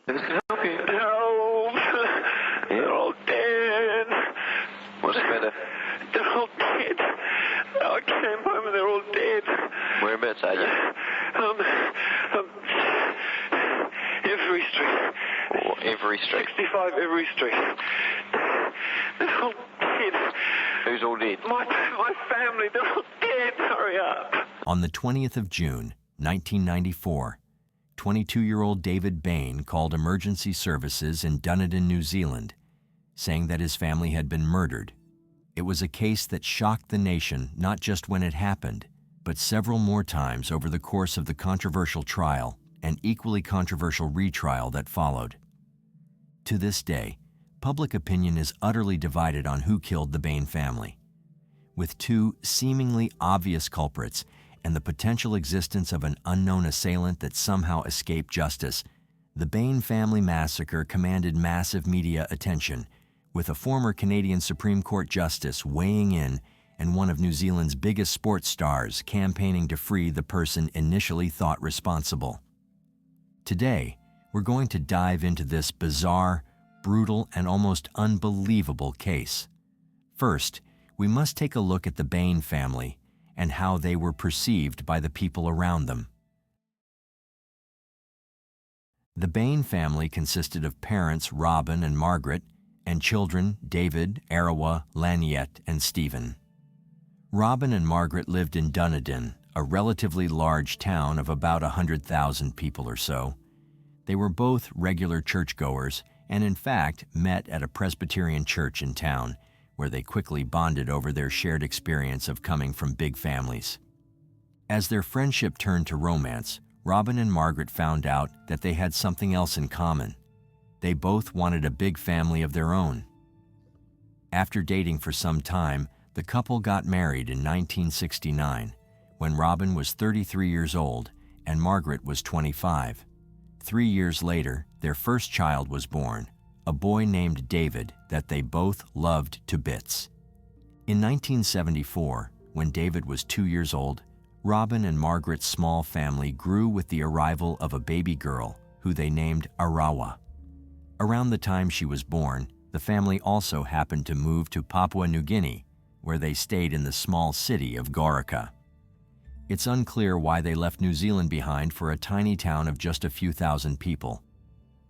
This can help you. No, they're all dead. What's the matter? They're all dead. I came home and they're all dead. Whereabouts are you? Every street. Oh, every street. 65 every street. They're all dead. Who's all dead? My family, they're all dead. Hurry up. On the 20th of June, 1994, 22-year-old David Bane called emergency services in Dunedin, New Zealand, saying that his family had been murdered. It was a case that shocked the nation not just when it happened, but several more times over the course of the controversial trial and equally controversial retrial that followed. To this day, public opinion is utterly divided on who killed the Bane family. With two seemingly obvious culprits and the potential existence of an unknown assailant that somehow escaped justice, the Bane family massacre commanded massive media attention, with a former Canadian Supreme Court justice weighing in and one of New Zealand's biggest sports stars campaigning to free the person initially thought responsible. Today, we're going to dive into this bizarre, brutal, and almost unbelievable case. First, we must take a look at the Bane family and how they were perceived by the people around them. The Bane family consisted of parents Robin and Margaret, and children David, Arawa, Laniette, and Stephen. Robin and Margaret lived in Dunedin, a relatively large town of about 100,000 people or so. They were both regular churchgoers and in fact met at a Presbyterian church in town, where they quickly bonded over their shared experience of coming from big families. As their friendship turned to romance, Robin and Margaret found out that they had something else in common. They both wanted a big family of their own. After dating for some time, the couple got married in 1969, when Robin was 33 years old and Margaret was 25. 3 years later, their first child was born, a boy named David that they both loved to bits. In 1974, when David was 2 years old, Robin and Margaret's small family grew with the arrival of a baby girl who they named Arawa. Around the time she was born, the family also happened to move to Papua New Guinea, where they stayed in the small city of Gorica. It's unclear why they left New Zealand behind for a tiny town of just a few thousand people.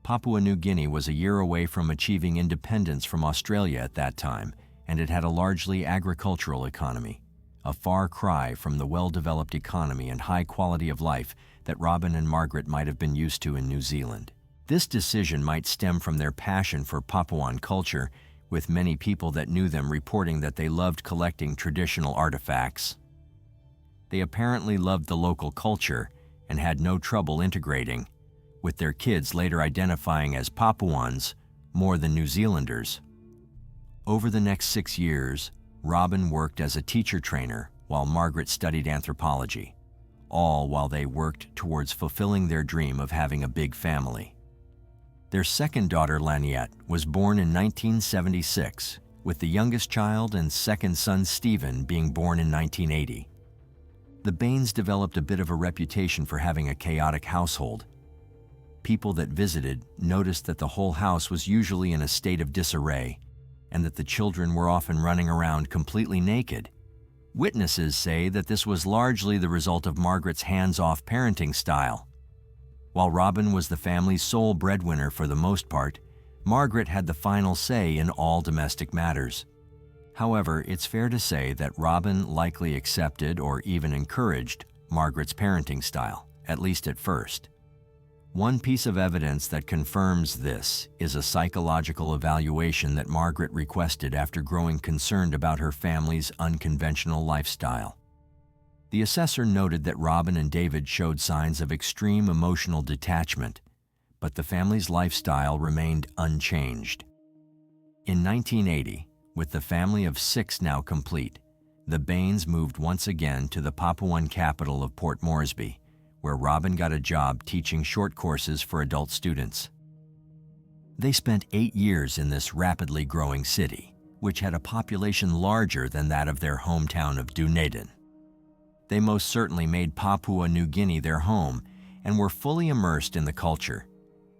Papua New Guinea was a year away from achieving independence from Australia at that time, and it had a largely agricultural economy, a far cry from the well-developed economy and high quality of life that Robin and Margaret might have been used to in New Zealand. This decision might stem from their passion for Papuan culture, with many people that knew them reporting that they loved collecting traditional artifacts. They apparently loved the local culture and had no trouble integrating, with their kids later identifying as Papuans more than New Zealanders. Over the next 6 years, Robin worked as a teacher trainer while Margaret studied anthropology, all while they worked towards fulfilling their dream of having a big family. Their second daughter, Laniette, was born in 1976, with the youngest child and second son, Stephen, being born in 1980. The Banes developed a bit of a reputation for having a chaotic household. People that visited noticed that the whole house was usually in a state of disarray, and that the children were often running around completely naked. Witnesses say that this was largely the result of Margaret's hands-off parenting style. While Robin was the family's sole breadwinner for the most part, Margaret had the final say in all domestic matters. However, it's fair to say that Robin likely accepted or even encouraged Margaret's parenting style, at least at first. One piece of evidence that confirms this is a psychological evaluation that Margaret requested after growing concerned about her family's unconventional lifestyle. The assessor noted that Robin and David showed signs of extreme emotional detachment, but the family's lifestyle remained unchanged. In 1980, with the family of 6 now complete, the Banes moved once again to the Papuan capital of Port Moresby, where Robin got a job teaching short courses for adult students. They spent 8 years in this rapidly growing city, which had a population larger than that of their hometown of Dunedin. They most certainly made Papua New Guinea their home and were fully immersed in the culture.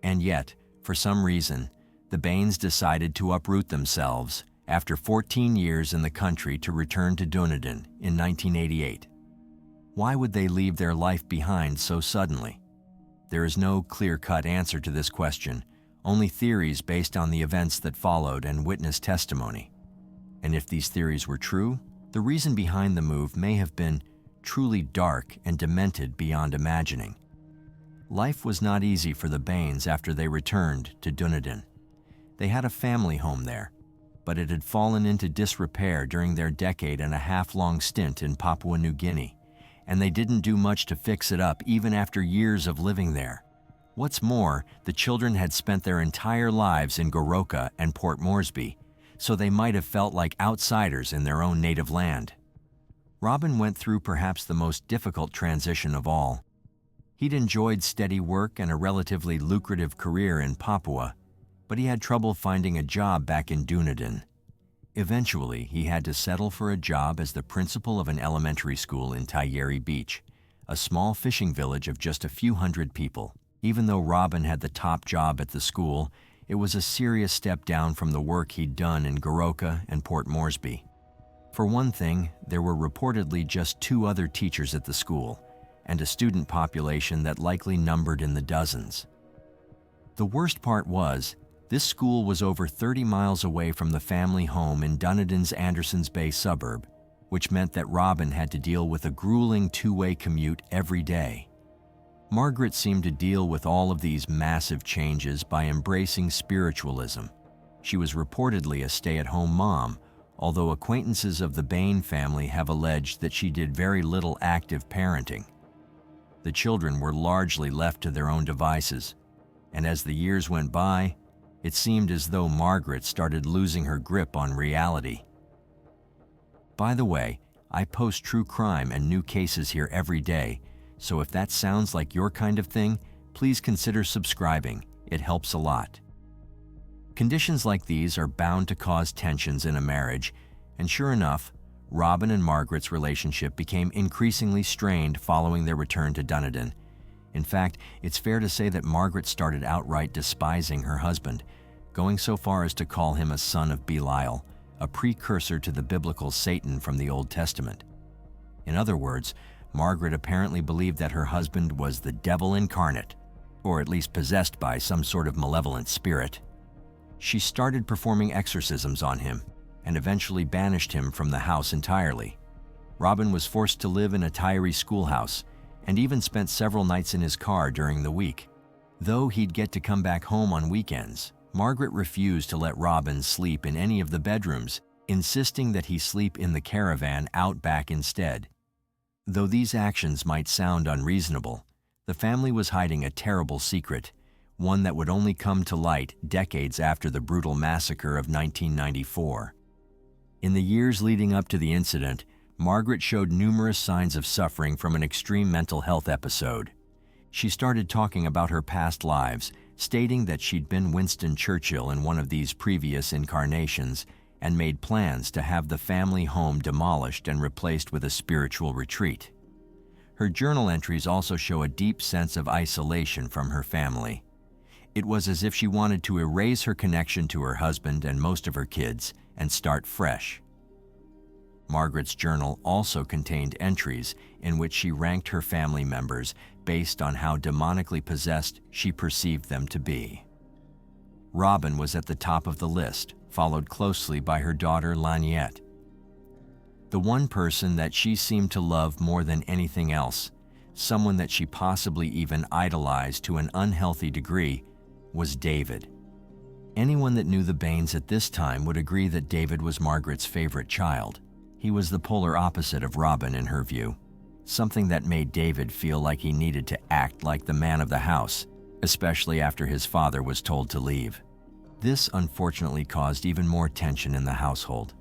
And yet, For some reason, the Banes decided to uproot themselves after 14 years in the country to return to Dunedin in 1988. Why would they leave their life behind so suddenly? There is no clear-cut answer to this question, only theories based on the events that followed and witness testimony. And if these theories were true, the reason behind the move may have been truly dark and demented beyond imagining. Life was not easy for the Banes after they returned to Dunedin. They had a family home there, but it had fallen into disrepair during their decade-and-a-half-long stint in Papua New Guinea, and they didn't do much to fix it up even after years of living there. What's more, the children had spent their entire lives in Goroka and Port Moresby, so they might have felt like outsiders in their own native land. Robin went through perhaps the most difficult transition of all. He'd enjoyed steady work and a relatively lucrative career in Papua, but he had trouble finding a job back in Dunedin. Eventually, he had to settle for a job as the principal of an elementary school in Taieri Beach, a small fishing village of just a few hundred people. Even though Robin had the top job at the school, it was a serious step down from the work he'd done in Goroka and Port Moresby. For one thing, there were reportedly just 2 other teachers at the school, and a student population that likely numbered in the dozens. The worst part was, this school was over 30 miles away from the family home in Dunedin's Andersons Bay suburb, which meant that Robin had to deal with a grueling 2-way commute every day. Margaret seemed to deal with all of these massive changes by embracing spiritualism. She was reportedly a stay-at-home mom, although acquaintances of the Bane family have alleged that she did very little active parenting. The children were largely left to their own devices, and as the years went by, it seemed as though Margaret started losing her grip on reality. By the way, I post true crime and new cases here every day, so if that sounds like your kind of thing, please consider subscribing. It helps a lot. Conditions like these are bound to cause tensions in a marriage, and sure enough, Robin and Margaret's relationship became increasingly strained following their return to Dunedin. In fact, it's fair to say that Margaret started outright despising her husband, going so far as to call him a son of Belial, a precursor to the biblical Satan from the Old Testament. In other words, Margaret apparently believed that her husband was the devil incarnate, or at least possessed by some sort of malevolent spirit. She started performing exorcisms on him and eventually banished him from the house entirely. Robin was forced to live in a Taieri schoolhouse and even spent several nights in his car during the week. Though he'd get to come back home on weekends, Margaret refused to let Robin sleep in any of the bedrooms, insisting that he sleep in the caravan out back instead. Though these actions might sound unreasonable, the family was hiding a terrible secret, one that would only come to light decades after the brutal massacre of 1994. In the years leading up to the incident, Margaret showed numerous signs of suffering from an extreme mental health episode. She started talking about her past lives, stating that she'd been Winston Churchill in one of these previous incarnations and made plans to have the family home demolished and replaced with a spiritual retreat. Her journal entries also show a deep sense of isolation from her family. It was as if she wanted to erase her connection to her husband and most of her kids and start fresh. Margaret's journal also contained entries in which she ranked her family members based on how demonically possessed she perceived them to be. Robin was at the top of the list, followed closely by her daughter Laniette. The one person that she seemed to love more than anything else, someone that she possibly even idolized to an unhealthy degree, was David. Anyone that knew the Banes at this time would agree that David was Margaret's favorite child. He was the polar opposite of Robin in her view, something that made David feel like he needed to act like the man of the house, especially after his father was told to leave. This unfortunately caused even more tension in the household.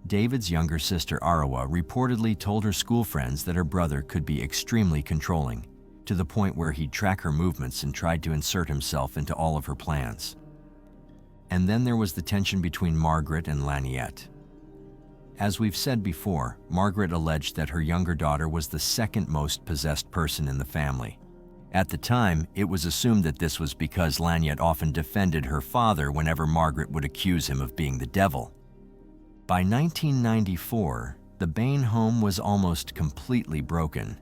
David's younger sister Arawa reportedly told her school friends that her brother could be extremely controlling, to the point where he'd track her movements and tried to insert himself into all of her plans. And then there was the tension between Margaret and Laniette. As we've said before, Margaret alleged that her younger daughter was the second most possessed person in the family, At the time, it was assumed that this was because Lanyet often defended her father whenever Margaret would accuse him of being the devil. By 1994, the Bane home was almost completely broken.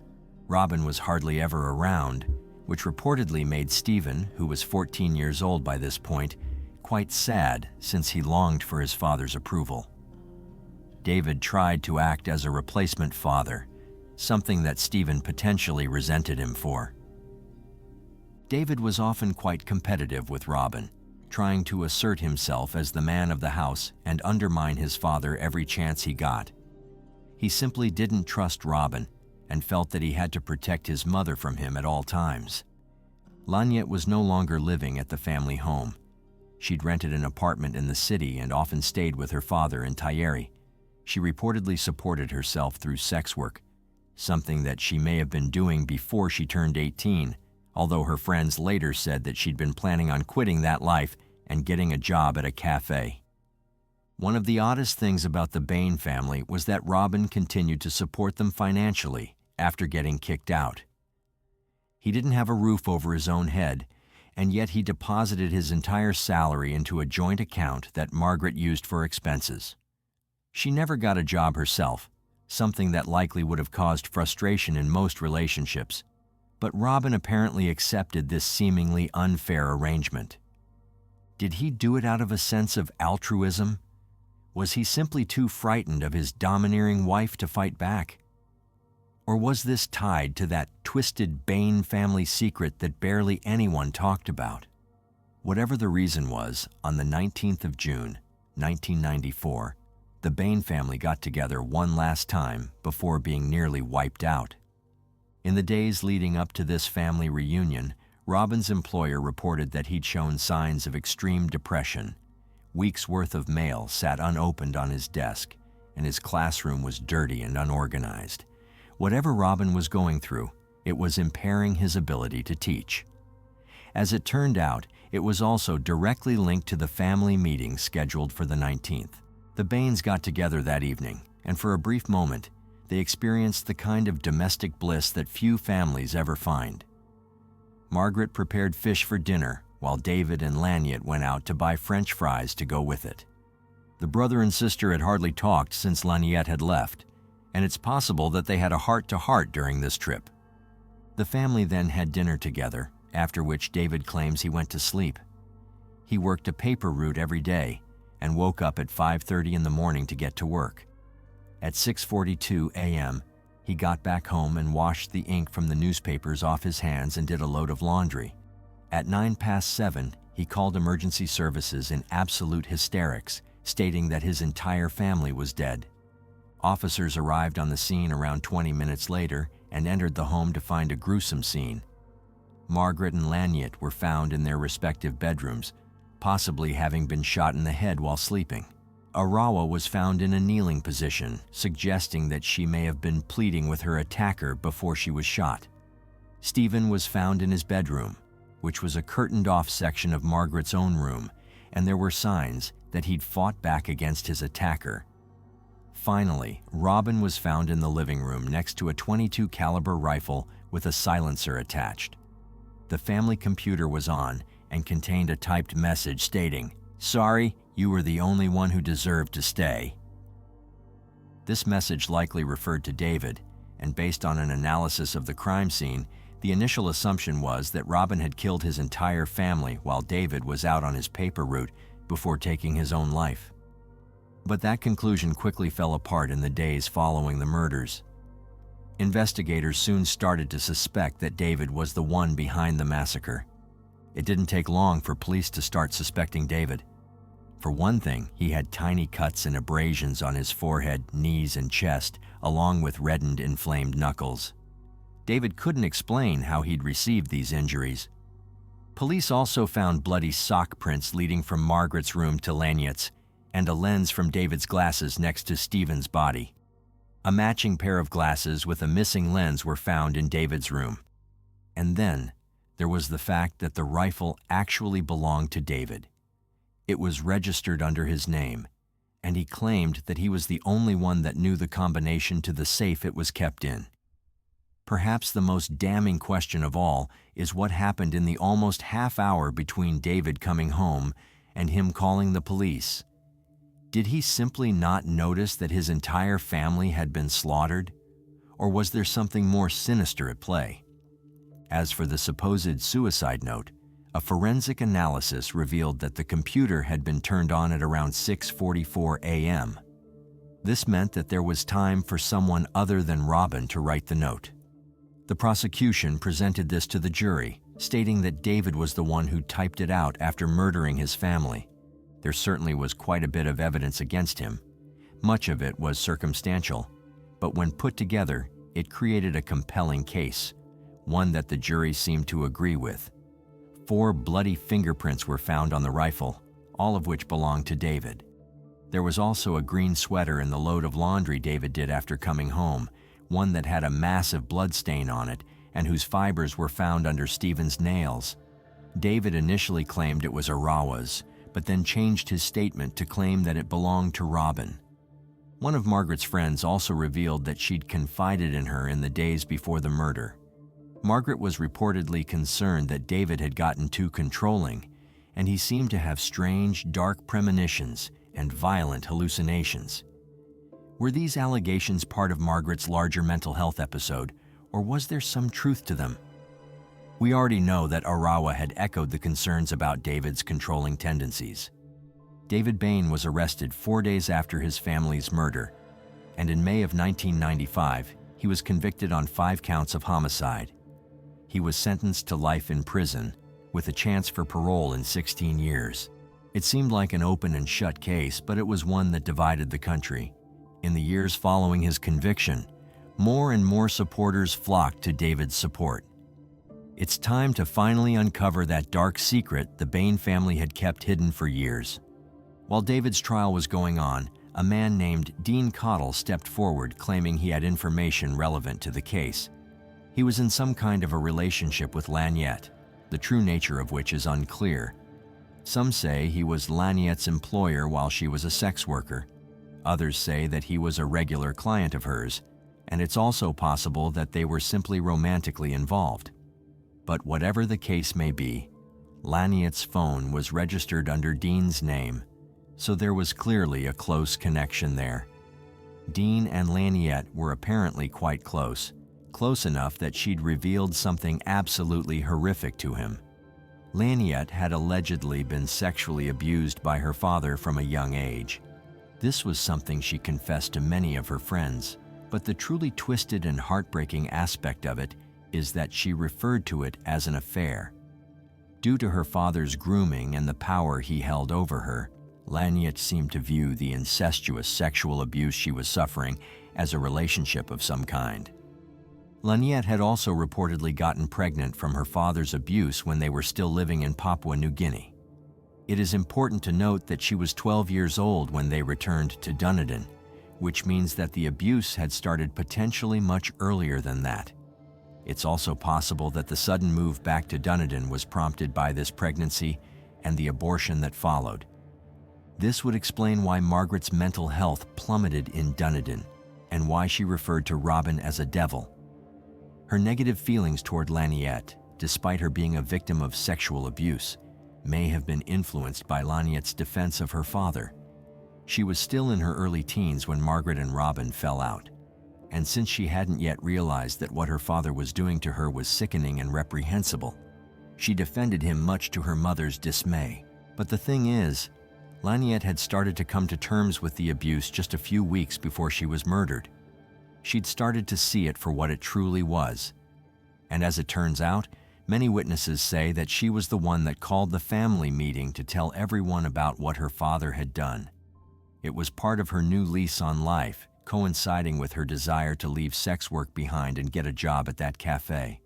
Robin was hardly ever around, which reportedly made Stephen, who was 14 years old by this point, quite sad since he longed for his father's approval. David tried to act as a replacement father, something that Stephen potentially resented him for. David was often quite competitive with Robin, trying to assert himself as the man of the house and undermine his father every chance he got. He simply didn't trust Robin and felt that he had to protect his mother from him at all times. Lanyet was no longer living at the family home. She'd rented an apartment in the city and often stayed with her father in Tyeri. She reportedly supported herself through sex work, something that she may have been doing before she turned 18, although her friends later said that she'd been planning on quitting that life and getting a job at a cafe. One of the oddest things about the Bane family was that Robin continued to support them financially after getting kicked out. He didn't have a roof over his own head, and yet he deposited his entire salary into a joint account that Margaret used for expenses. She never got a job herself, something that likely would have caused frustration in most relationships. But Robin apparently accepted this seemingly unfair arrangement. Did he do it out of a sense of altruism? Was he simply too frightened of his domineering wife to fight back? Or was this tied to that twisted Bane family secret that barely anyone talked about? Whatever the reason was, on the 19th of June, 1994, the Bane family got together one last time before being nearly wiped out. In the days leading up to this family reunion, Robin's employer reported that he'd shown signs of extreme depression. Weeks' worth of mail sat unopened on his desk, and his classroom was dirty and unorganized. Whatever Robin was going through, it was impairing his ability to teach. As it turned out, it was also directly linked to the family meeting scheduled for the 19th. The Banes got together that evening, and for a brief moment, they experienced the kind of domestic bliss that few families ever find. Margaret prepared fish for dinner, while David and Lanyet went out to buy French fries to go with it. The brother and sister had hardly talked since Lanyet had left, and it's possible that they had a heart-to-heart during this trip. The family then had dinner together, after which David claims he went to sleep. He worked a paper route every day and woke up at 5:30 in the morning to get to work. At 6:42 a.m., he got back home and washed the ink from the newspapers off his hands and did a load of laundry. At 7:09, he called emergency services in absolute hysterics, stating that his entire family was dead. Officers arrived on the scene around 20 minutes later and entered the home to find a gruesome scene. Margaret and Lanyet were found in their respective bedrooms, possibly having been shot in the head while sleeping. Arawa was found in a kneeling position, suggesting that she may have been pleading with her attacker before she was shot. Stephen was found in his bedroom, which was a curtained-off section of Margaret's own room, and there were signs that he'd fought back against his attacker. Finally, Robin was found in the living room next to a .22 caliber rifle with a silencer attached. The family computer was on and contained a typed message stating, "Sorry, you were the only one who deserved to stay." This message likely referred to David, and based on an analysis of the crime scene, the initial assumption was that Robin had killed his entire family while David was out on his paper route before taking his own life. But that conclusion quickly fell apart in the days following the murders. Investigators soon started to suspect that David was the one behind the massacre. It didn't take long for police to start suspecting David. For one thing, he had tiny cuts and abrasions on his forehead, knees, and chest, along with reddened, inflamed knuckles. David couldn't explain how he'd received these injuries. Police also found bloody sock prints leading from Margaret's room to Lanyet's, and a lens from David's glasses next to Stephen's body. A matching pair of glasses with a missing lens were found in David's room. And then, there was the fact that the rifle actually belonged to David. It was registered under his name, and he claimed that he was the only one that knew the combination to the safe it was kept in. Perhaps the most damning question of all is what happened in the almost half hour between David coming home and him calling the police. Did he simply not notice that his entire family had been slaughtered? Or was there something more sinister at play? As for the supposed suicide note, a forensic analysis revealed that the computer had been turned on at around 6:44 a.m. This meant that there was time for someone other than Robin to write the note. The prosecution presented this to the jury, stating that David was the one who typed it out after murdering his family. There certainly was quite a bit of evidence against him. Much of it was circumstantial, but when put together, it created a compelling case, one that the jury seemed to agree with. 4 bloody fingerprints were found on the rifle, all of which belonged to David. There was also a green sweater in the load of laundry David did after coming home, one that had a massive blood stain on it and whose fibers were found under Stephen's nails. David initially claimed it was Arawa's, but then changed his statement to claim that it belonged to Robin. One of Margaret's friends also revealed that she'd confided in her in the days before the murder. Margaret was reportedly concerned that David had gotten too controlling, and he seemed to have strange, dark premonitions and violent hallucinations. Were these allegations part of Margaret's larger mental health episode, or was there some truth to them? We already know that Arawa had echoed the concerns about David's controlling tendencies. David Bane was arrested 4 days after his family's murder, and in May of 1995, he was convicted on 5 counts of homicide. He was sentenced to life in prison, with a chance for parole in 16 years. It seemed like an open and shut case, but it was one that divided the country. In the years following his conviction, more and more supporters flocked to David's support. It's time to finally uncover that dark secret the Bane family had kept hidden for years. While David's trial was going on, a man named Dean Cottle stepped forward claiming he had information relevant to the case. He was in some kind of a relationship with Laniette, the true nature of which is unclear. Some say he was Laniette's employer while she was a sex worker. Others say that he was a regular client of hers, and it's also possible that they were simply romantically involved. But whatever the case may be, Laniette's phone was registered under Dean's name, so there was clearly a close connection there. Dean and Laniette were apparently quite close enough that she'd revealed something absolutely horrific to him. Laniette had allegedly been sexually abused by her father from a young age. This was something she confessed to many of her friends, but the truly twisted and heartbreaking aspect of it is that she referred to it as an affair. Due to her father's grooming and the power he held over her, Laniette seemed to view the incestuous sexual abuse she was suffering as a relationship of some kind. Laniette had also reportedly gotten pregnant from her father's abuse when they were still living in Papua New Guinea. It is important to note that she was 12 years old when they returned to Dunedin, which means that the abuse had started potentially much earlier than that. It's also possible that the sudden move back to Dunedin was prompted by this pregnancy and the abortion that followed. This would explain why Margaret's mental health plummeted in Dunedin and why she referred to Robin as a devil. Her negative feelings toward Laniette, despite her being a victim of sexual abuse, may have been influenced by Laniette's defense of her father. She was still in her early teens when Margaret and Robin fell out, and since she hadn't yet realized that what her father was doing to her was sickening and reprehensible, she defended him much to her mother's dismay. But the thing is, Laniette had started to come to terms with the abuse just a few weeks before she was murdered. She'd started to see it for what it truly was. And as it turns out, many witnesses say that she was the one that called the family meeting to tell everyone about what her father had done. It was part of her new lease on life, coinciding with her desire to leave sex work behind and get a job at that cafe.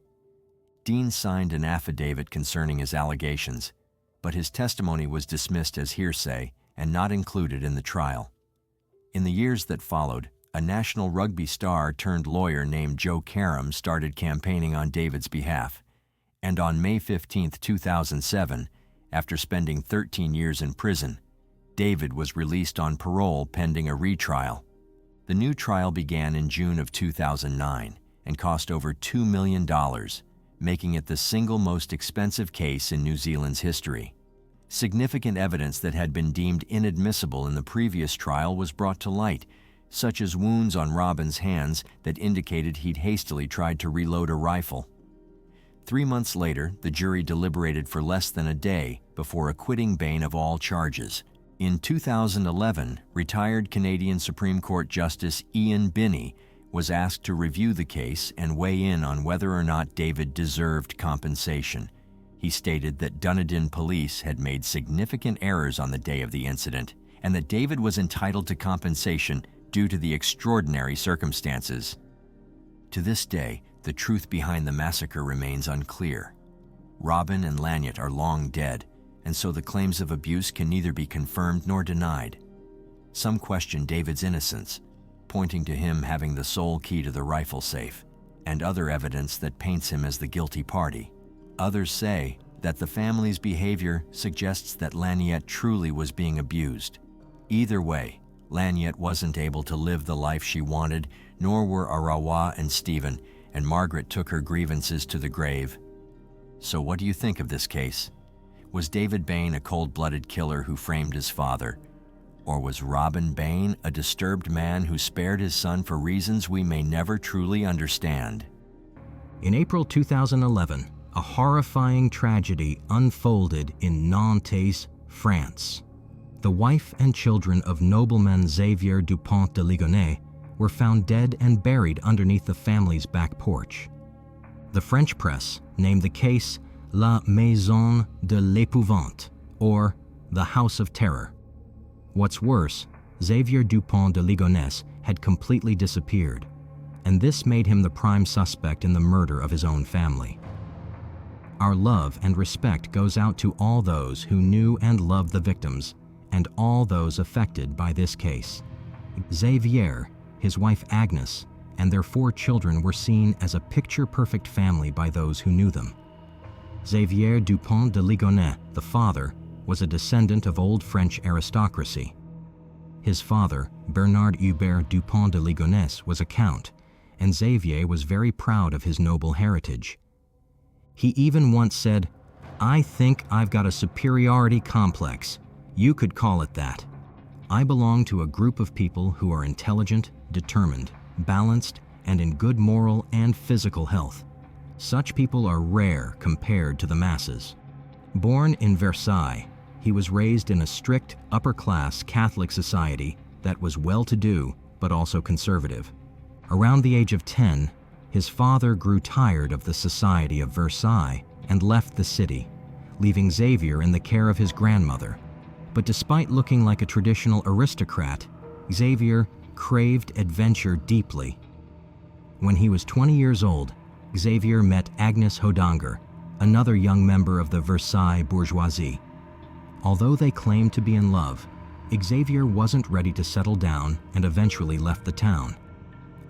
Dean signed an affidavit concerning his allegations, but his testimony was dismissed as hearsay and not included in the trial. In the years that followed, a national rugby star turned lawyer named Joe Karam started campaigning on David's behalf, and on May 15, 2007, after spending 13 years in prison, David was released on parole pending a retrial. The new trial began in June of 2009, and cost over $2 million, making it the single most expensive case in New Zealand's history. Significant evidence that had been deemed inadmissible in the previous trial was brought to light, such as wounds on Robin's hands that indicated he'd hastily tried to reload a rifle. 3 months later, the jury deliberated for less than a day before acquitting Bane of all charges. In 2011, retired Canadian Supreme Court Justice Ian Binney was asked to review the case and weigh in on whether or not David deserved compensation. He stated that Dunedin police had made significant errors on the day of the incident and that David was entitled to compensation due to the extraordinary circumstances. To this day, the truth behind the massacre remains unclear. Robin and Lanyet are long dead, and so the claims of abuse can neither be confirmed nor denied. Some question David's innocence, pointing to him having the sole key to the rifle safe, and other evidence that paints him as the guilty party. Others say that the family's behavior suggests that Lanyet truly was being abused. Either way, Lanyet wasn't able to live the life she wanted, nor were Arawa and Stephen, and Margaret took her grievances to the grave. So what do you think of this case? Was David Bane a cold-blooded killer who framed his father? Or was Robin Bane a disturbed man who spared his son for reasons we may never truly understand? In April 2011, a horrifying tragedy unfolded in Nantes, France. The wife and children of nobleman Xavier Dupont de Ligonnès were found dead and buried underneath the family's back porch. The French press named the case La Maison de l'Épouvante, or the House of Terror. What's worse, Xavier Dupont de Ligonnès had completely disappeared, and this made him the prime suspect in the murder of his own family. Our love and respect goes out to all those who knew and loved the victims, and all those affected by this case. Xavier, his wife Agnes, and their 4 children were seen as a picture-perfect family by those who knew them. Xavier Dupont de Ligonnès, the father, was a descendant of old French aristocracy. His father, Bernard Hubert Dupont de Ligonnès, was a count, and Xavier was very proud of his noble heritage. He even once said, "I think I've got a superiority complex. You could call it that. I belong to a group of people who are intelligent, determined, balanced, and in good moral and physical health. Such people are rare compared to the masses." Born in Versailles, he was raised in a strict, upper-class Catholic society that was well-to-do but also conservative. Around the age of 10, his father grew tired of the society of Versailles and left the city, leaving Xavier in the care of his grandmother. But despite looking like a traditional aristocrat, Xavier craved adventure deeply. When he was 20 years old, Xavier met Agnes Hodanger, another young member of the Versailles bourgeoisie. Although they claimed to be in love, Xavier wasn't ready to settle down and eventually left the town.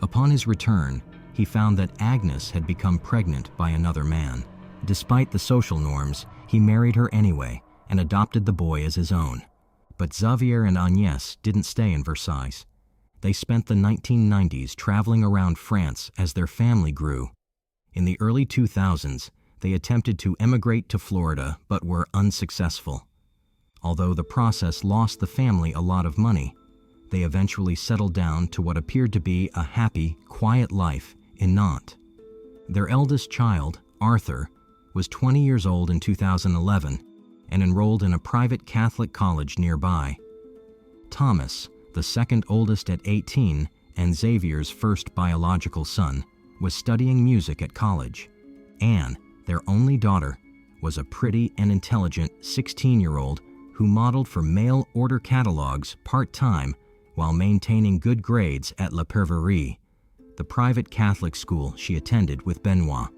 Upon his return, he found that Agnes had become pregnant by another man. Despite the social norms, he married her anyway and adopted the boy as his own. But Xavier and Agnès didn't stay in Versailles. They spent the 1990s traveling around France as their family grew. In the early 2000s, they attempted to emigrate to Florida but were unsuccessful. Although the process lost the family a lot of money, they eventually settled down to what appeared to be a happy, quiet life in Nantes. Their eldest child, Arthur, was 20 years old in 2011 and enrolled in a private Catholic college nearby. Thomas, the second oldest at 18 and Xavier's first biological son, was studying music at college. Anne, their only daughter, was a pretty and intelligent 16-year-old who modeled for mail order catalogs part-time while maintaining good grades at La Perverie, the private Catholic school she attended with Benoit.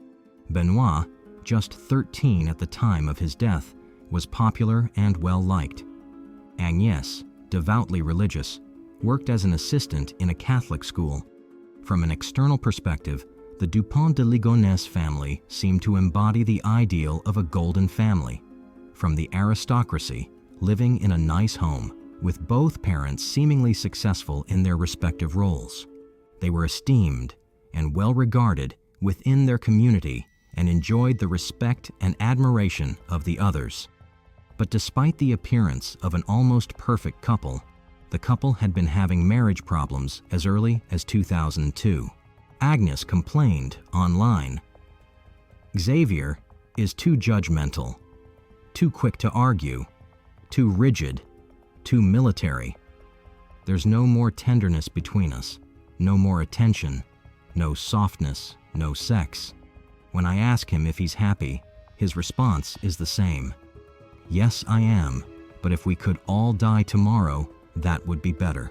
Benoit, just 13 at the time of his death, was popular and well-liked. Agnès, devoutly religious, worked as an assistant in a Catholic school. From an external perspective, the Dupont de Ligonnès family seemed to embody the ideal of a golden family. From the aristocracy, living in a nice home, with both parents seemingly successful in their respective roles. They were esteemed and well regarded within their community and enjoyed the respect and admiration of the others. But despite the appearance of an almost perfect couple, the couple had been having marriage problems as early as 2002. Agnes complained online. Xavier is too judgmental, too quick to argue, too rigid, too military. There's no more tenderness between us, no more attention, no softness, no sex. When I ask him if he's happy, his response is the same. Yes, I am, but if we could all die tomorrow, that would be better.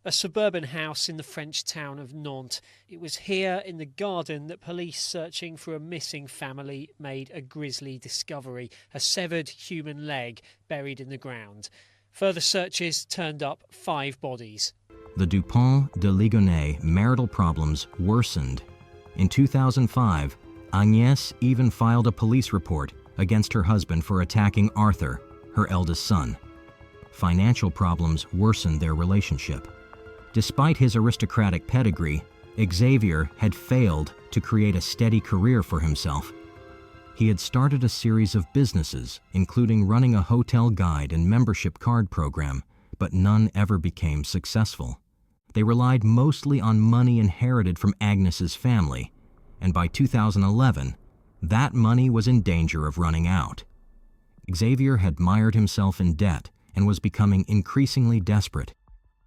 A suburban house in the French town of Nantes. It was here in the garden that police searching for a missing family made a grisly discovery, a severed human leg buried in the ground. Further searches turned up 5 bodies. The Dupont de Ligonnès marital problems worsened. In 2005, Agnès even filed a police report against her husband for attacking Arthur, her eldest son. Financial problems worsened their relationship. Despite his aristocratic pedigree, Xavier had failed to create a steady career for himself. He had started a series of businesses, including running a hotel guide and membership card program, but none ever became successful. They relied mostly on money inherited from Agnes's family, and by 2011, that money was in danger of running out. Xavier had mired himself in debt and was becoming increasingly desperate.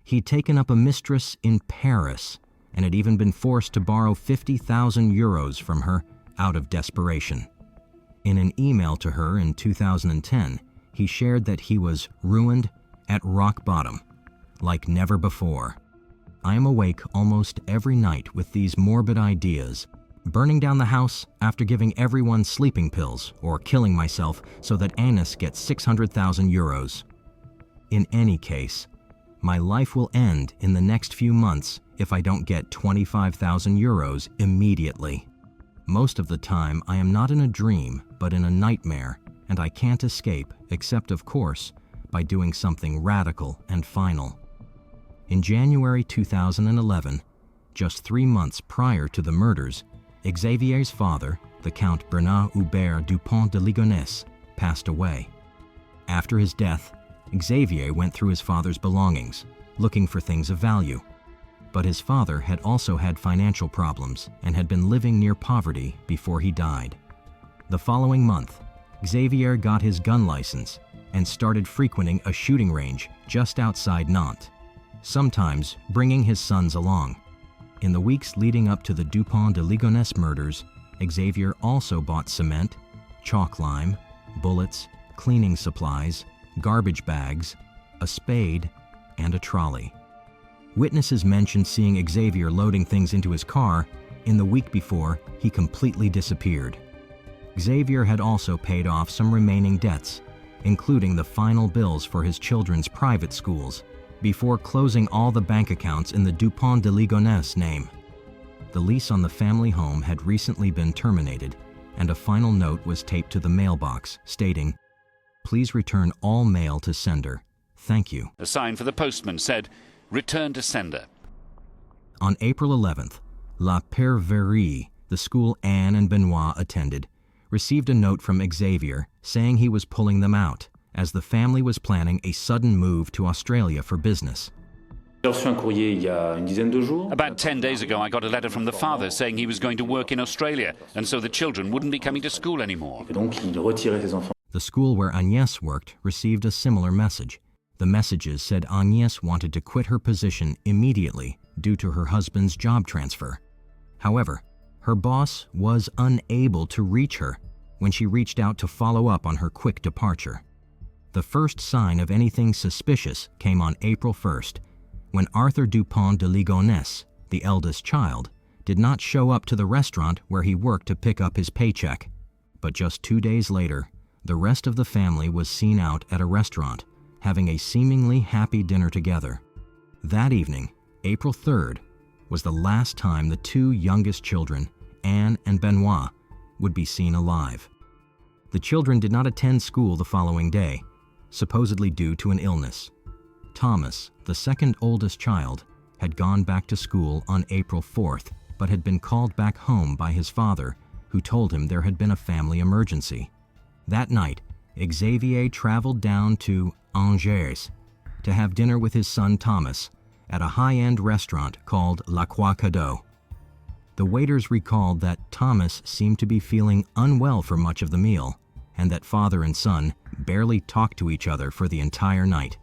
He'd taken up a mistress in Paris and had even been forced to borrow 50,000 euros from her out of desperation. In an email to her in 2010, he shared that he was ruined at rock bottom, like never before. I am awake almost every night with these morbid ideas, burning down the house after giving everyone sleeping pills or killing myself so that Agnes gets 600,000 euros. In any case, my life will end in the next few months if I don't get 25,000 euros immediately. Most of the time, I am not in a dream, but in a nightmare, and I can't escape, except, of course, by doing something radical and final. In January 2011, just 3 months prior to the murders, Xavier's father, the Count Bernard Hubert Dupont de Ligonnès, passed away. After his death, Xavier went through his father's belongings, looking for things of value. But his father had also had financial problems and had been living near poverty before he died. The following month, Xavier got his gun license and started frequenting a shooting range just outside Nantes, sometimes bringing his sons along. In the weeks leading up to the Dupont de Ligonnès murders, Xavier also bought cement, chalk lime, bullets, cleaning supplies, garbage bags, a spade, and a trolley. Witnesses mentioned seeing Xavier loading things into his car. In the week before, he completely disappeared. Xavier had also paid off some remaining debts, including the final bills for his children's private schools, before closing all the bank accounts in the Dupont de Ligonnès name. The lease on the family home had recently been terminated, and a final note was taped to the mailbox stating, "Please return all mail to sender. Thank you." A sign for the postman said, "Return to sender." On April 11th, La Perverie, the school Anne and Benoit attended, received a note from Xavier saying he was pulling them out, as the family was planning a sudden move to Australia for business. About 10 days ago, I got a letter from the father saying he was going to work in Australia, and so the children wouldn't be coming to school anymore. The school where Agnès worked received a similar message. The messages said Agnès wanted to quit her position immediately due to her husband's job transfer. However, her boss was unable to reach her when she reached out to follow up on her quick departure. The first sign of anything suspicious came on April 1st, when Arthur Dupont de Ligonnès, the eldest child, did not show up to the restaurant where he worked to pick up his paycheck. But just 2 days later, the rest of the family was seen out at a restaurant, having a seemingly happy dinner together. That evening, April 3rd, was the last time the 2 youngest children, Anne and Benoit, would be seen alive. The children did not attend school the following day, supposedly due to an illness. Thomas, the second oldest child, had gone back to school on April 4th but had been called back home by his father, who told him there had been a family emergency. That night, Xavier traveled down to Angers to have dinner with his son Thomas at a high-end restaurant called La Croix Cadeau. The waiters recalled that Thomas seemed to be feeling unwell for much of the meal, and that father and son barely talked to each other for the entire night.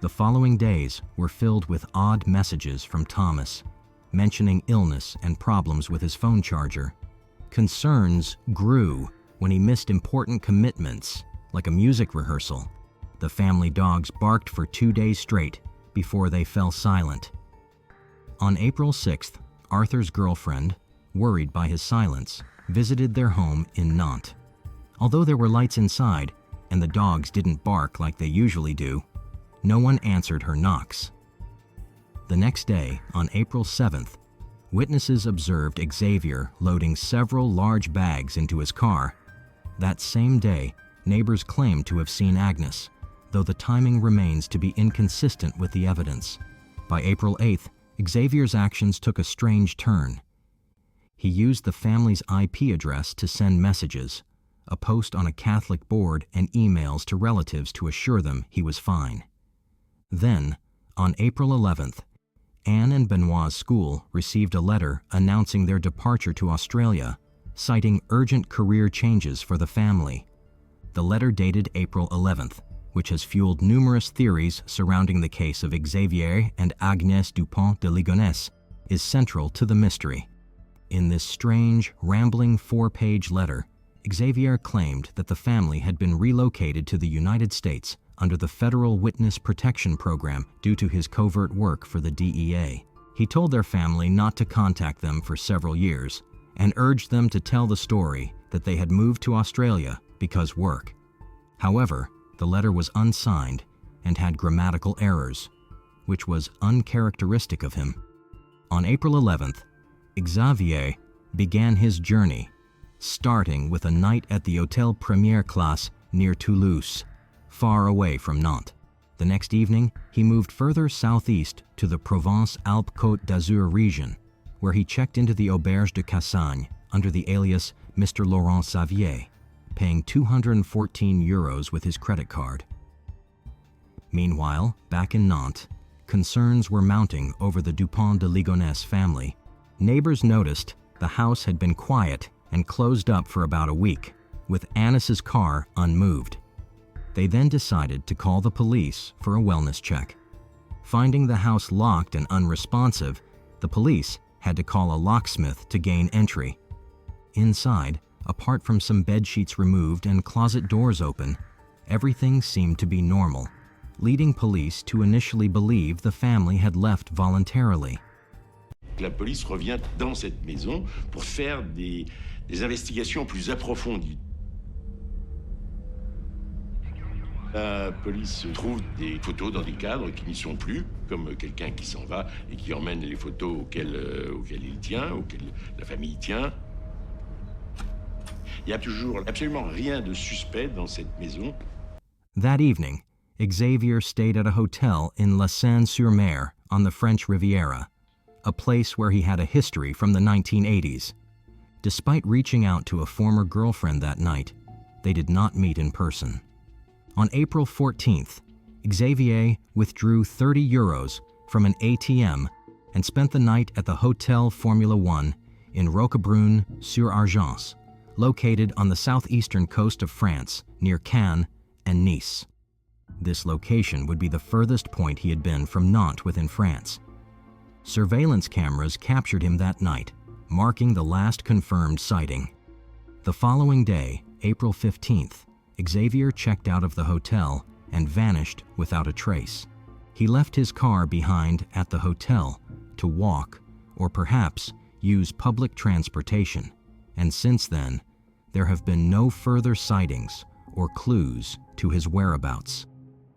The following days were filled with odd messages from Thomas, mentioning illness and problems with his phone charger. Concerns grew when he missed important commitments, like a music rehearsal. The family dogs barked for 2 days straight before they fell silent. On April 6th, Arthur's girlfriend, worried by his silence, visited their home in Nantes. Although there were lights inside and the dogs didn't bark like they usually do, no one answered her knocks. The next day, on April 7th, witnesses observed Xavier loading several large bags into his car. That same day, neighbors claimed to have seen Agnes, though the timing remains to be inconsistent with the evidence. By April 8th, Xavier's actions took a strange turn. He used the family's IP address to send messages, a post on a Catholic board, and emails to relatives to assure them he was fine. Then, on April 11th, Anne and Benoit's school received a letter announcing their departure to Australia, citing urgent career changes for the family. The letter dated April 11th, which has fueled numerous theories surrounding the case of Xavier and Agnès Dupont de Ligonnès, is central to the mystery. In this strange, rambling 4-page letter, Xavier claimed that the family had been relocated to the United States under the Federal Witness Protection Program due to his covert work for the DEA. He told their family not to contact them for several years and urged them to tell the story that they had moved to Australia because work. However, the letter was unsigned and had grammatical errors, which was uncharacteristic of him. On April 11th, Xavier began his journey, starting with a night at the Hôtel Première Classe near Toulouse, far away from Nantes. The next evening, he moved further southeast to the Provence-Alpes-Côte d'Azur region, where he checked into the Auberge de Cassagne under the alias Mr. Laurent Xavier, paying €214 with his credit card. Meanwhile, back in Nantes, concerns were mounting over the Dupont de Ligonnès family. Neighbors noticed the house had been quiet and closed up for about a week, with Annis's car unmoved. They then decided to call the police for a wellness check. Finding the house locked and unresponsive, the police had to call a locksmith to gain entry. Inside, apart from some bed sheets removed and closet doors open, everything seemed to be normal, leading police to initially believe the family had left voluntarily. La police revient dans cette maison pour faire des investigations plus approfondies. La police trouve des photos dans des cadres qui n'y sont plus, comme quelqu'un qui s'en va et qui emmène les photos auxquelles il tient, auxquelles la famille tient. Il n'y a toujours absolument rien de suspect dans cette maison. That evening, Xavier stayed at a hotel in La Seine-sur-Mer on the French Riviera, a place where he had a history from the 1980s. Despite reaching out to a former girlfriend that night, they did not meet in person. On April 14th, Xavier withdrew €30 from an ATM and spent the night at the Hotel Formula 1 in Roquebrune-sur-Argens, located on the southeastern coast of France near Cannes and Nice. This location would be the furthest point he had been from Nantes within France. Surveillance cameras captured him that night, marking the last confirmed sighting. The following day, April 15th, Xavier checked out of the hotel and vanished without a trace. He left his car behind at the hotel to walk or perhaps use public transportation, and since then, there have been no further sightings or clues to his whereabouts.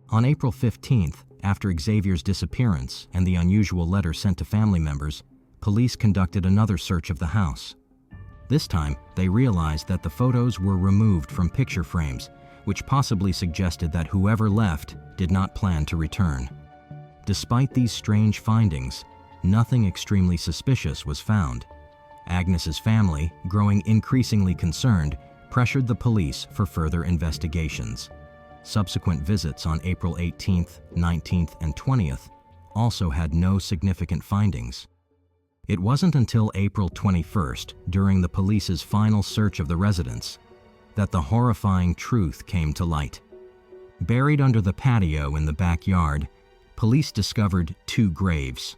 On April 15th, after Xavier's disappearance and the unusual letter sent to family members, police conducted another search of the house. This time, they realized that the photos were removed from picture frames, which possibly suggested that whoever left did not plan to return. Despite these strange findings, nothing extremely suspicious was found. Agnes's family, growing increasingly concerned, pressured the police for further investigations. Subsequent visits on April 18th, 19th, and 20th also had no significant findings. It wasn't until April 21st, during the police's final search of the residence, that the horrifying truth came to light. Buried under the patio in the backyard, police discovered 2 graves.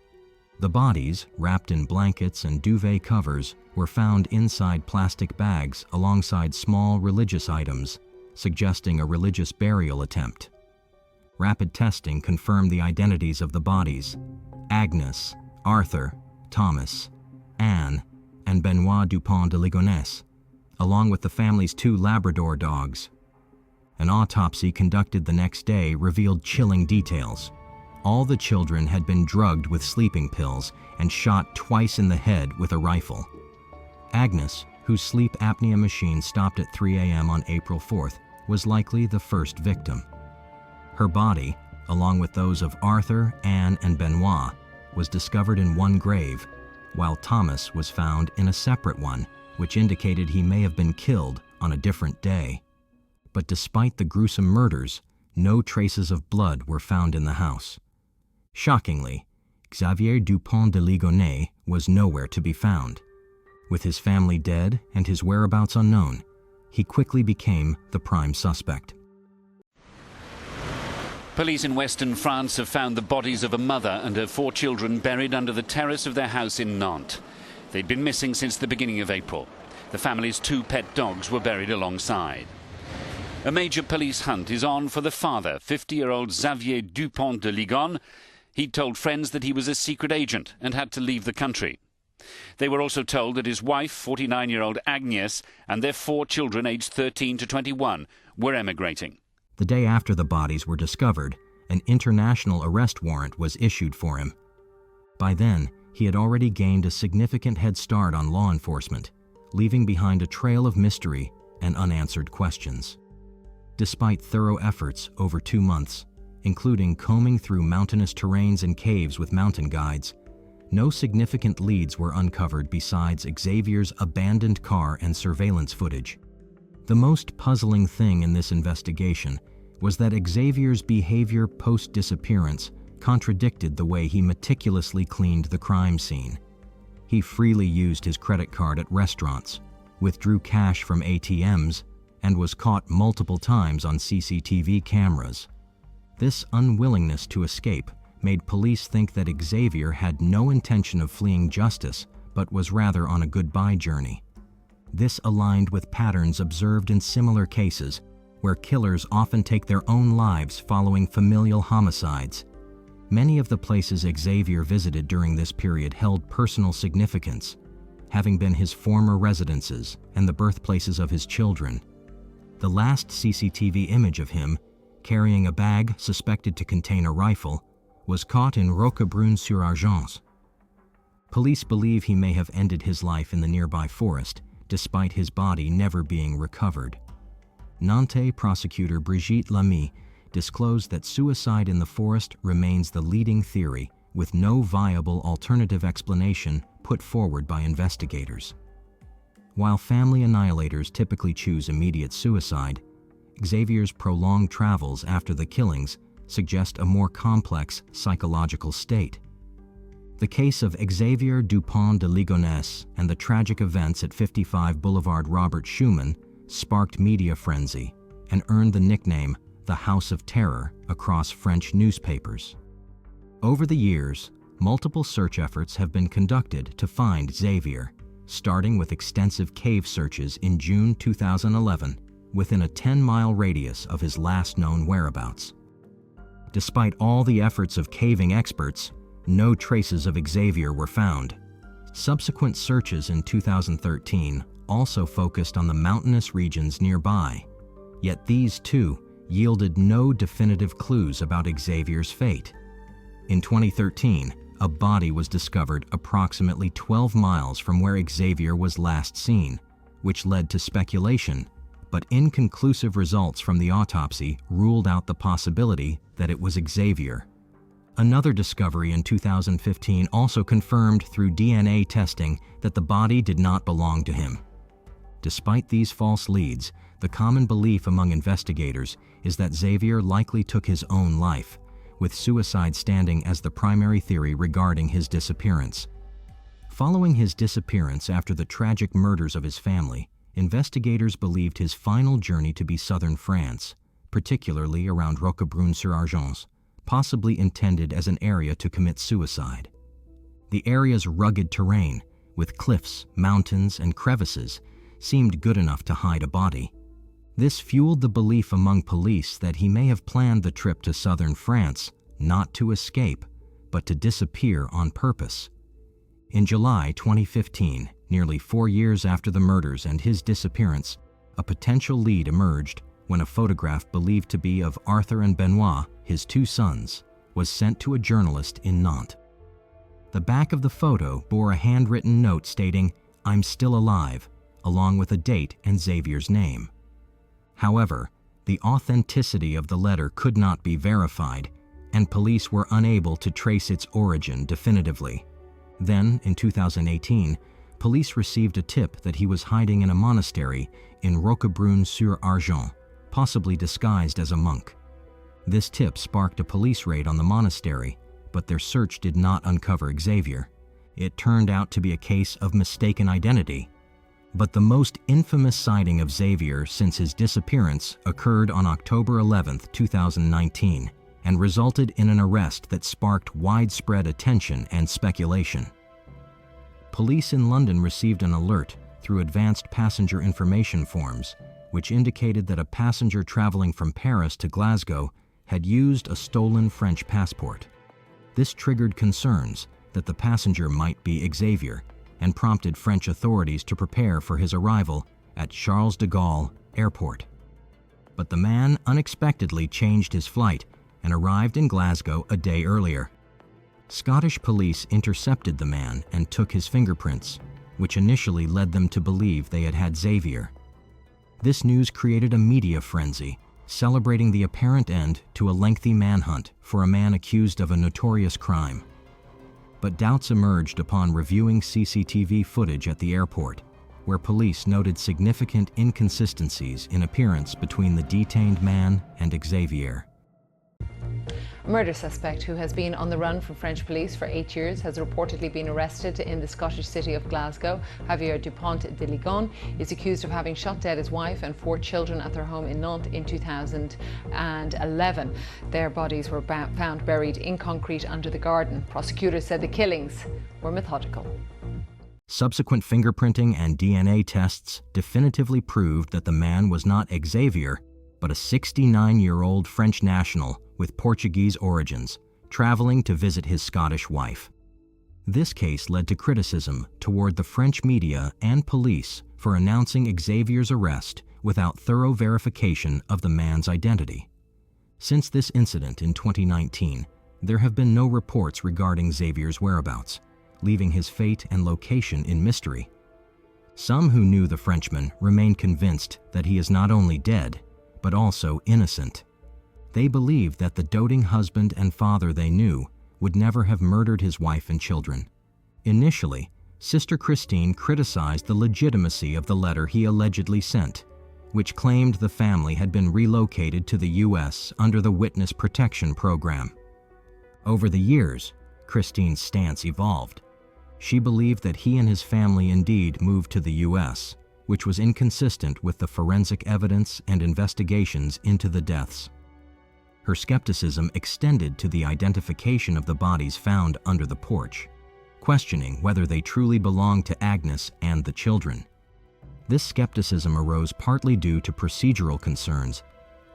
The bodies, wrapped in blankets and duvet covers, were found inside plastic bags alongside small religious items, suggesting a religious burial attempt. Rapid testing confirmed the identities of the bodies: Agnes, Arthur, Thomas, Anne, and Benoit Dupont de Ligonnès, along with the family's 2 Labrador dogs. An autopsy conducted the next day revealed chilling details. All the children had been drugged with sleeping pills and shot twice in the head with a rifle. Agnes, whose sleep apnea machine stopped at 3 a.m. on April 4th, was likely the first victim. Her body, along with those of Arthur, Anne, and Benoit, was discovered in one grave, while Thomas was found in a separate one, which indicated he may have been killed on a different day. But despite the gruesome murders, no traces of blood were found in the house. Shockingly, Xavier Dupont de Ligonnès was nowhere to be found. With his family dead and his whereabouts unknown, he quickly became the prime suspect. Police in western France have found the bodies of a mother and her 4 children buried under the terrace of their house in Nantes. They'd been missing since the beginning of April. The family's 2 pet dogs were buried alongside. A major police hunt is on for the father, 50-year-old Xavier Dupont de Ligonnès. He'd told friends that he was a secret agent and had to leave the country. They were also told that his wife, 49-year-old Agnes, and their 4 children aged 13 to 21 were emigrating. The day after the bodies were discovered, an international arrest warrant was issued for him. By then, he had already gained a significant head start on law enforcement, leaving behind a trail of mystery and unanswered questions. Despite thorough efforts over 2 months, including combing through mountainous terrains and caves with mountain guides, no significant leads were uncovered besides Xavier's abandoned car and surveillance footage. The most puzzling thing in this investigation was that Xavier's behavior post-disappearance contradicted the way he meticulously cleaned the crime scene. He freely used his credit card at restaurants, withdrew cash from ATMs, and was caught multiple times on CCTV cameras. This unwillingness to escape made police think that Xavier had no intention of fleeing justice, but was rather on a goodbye journey. This aligned with patterns observed in similar cases, where killers often take their own lives following familial homicides. Many of the places Xavier visited during this period held personal significance, having been his former residences and the birthplaces of his children. The last CCTV image of him, carrying a bag suspected to contain a rifle, was caught in Roquebrune-sur-Argens. Police believe he may have ended his life in the nearby forest, despite his body never being recovered. Nantes prosecutor Brigitte Lamy disclosed that suicide in the forest remains the leading theory, with no viable alternative explanation put forward by investigators. While family annihilators typically choose immediate suicide, Xavier's prolonged travels after the killings suggest a more complex psychological state. The case of Xavier Dupont de Ligonnès and the tragic events at 55 Boulevard Robert Schumann sparked media frenzy and earned the nickname the House of Terror across French newspapers. Over the years, multiple search efforts have been conducted to find Xavier, starting with extensive cave searches in June 2011 within a 10-mile radius of his last known whereabouts. Despite all the efforts of caving experts, no traces of Xavier were found. Subsequent searches in 2013 also focused on the mountainous regions nearby, yet these too yielded no definitive clues about Xavier's fate. In 2013, a body was discovered approximately 12 miles from where Xavier was last seen, which led to speculation, but inconclusive results from the autopsy ruled out the possibility that it was Xavier. Another discovery in 2015 also confirmed through DNA testing that the body did not belong to him. Despite these false leads, the common belief among investigators is that Xavier likely took his own life, with suicide standing as the primary theory regarding his disappearance. Following his disappearance after the tragic murders of his family, investigators believed his final journey to be southern France, particularly around Roquebrune-sur-Argens, possibly intended as an area to commit suicide. The area's rugged terrain, with cliffs, mountains, and crevices, seemed good enough to hide a body. This fueled the belief among police that he may have planned the trip to southern France not to escape, but to disappear on purpose. In July 2015, nearly 4 years after the murders and his disappearance, a potential lead emerged when a photograph believed to be of Arthur and Benoit, his 2 sons, was sent to a journalist in Nantes. The back of the photo bore a handwritten note stating, "I'm still alive," along with a date and Xavier's name. However, the authenticity of the letter could not be verified, and police were unable to trace its origin definitively. Then, in 2018, police received a tip that he was hiding in a monastery in Roquebrune-sur-Argens, possibly disguised as a monk. This tip sparked a police raid on the monastery, but their search did not uncover Xavier. It turned out to be a case of mistaken identity. But the most infamous sighting of Xavier since his disappearance occurred on October 11, 2019, and resulted in an arrest that sparked widespread attention and speculation. Police in London received an alert through advanced passenger information forms, which indicated that a passenger traveling from Paris to Glasgow had used a stolen French passport. This triggered concerns that the passenger might be Xavier, and prompted French authorities to prepare for his arrival at Charles de Gaulle Airport. But the man unexpectedly changed his flight and arrived in Glasgow a day earlier. Scottish police intercepted the man and took his fingerprints, which initially led them to believe they had had Xavier. This news created a media frenzy, celebrating the apparent end to a lengthy manhunt for a man accused of a notorious crime. But doubts emerged upon reviewing CCTV footage at the airport, where police noted significant inconsistencies in appearance between the detained man and Xavier. A murder suspect who has been on the run from French police for 8 years has reportedly been arrested in the Scottish city of Glasgow. Xavier Dupont de Ligonnès is accused of having shot dead his wife and 4 children at their home in Nantes in 2011. Their bodies were found buried in concrete under the garden. Prosecutors said the killings were methodical. Subsequent fingerprinting and DNA tests definitively proved that the man was not Xavier, but a 69-year-old French national with Portuguese origins, traveling to visit his Scottish wife. This case led to criticism toward the French media and police for announcing Xavier's arrest without thorough verification of the man's identity. Since this incident in 2019, there have been no reports regarding Xavier's whereabouts, leaving his fate and location in mystery. Some who knew the Frenchman remain convinced that he is not only dead, but also innocent. They believed that the doting husband and father they knew would never have murdered his wife and children. Initially, Sister Christine criticized the legitimacy of the letter he allegedly sent, which claimed the family had been relocated to the U.S. under the Witness Protection Program. Over the years, Christine's stance evolved. She believed that he and his family indeed moved to the U.S., which was inconsistent with the forensic evidence and investigations into the deaths. Her skepticism extended to the identification of the bodies found under the porch, questioning whether they truly belonged to Agnes and the children. This skepticism arose partly due to procedural concerns,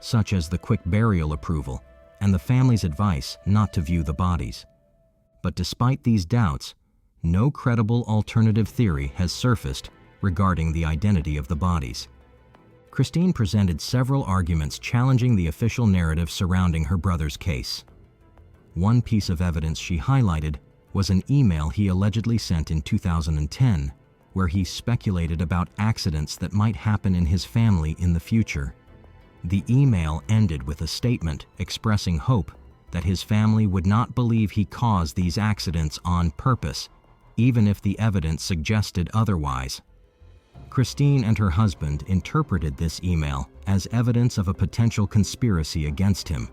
such as the quick burial approval and the family's advice not to view the bodies. But despite these doubts, no credible alternative theory has surfaced regarding the identity of the bodies. Christine presented several arguments challenging the official narrative surrounding her brother's case. One piece of evidence she highlighted was an email he allegedly sent in 2010, where he speculated about accidents that might happen in his family in the future. The email ended with a statement expressing hope that his family would not believe he caused these accidents on purpose, even if the evidence suggested otherwise. Christine and her husband interpreted this email as evidence of a potential conspiracy against him.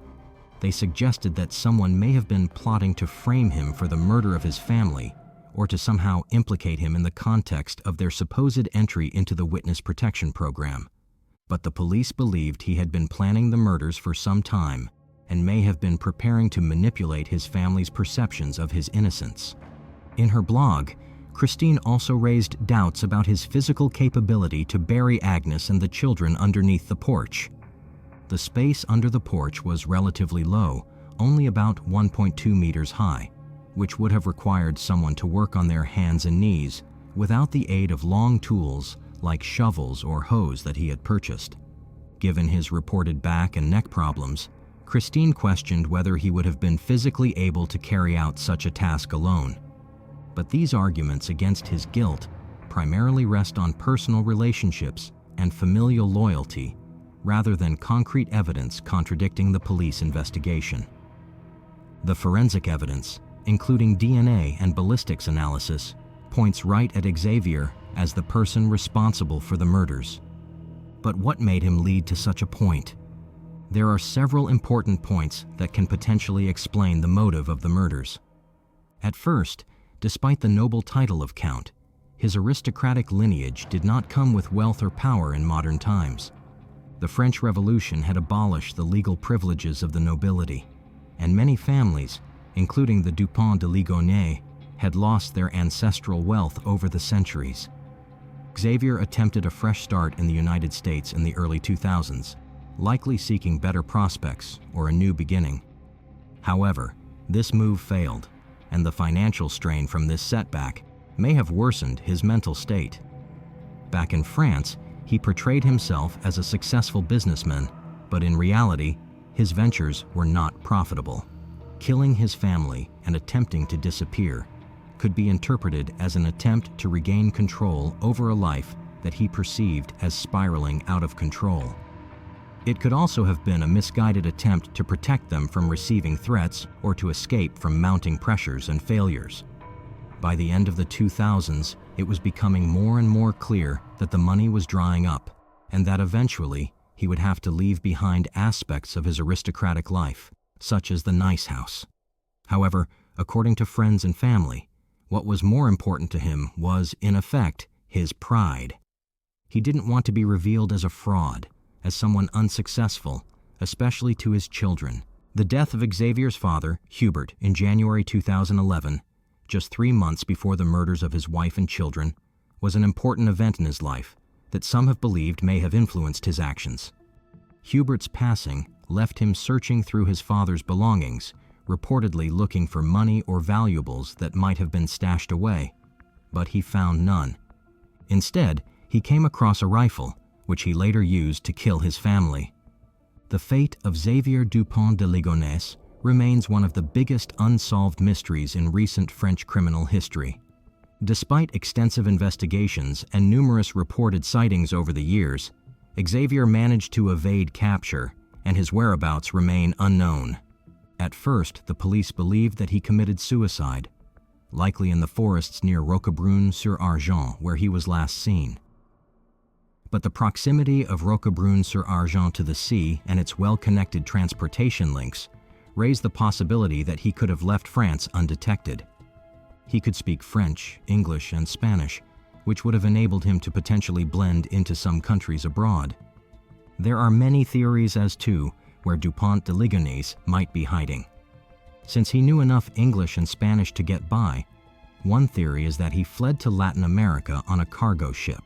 They suggested that someone may have been plotting to frame him for the murder of his family, or to somehow implicate him in the context of their supposed entry into the witness protection program. But the police believed he had been planning the murders for some time and may have been preparing to manipulate his family's perceptions of his innocence. In her blog, Christine also raised doubts about his physical capability to bury Agnes and the children underneath the porch. The space under the porch was relatively low, only about 1.2 meters high, which would have required someone to work on their hands and knees without the aid of long tools like shovels or hose that he had purchased. Given his reported back and neck problems, Christine questioned whether he would have been physically able to carry out such a task alone. But these arguments against his guilt primarily rest on personal relationships and familial loyalty, rather than concrete evidence contradicting the police investigation. The forensic evidence, including DNA and ballistics analysis, points right at Xavier as the person responsible for the murders. But what made him lead to such a point? There are several important points that can potentially explain the motive of the murders. At first, despite the noble title of Count, his aristocratic lineage did not come with wealth or power in modern times. The French Revolution had abolished the legal privileges of the nobility, and many families, including the Dupont de Ligonnès, had lost their ancestral wealth over the centuries. Xavier attempted a fresh start in the United States in the early 2000s, likely seeking better prospects or a new beginning. However, this move failed, and the financial strain from this setback may have worsened his mental state. Back in France, he portrayed himself as a successful businessman, but in reality, his ventures were not profitable. Killing his family and attempting to disappear could be interpreted as an attempt to regain control over a life that he perceived as spiraling out of control. It could also have been a misguided attempt to protect them from receiving threats or to escape from mounting pressures and failures. By the end of the 2000s, it was becoming more and more clear that the money was drying up, and that eventually he would have to leave behind aspects of his aristocratic life, such as the nice house. However, according to friends and family, what was more important to him was, in effect, his pride. He didn't want to be revealed as a fraud, as someone unsuccessful, especially to his children. The death of Xavier's father, Hubert, in January 2011, just 3 months before the murders of his wife and children, was an important event in his life that some have believed may have influenced his actions. Hubert's passing left him searching through his father's belongings, reportedly looking for money or valuables that might have been stashed away, but he found none. Instead, he came across a rifle, which he later used to kill his family. The fate of Xavier Dupont de Ligonnès remains one of the biggest unsolved mysteries in recent French criminal history. Despite extensive investigations and numerous reported sightings over the years, Xavier managed to evade capture, and his whereabouts remain unknown. At first, the police believed that he committed suicide, likely in the forests near Roquebrune-sur-Argent, where he was last seen. But the proximity of Roquebrune-sur-Argent to the sea and its well-connected transportation links raised the possibility that he could have left France undetected. He could speak French, English, and Spanish, which would have enabled him to potentially blend into some countries abroad. There are many theories as to where Dupont de Ligonnès might be hiding. Since he knew enough English and Spanish to get by, one theory is that he fled to Latin America on a cargo ship.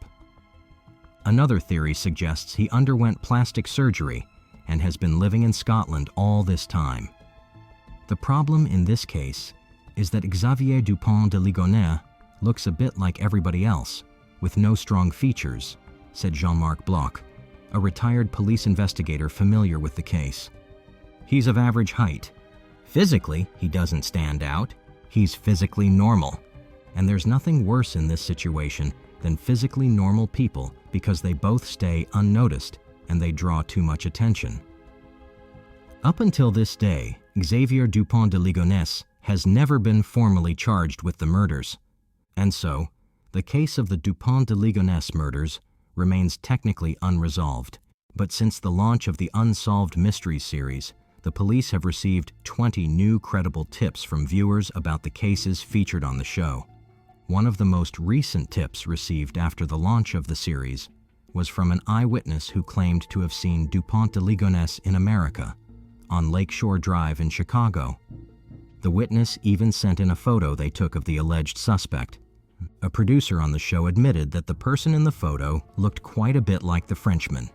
Another theory suggests he underwent plastic surgery and has been living in Scotland all this time. The problem in this case is that Xavier Dupont de Ligonnès looks a bit like everybody else, with no strong features, said Jean-Marc Bloch, a retired police investigator familiar with the case. He's of average height. Physically, he doesn't stand out. He's physically normal. And there's nothing worse in this situation than physically normal people because they both stay unnoticed and they draw too much attention. Up until this day, Xavier Dupont de Ligonnès has never been formally charged with the murders. And so, the case of the Dupont de Ligonnès murders remains technically unresolved. But since the launch of the Unsolved Mysteries series, the police have received 20 new credible tips from viewers about the cases featured on the show. One of the most recent tips received after the launch of the series was from an eyewitness who claimed to have seen Dupont de Ligonnès in America, on Lakeshore Drive in Chicago. The witness even sent in a photo they took of the alleged suspect. A producer on the show admitted that the person in the photo looked quite a bit like the Frenchman.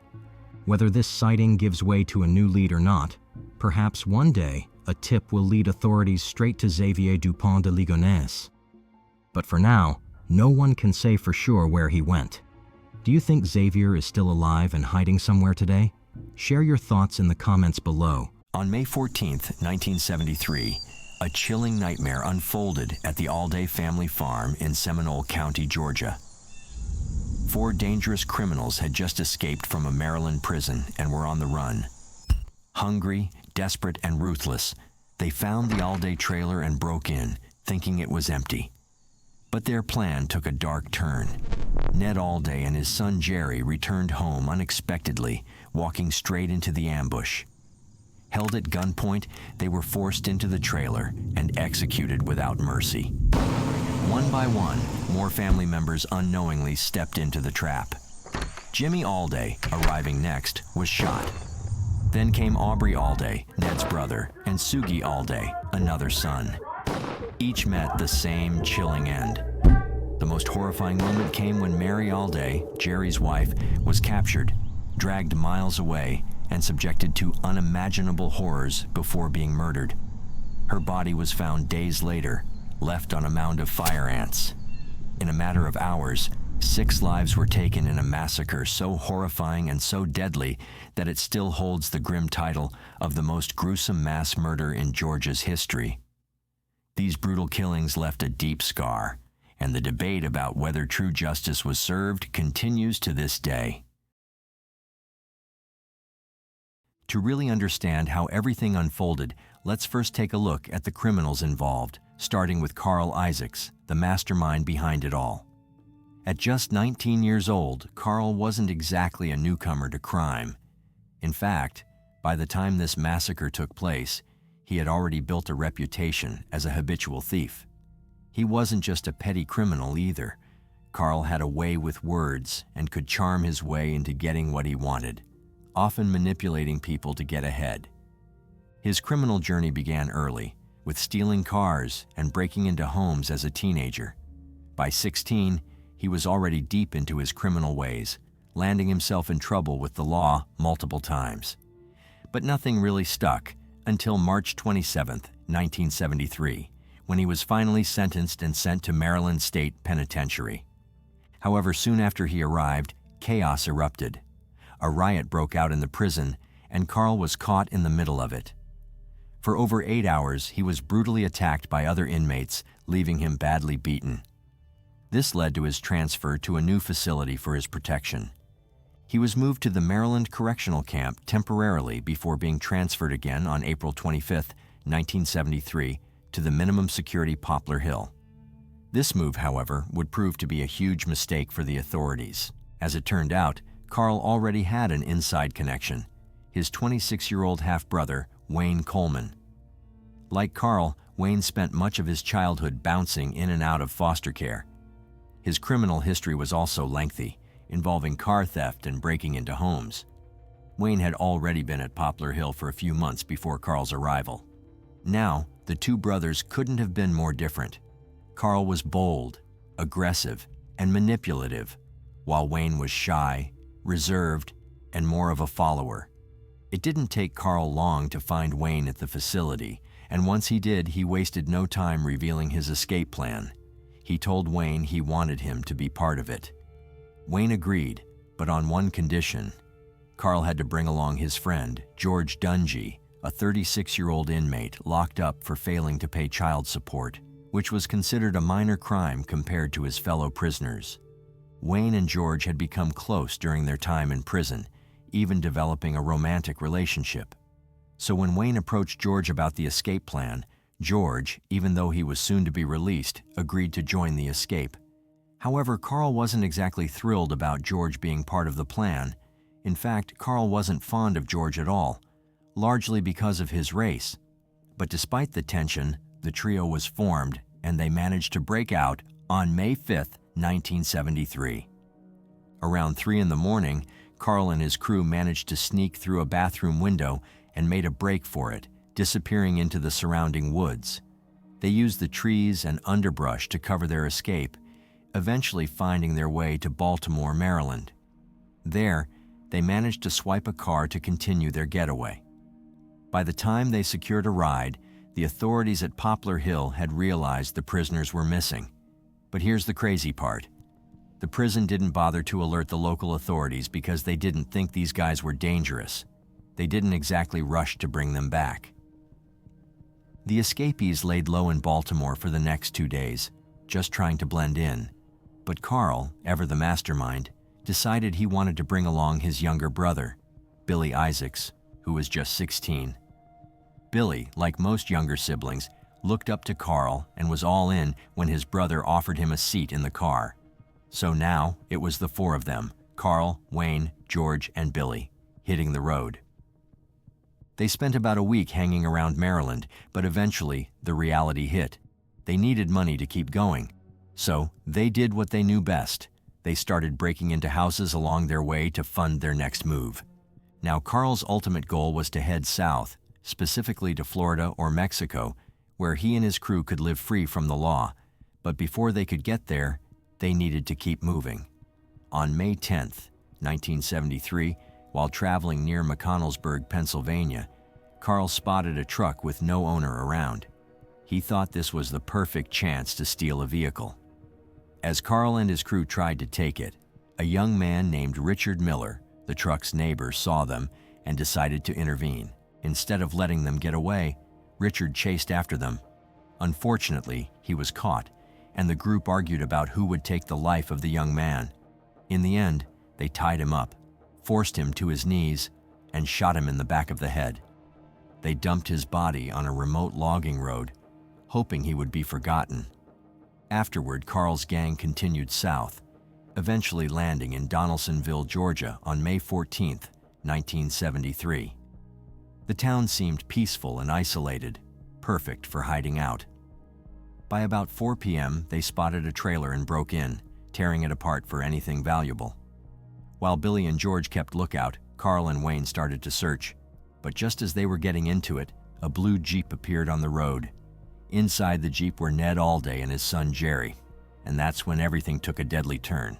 Whether this sighting gives way to a new lead or not, perhaps one day a tip will lead authorities straight to Xavier Dupont de Ligonnès. But for now, no one can say for sure where he went. Do you think Xavier is still alive and hiding somewhere today? Share your thoughts in the comments below. On May 14, 1973, a chilling nightmare unfolded at the Alday family farm in Seminole County, Georgia. 4 dangerous criminals had just escaped from a Maryland prison and were on the run. Hungry, desperate, and ruthless, they found the Alday trailer and broke in, thinking it was empty. But their plan took a dark turn. Ned Alday and his son Jerry returned home unexpectedly, walking straight into the ambush. Held at gunpoint, they were forced into the trailer and executed without mercy. One by one, more family members unknowingly stepped into the trap. Jimmy Alday, arriving next, was shot. Then came Aubrey Alday, Ned's brother, and Sugi Alday, another son. Each met the same chilling end. The most horrifying moment came when Mary Alday, Jerry's wife, was captured, dragged miles away, and subjected to unimaginable horrors before being murdered. Her body was found days later, left on a mound of fire ants. In a matter of hours, 6 lives were taken in a massacre so horrifying and so deadly that it still holds the grim title of the most gruesome mass murder in Georgia's history. These brutal killings left a deep scar, and the debate about whether true justice was served continues to this day. To really understand how everything unfolded, let's first take a look at the criminals involved, starting with Carl Isaacs, the mastermind behind it all. At just 19 years old, Carl wasn't exactly a newcomer to crime. In fact, by the time this massacre took place, he had already built a reputation as a habitual thief. He wasn't just a petty criminal either. Carl had a way with words and could charm his way into getting what he wanted, often manipulating people to get ahead. His criminal journey began early, with stealing cars and breaking into homes as a teenager. By 16, he was already deep into his criminal ways, landing himself in trouble with the law multiple times. But nothing really stuck until March 27, 1973, when he was finally sentenced and sent to Maryland State Penitentiary. However, soon after he arrived, chaos erupted. A riot broke out in the prison, and Carl was caught in the middle of it. For over 8 hours, he was brutally attacked by other inmates, leaving him badly beaten. This led to his transfer to a new facility for his protection. He was moved to the Maryland Correctional Camp temporarily before being transferred again on April 25, 1973, to the minimum security Poplar Hill. This move, however, would prove to be a huge mistake for the authorities. As it turned out, Carl already had an inside connection, his 26-year-old half-brother, Wayne Coleman. Like Carl, Wayne spent much of his childhood bouncing in and out of foster care. His criminal history was also lengthy, involving car theft and breaking into homes. Wayne had already been at Poplar Hill for a few months before Carl's arrival. Now, the two brothers couldn't have been more different. Carl was bold, aggressive, and manipulative, while Wayne was shy, reserved, and more of a follower. It didn't take Carl long to find Wayne at the facility, and once he did, he wasted no time revealing his escape plan. He told Wayne he wanted him to be part of it. Wayne agreed, but on one condition. Carl had to bring along his friend, George Dungy, a 36-year-old inmate locked up for failing to pay child support, which was considered a minor crime compared to his fellow prisoners. Wayne and George had become close during their time in prison, even developing a romantic relationship. So when Wayne approached George about the escape plan, George, even though he was soon to be released, agreed to join the escape. However, Carl wasn't exactly thrilled about George being part of the plan. In fact, Carl wasn't fond of George at all, largely because of his race. But despite the tension, the trio was formed, and they managed to break out on May 5th, 1973. Around 3 in the morning, Carl and his crew managed to sneak through a bathroom window and made a break for it, disappearing into the surrounding woods. They used the trees and underbrush to cover their escape, eventually finding their way to Baltimore, Maryland. There, they managed to swipe a car to continue their getaway. By the time they secured a ride, the authorities at Poplar Hill had realized the prisoners were missing. But here's the crazy part. The prison didn't bother to alert the local authorities because they didn't think these guys were dangerous. They didn't exactly rush to bring them back. The escapees laid low in Baltimore for the next 2 days, just trying to blend in. But Carl, ever the mastermind, decided he wanted to bring along his younger brother, Billy Isaacs, who was just 16. Billy, like most younger siblings, looked up to Carl and was all in when his brother offered him a seat in the car. So now it was the 4 of them, Carl, Wayne, George, and Billy, hitting the road. They spent about a week hanging around Maryland, but eventually the reality hit. They needed money to keep going. So they did what they knew best. They started breaking into houses along their way to fund their next move. Now Carl's ultimate goal was to head south, specifically to Florida or Mexico, where he and his crew could live free from the law. But before they could get there, they needed to keep moving. On May 10th, 1973, while traveling near McConnellsburg, Pennsylvania, Carl spotted a truck with no owner around. He thought this was the perfect chance to steal a vehicle. As Carl and his crew tried to take it, a young man named Richard Miller, the truck's neighbor, saw them and decided to intervene. Instead of letting them get away, Richard chased after them. Unfortunately, he was caught, and the group argued about who would take the life of the young man. In the end, they tied him up, forced him to his knees, and shot him in the back of the head. They dumped his body on a remote logging road, hoping he would be forgotten. Afterward, Carl's gang continued south, eventually landing in Donaldsonville, Georgia on May 14th, 1973. The town seemed peaceful and isolated, perfect for hiding out. By about 4 p.m., they spotted a trailer and broke in, tearing it apart for anything valuable. While Billy and George kept lookout, Carl and Wayne started to search. But just as they were getting into it, a blue Jeep appeared on the road. Inside the Jeep were Ned Alday and his son Jerry, and that's when everything took a deadly turn.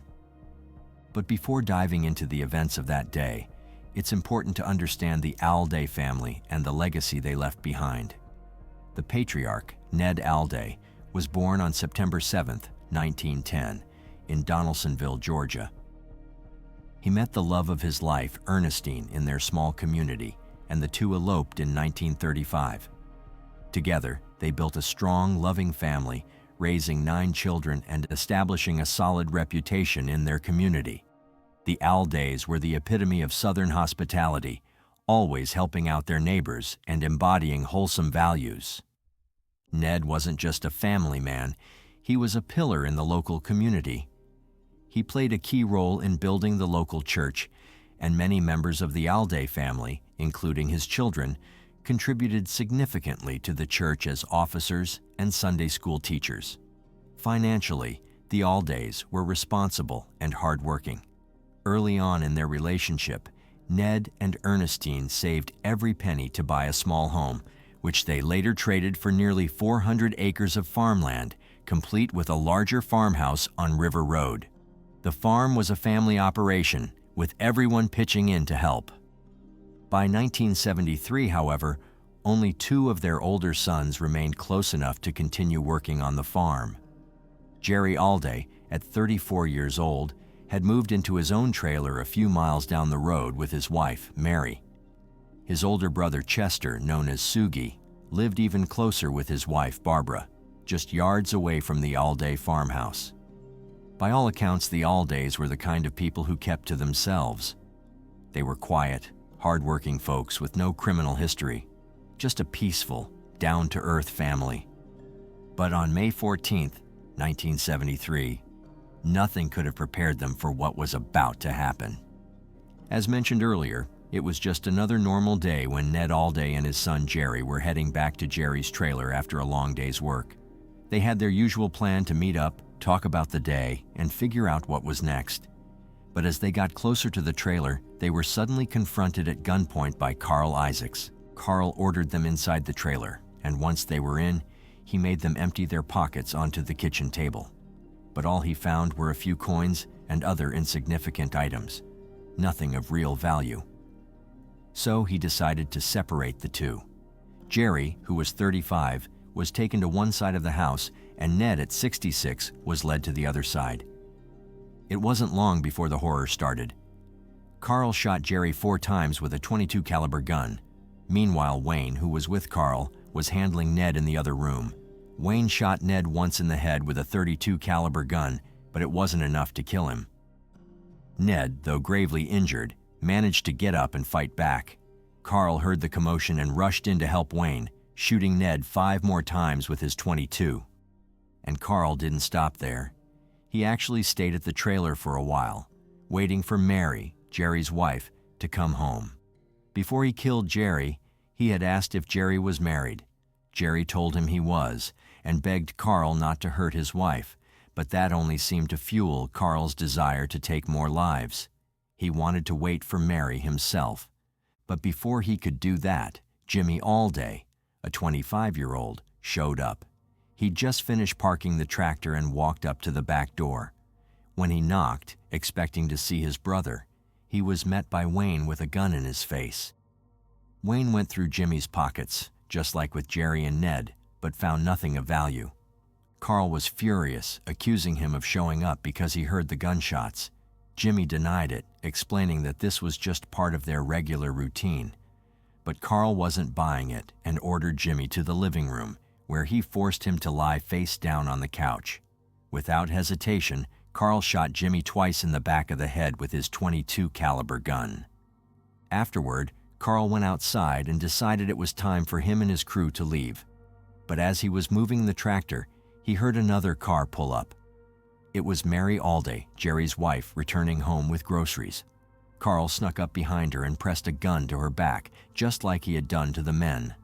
But before diving into the events of that day, it's important to understand the Alday family and the legacy they left behind. The patriarch, Ned Alday, was born on September 7, 1910, in Donaldsonville, Georgia. He met the love of his life, Ernestine, in their small community, and the two eloped in 1935. Together, they built a strong, loving family, raising 9 children and establishing a solid reputation in their community. The Aldays were the epitome of Southern hospitality, always helping out their neighbors and embodying wholesome values. Ned wasn't just a family man, he was a pillar in the local community. He played a key role in building the local church, and many members of the Alday family, including his children, contributed significantly to the church as officers and Sunday school teachers. Financially, the Aldays were responsible and hardworking. Early on in their relationship, Ned and Ernestine saved every penny to buy a small home, which they later traded for nearly 400 acres of farmland, complete with a larger farmhouse on River Road. The farm was a family operation, with everyone pitching in to help. By 1973, however, only 2 of their older sons remained close enough to continue working on the farm. Jerry Alday, at 34 years old, had moved into his own trailer a few miles down the road with his wife, Mary. His older brother, Chester, known as Sugi, lived even closer with his wife, Barbara, just yards away from the Alday farmhouse. By all accounts, the Aldays were the kind of people who kept to themselves. They were quiet, hard-working folks with no criminal history, just a peaceful, down-to-earth family. But on May 14, 1973, nothing could have prepared them for what was about to happen. As mentioned earlier, it was just another normal day when Ned Alday and his son Jerry were heading back to Jerry's trailer after a long day's work. They had their usual plan to meet up, talk about the day, and figure out what was next. But as they got closer to the trailer, they were suddenly confronted at gunpoint by Carl Isaacs. Carl ordered them inside the trailer, and once they were in, he made them empty their pockets onto the kitchen table. But all he found were a few coins and other insignificant items, nothing of real value. So he decided to separate the two. Jerry, who was 35, was taken to one side of the house, and Ned, at 66, was led to the other side. It wasn't long before the horror started. Carl shot Jerry 4 times with a .22 caliber gun. Meanwhile, Wayne, who was with Carl, was handling Ned in the other room. Wayne shot Ned once in the head with a .32 caliber gun, but it wasn't enough to kill him. Ned, though gravely injured, managed to get up and fight back. Carl heard the commotion and rushed in to help Wayne, shooting Ned 5 more times with his .22. And Carl didn't stop there. He actually stayed at the trailer for a while, waiting for Mary, Jerry's wife, to come home. Before he killed Jerry, he had asked if Jerry was married. Jerry told him he was, and begged Carl not to hurt his wife, but that only seemed to fuel Carl's desire to take more lives. He wanted to wait for Mary himself. But before he could do that, Jimmy Alday, a 25-year-old, showed up. He'd just finished parking the tractor and walked up to the back door. When he knocked, expecting to see his brother, he was met by Wayne with a gun in his face. Wayne went through Jimmy's pockets, just like with Jerry and Ned, but found nothing of value. Carl was furious, accusing him of showing up because he heard the gunshots. Jimmy denied it, explaining that this was just part of their regular routine. But Carl wasn't buying it and ordered Jimmy to the living room, where he forced him to lie face down on the couch. Without hesitation, Carl shot Jimmy twice in the back of the head with his .22 caliber gun. Afterward, Carl went outside and decided it was time for him and his crew to leave. But as he was moving the tractor, he heard another car pull up. It was Mary Alday, Jerry's wife, returning home with groceries. Carl snuck up behind her and pressed a gun to her back, just like he had done to the men.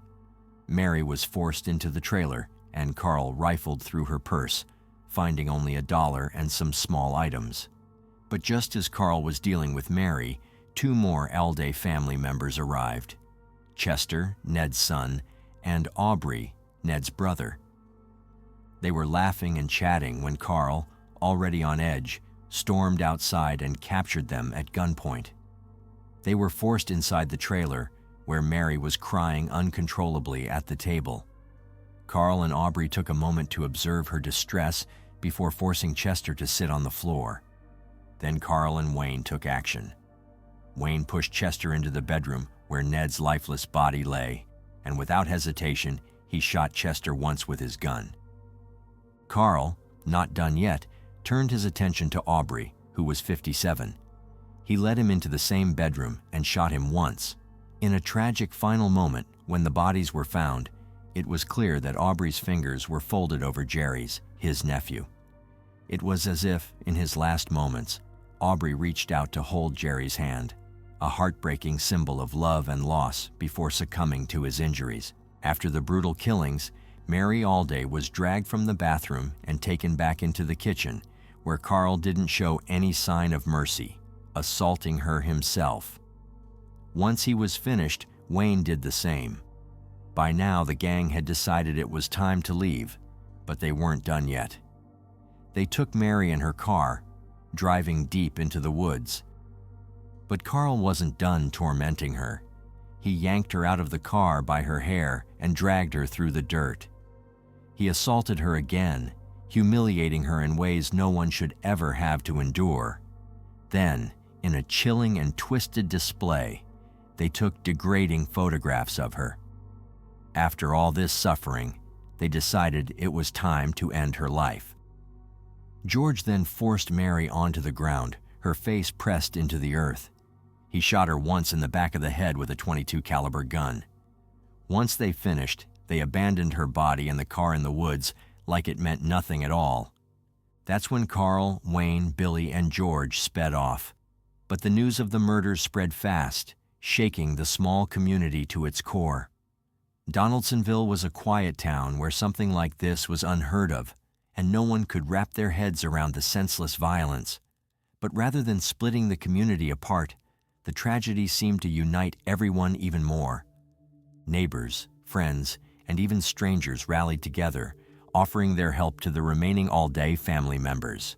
Mary was forced into the trailer, and Carl rifled through her purse, finding only $1 and some small items. But just as Carl was dealing with Mary, 2 more Alday family members arrived: Chester, Ned's son, and Aubrey, Ned's brother. They were laughing and chatting when Carl, already on edge, stormed outside and captured them at gunpoint. They were forced inside the trailer, where Mary was crying uncontrollably at the table. Carl and Aubrey took a moment to observe her distress before forcing Chester to sit on the floor. Then Carl and Wayne took action. Wayne pushed Chester into the bedroom where Ned's lifeless body lay, and without hesitation, he shot Chester once with his gun. Carl, not done yet, turned his attention to Aubrey, who was 57. He led him into the same bedroom and shot him once. In a tragic final moment, when the bodies were found, it was clear that Aubrey's fingers were folded over Jerry's, his nephew. It was as if, in his last moments, Aubrey reached out to hold Jerry's hand, a heartbreaking symbol of love and loss before succumbing to his injuries. After the brutal killings, Mary Alday was dragged from the bathroom and taken back into the kitchen, where Carl didn't show any sign of mercy, assaulting her himself. Once he was finished, Wayne did the same. By now, the gang had decided it was time to leave, but they weren't done yet. They took Mary in her car, driving deep into the woods. But Carl wasn't done tormenting her. He yanked her out of the car by her hair and dragged her through the dirt. He assaulted her again, humiliating her in ways no one should ever have to endure. Then, in a chilling and twisted display, they took degrading photographs of her. After all this suffering, they decided it was time to end her life. George then forced Mary onto the ground, her face pressed into the earth. He shot her once in the back of the head with a .22 caliber gun. Once they finished, they abandoned her body in the car in the woods like it meant nothing at all. That's when Carl, Wayne, Billy, and George sped off. But the news of the murders spread fast, shaking the small community to its core. Donaldsonville was a quiet town where something like this was unheard of, and no one could wrap their heads around the senseless violence. But rather than splitting the community apart, the tragedy seemed to unite everyone even more. Neighbors, friends, and even strangers rallied together, offering their help to the remaining Alday family members.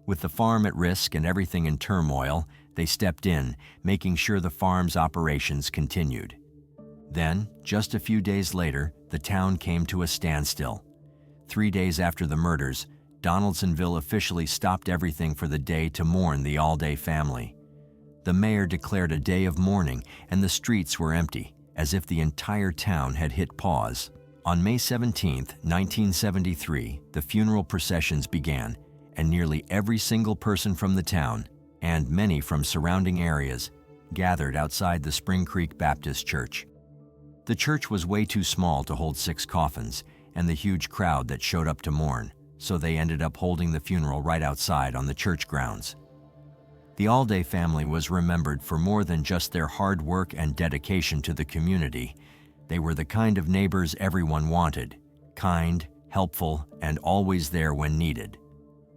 With the farm at risk and everything in turmoil, they stepped in, making sure the farm's operations continued. Then, just a few days later, the town came to a standstill. 3 days after the murders, Donaldsonville officially stopped everything for the day to mourn the Alday family. The mayor declared a day of mourning, and the streets were empty, as if the entire town had hit pause. On May 17, 1973, the funeral processions began, and nearly every single person from the town, and many from surrounding areas, gathered outside the Spring Creek Baptist Church. The church was way too small to hold 6 coffins and the huge crowd that showed up to mourn, so they ended up holding the funeral right outside on the church grounds. The Alday family was remembered for more than just their hard work and dedication to the community. They were the kind of neighbors everyone wanted, kind, helpful, and always there when needed.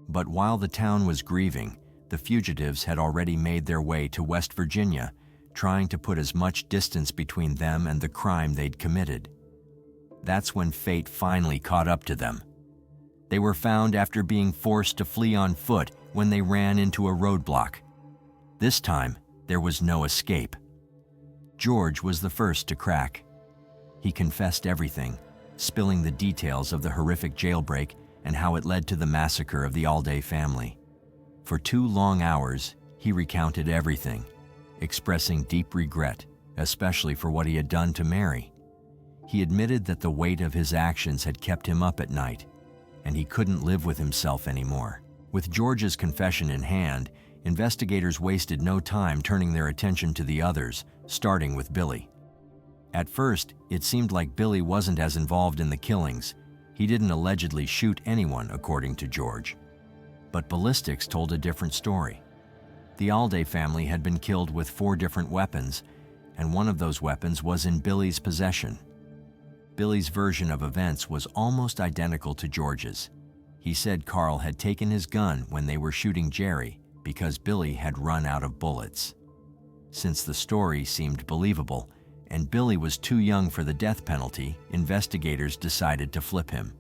But while the town was grieving, the fugitives had already made their way to West Virginia, trying to put as much distance between them and the crime they'd committed. That's when fate finally caught up to them. They were found after being forced to flee on foot when they ran into a roadblock. This time, there was no escape. George was the first to crack. He confessed everything, spilling the details of the horrific jailbreak and how it led to the massacre of the Alday family. For 2 long hours, he recounted everything, expressing deep regret, especially for what he had done to Mary. He admitted that the weight of his actions had kept him up at night, and he couldn't live with himself anymore. With George's confession in hand, investigators wasted no time turning their attention to the others, starting with Billy. At first, it seemed like Billy wasn't as involved in the killings. He didn't allegedly shoot anyone, according to George. But ballistics told a different story. The Alday family had been killed with 4 different weapons, and one of those weapons was in Billy's possession. Billy's version of events was almost identical to George's. He said Carl had taken his gun when they were shooting Jerry because Billy had run out of bullets. Since the story seemed believable, and Billy was too young for the death penalty, investigators decided to flip him.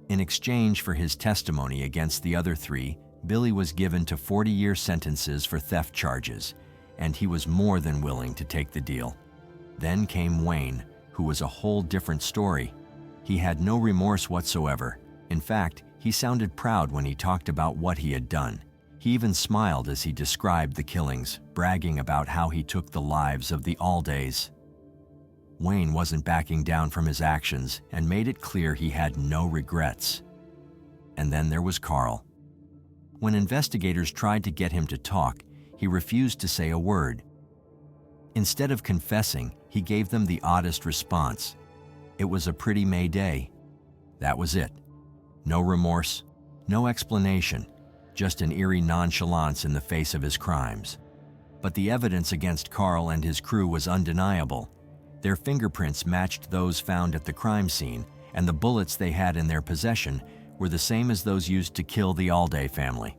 In exchange for his testimony against the other 3, Billy was given to 40-year sentences for theft charges, and he was more than willing to take the deal. Then came Wayne, who was a whole different story. He had no remorse whatsoever. In fact, he sounded proud when he talked about what he had done. He even smiled as he described the killings, bragging about how he took the lives of the Aldays. Wayne wasn't backing down from his actions and made it clear he had no regrets. And then there was Carl. When investigators tried to get him to talk, he refused to say a word. Instead of confessing, he gave them the oddest response. It was a pretty May day. That was it. No remorse, no explanation, just an eerie nonchalance in the face of his crimes. But the evidence against Carl and his crew was undeniable. Their fingerprints matched those found at the crime scene, and the bullets they had in their possession were the same as those used to kill the Alday family.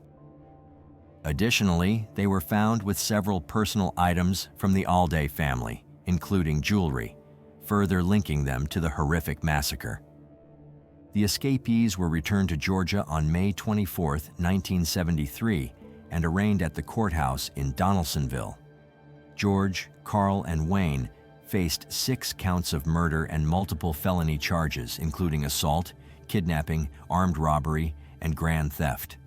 Additionally, they were found with several personal items from the Alday family, including jewelry, further linking them to the horrific massacre. The escapees were returned to Georgia on May 24, 1973, and arraigned at the courthouse in Donaldsonville. George, Carl, and Wayne faced 6 counts of murder and multiple felony charges, including assault, kidnapping, armed robbery, and grand theft.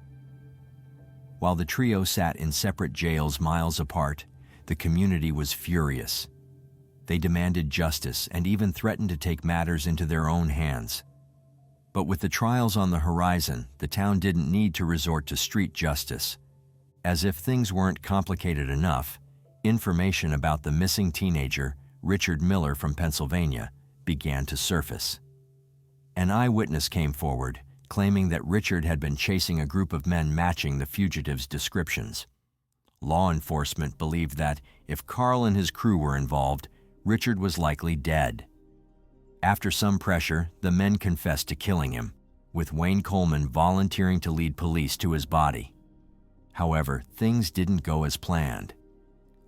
While the trio sat in separate jails miles apart, the community was furious. They demanded justice and even threatened to take matters into their own hands. But with the trials on the horizon, the town didn't need to resort to street justice. As if things weren't complicated enough, Information about the missing teenager, Richard Miller from Pennsylvania, began to surface. An eyewitness came forward, claiming that Richard had been chasing a group of men matching the fugitive's descriptions. Law enforcement believed that, if Carl and his crew were involved, Richard was likely dead. After some pressure, the men confessed to killing him, with Wayne Coleman volunteering to lead police to his body. However, things didn't go as planned.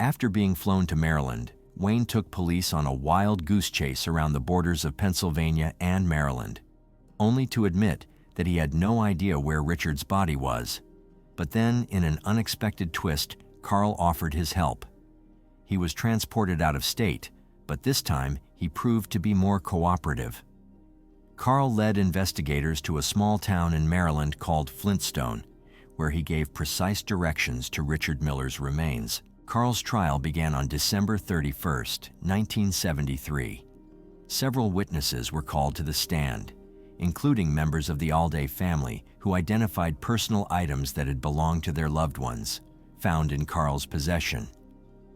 After being flown to Maryland, Wayne took police on a wild goose chase around the borders of Pennsylvania and Maryland, only to admit that he had no idea where Richard's body was. But then, in an unexpected twist, Carl offered his help. He was transported out of state, but this time he proved to be more cooperative. Carl led investigators to a small town in Maryland called Flintstone, where he gave precise directions to Richard Miller's remains. Carl's trial began on December 31, 1973. Several witnesses were called to the stand, including members of the Alday family who identified personal items that had belonged to their loved ones, found in Carl's possession.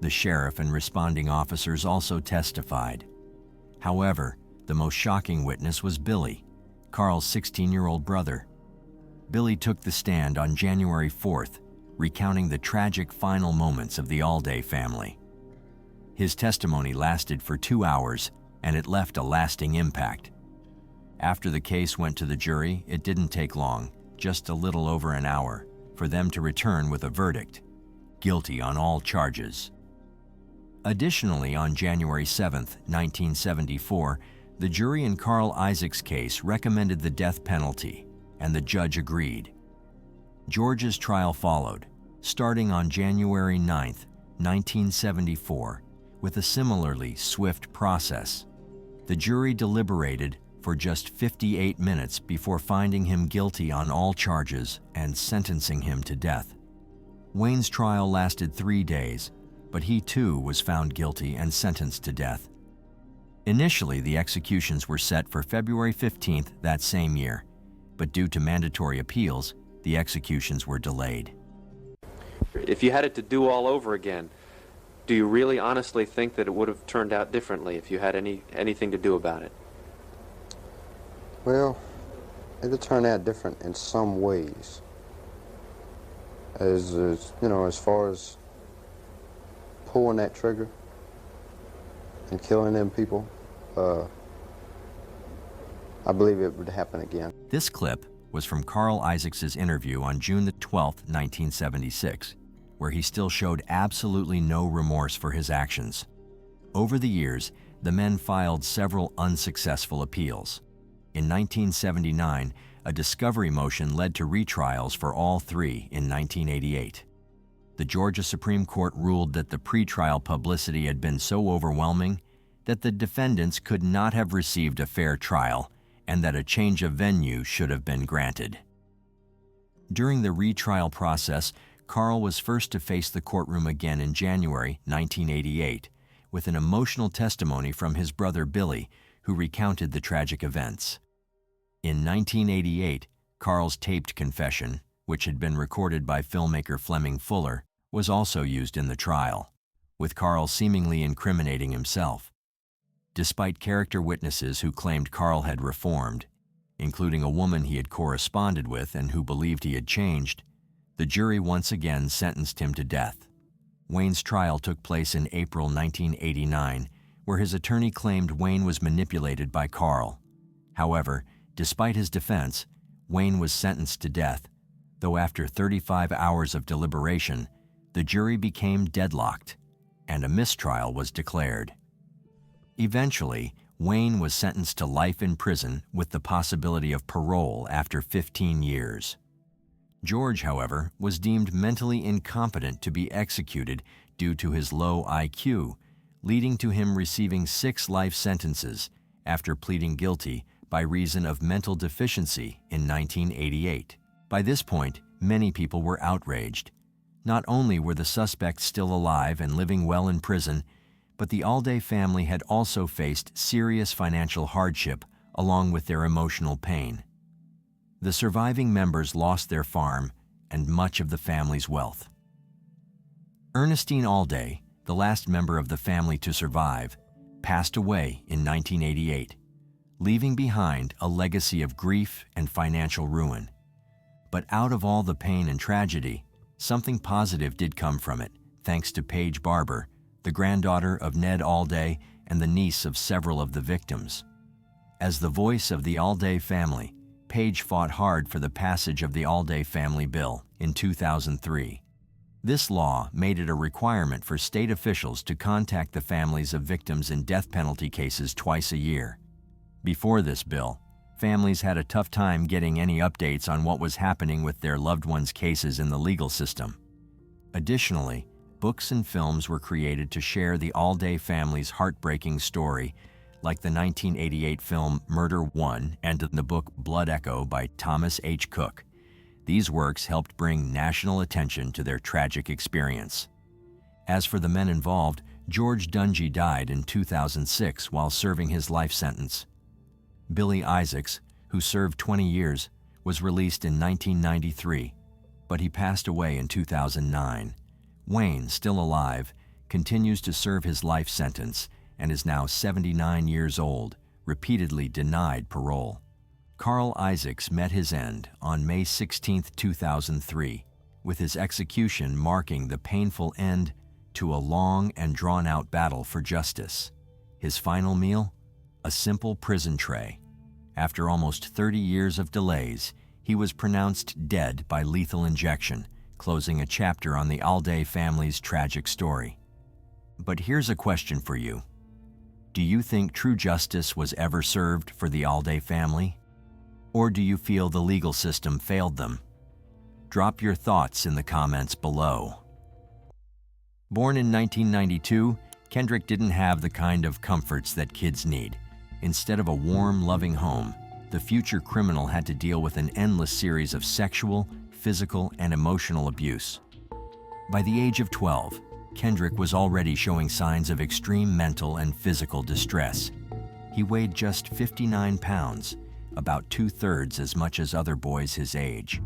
The sheriff and responding officers also testified. However, the most shocking witness was Billy, Carl's 16-year-old brother. Billy took the stand on January 4th, recounting the tragic final moments of the Alday family. His testimony lasted for 2 hours, and it left a lasting impact. After the case went to the jury, it didn't take long, just a little over an hour, for them to return with a verdict: guilty on all charges. Additionally, on January 7, 1974, the jury in Carl Isaac's case recommended the death penalty, and the judge agreed. George's trial followed, starting on January 9, 1974, with a similarly swift process. The jury deliberated for just 58 minutes before finding him guilty on all charges and sentencing him to death. Wayne's trial lasted 3 days, but he too was found guilty and sentenced to death. Initially, the executions were set for February 15th that same year, but due to mandatory appeals, the executions were delayed. If you had it to do all over again, do you really honestly think that it would have turned out differently if you had anything to do about it? Well, it would turn out different in some ways. As you know, as far as pulling that trigger and killing them people, I believe it would happen again. This clip was from Carl Isaac's interview on June 12, 1976, where he still showed absolutely no remorse for his actions. Over the years, the men filed several unsuccessful appeals. In 1979, a discovery motion led to retrials for all three in 1988. The Georgia Supreme Court ruled that the pretrial publicity had been so overwhelming that the defendants could not have received a fair trial and that a change of venue should have been granted. During the retrial process, Carl was first to face the courtroom again in January 1988 with an emotional testimony from his brother Billy, who recounted the tragic events. In 1988, Carl's taped confession, which had been recorded by filmmaker Fleming Fuller, was also used in the trial, with Carl seemingly incriminating himself. Despite character witnesses who claimed Carl had reformed, including a woman he had corresponded with and who believed he had changed, the jury once again sentenced him to death. Wayne's trial took place in April 1989, where his attorney claimed Wayne was manipulated by Carl. However, despite his defense, Wayne was sentenced to death, though after 35 hours of deliberation, the jury became deadlocked, and a mistrial was declared. Eventually, Wayne was sentenced to life in prison with the possibility of parole after 15 years. George, however, was deemed mentally incompetent to be executed due to his low IQ, leading to him receiving 6 life sentences after pleading guilty by reason of mental deficiency in 1988. By this point, many people were outraged. Not only were the suspects still alive and living well in prison, but the Alday family had also faced serious financial hardship along with their emotional pain. The surviving members lost their farm and much of the family's wealth. Ernestine Alday, the last member of the family to survive, passed away in 1988, leaving behind a legacy of grief and financial ruin. But out of all the pain and tragedy, something positive did come from it, thanks to Paige Barber, the granddaughter of Ned Alday and the niece of several of the victims. As the voice of the Alday family, Paige fought hard for the passage of the Alday Family Bill in 2003. This law made it a requirement for state officials to contact the families of victims in death penalty cases twice a year. Before this bill, families had a tough time getting any updates on what was happening with their loved ones' cases in the legal system. Additionally, books and films were created to share the Alday family's heartbreaking story, like the 1988 film Murder One and the book Blood Echo by Thomas H. Cook. These works helped bring national attention to their tragic experience. As for the men involved, George Dungy died in 2006 while serving his life sentence. Billy Isaacs, who served 20 years, was released in 1993, but he passed away in 2009. Wayne, still alive, continues to serve his life sentence and is now 79 years old, repeatedly denied parole. Carl Isaacs met his end on May 16, 2003, with his execution marking the painful end to a long and drawn-out battle for justice. His final meal? A simple prison tray. After almost 30 years of delays, he was pronounced dead by lethal injection, closing a chapter on the Alday family's tragic story. But here's a question for you. Do you think true justice was ever served for the Alday family? Or do you feel the legal system failed them? Drop your thoughts in the comments below. Born in 1992, Kendrick didn't have the kind of comforts that kids need. Instead of a warm, loving home, the future criminal had to deal with an endless series of sexual, physical, and emotional abuse. By the age of 12, Kendrick was already showing signs of extreme mental and physical distress. He weighed just 59 pounds, about 2/3 as much as other boys his age.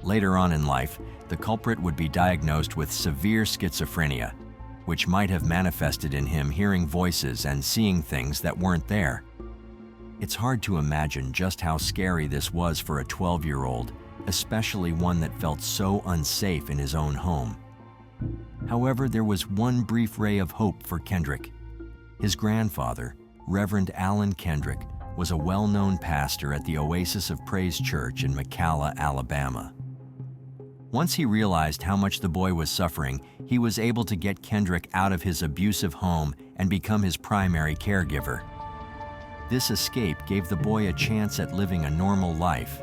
Later on in life, the culprit would be diagnosed with severe schizophrenia, which might have manifested in him hearing voices and seeing things that weren't there. It's hard to imagine just how scary this was for a 12-year-old, especially one that felt so unsafe in his own home. However, there was one brief ray of hope for Kendrick. His grandfather, Reverend Alan Kendrick, was a well-known pastor at the Oasis of Praise Church in McCalla, Alabama. Once he realized how much the boy was suffering, he was able to get Kendrick out of his abusive home and become his primary caregiver. This escape gave the boy a chance at living a normal life,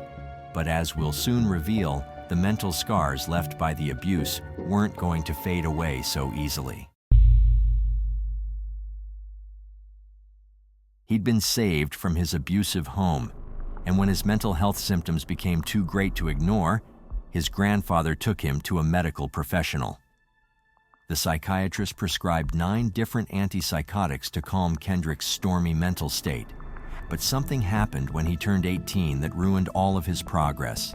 but as we'll soon reveal, the mental scars left by the abuse weren't going to fade away so easily. He'd been saved from his abusive home, and when his mental health symptoms became too great to ignore, his grandfather took him to a medical professional. The psychiatrist prescribed 9 different antipsychotics to calm Kendrick's stormy mental state, but something happened when he turned 18 that ruined all of his progress.